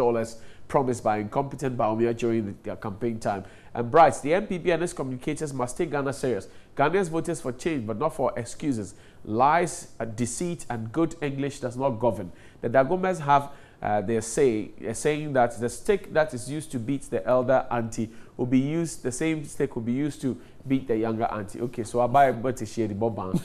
promised by incompetent Baumia during their campaign time. And Bright, the MPP and its communicators must take Ghana serious. Ghanaians voters for change, but not for excuses. Lies, deceit, and good English does not govern. The Dagomers have their saying that the stick that is used to beat the elder auntie will be used, the same stick will be used to beat the younger auntie. Okay, so I buy a Boban,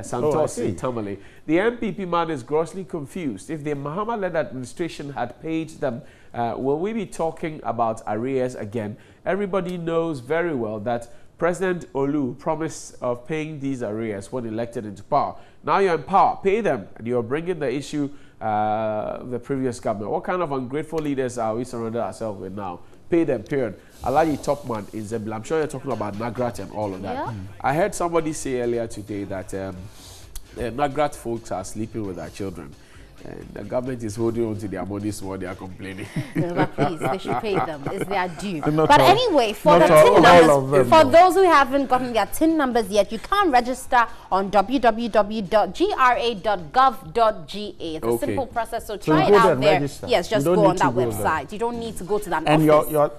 Santos, Tamale. The MPP man is grossly confused. If the Mahama-led administration had paid them, will we be talking about arrears again? Everybody knows very well that President Olu promised of paying these arrears when elected into power. Now you're in power, pay them, and you're bringing the issue the previous government. What kind of ungrateful leaders are we surrounded ourselves with now? Pay them, period. Alaji Topman in Zebula. I'm sure you're talking about NAGRAT and all of that. Yeah. I heard somebody say earlier today that NAGRAT folks are sleeping with their children. And the government is holding on to their money while they are complaining. But please, they should pay them. It's their due. But anyway, for the TIN numbers, for those who haven't gotten their TIN numbers yet, you can register on www.gra.gov.ga. It's a simple process, so try it out there. Register. Yes, just go on that website. You don't need to go to that office. And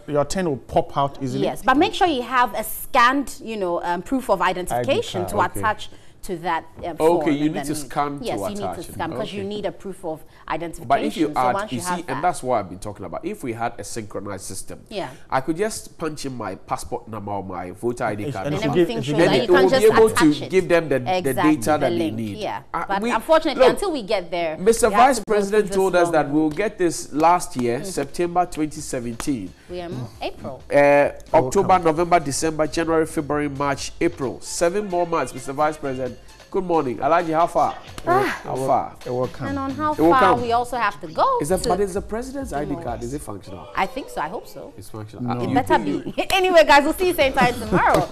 your TIN will pop out easily? Yes, but make sure you have a scanned, you know, proof of identification to attach to that okay, you need to scan to attach. Yes, you need to scan because you need a proof of identification. But if you add, you see, and that's what I've been talking about. If we had a synchronized system, I could just punch in my passport number or my voter ID card. And everything shows then that it will be able to give them the data that they need. Yeah, but unfortunately, until we get there, Mr. Vice President told us that we'll get this last year, September 2017. We are April. October, November, December, January, February, March, April. 7 more months, Mr. Vice President. Good morning. Alaji, how far? How far? It will come. And on how far we also have to go. But is the president's ID card, is it functional? I think so. I hope so. It's functional. No. It better be. Anyway, guys, we'll see you same time tomorrow.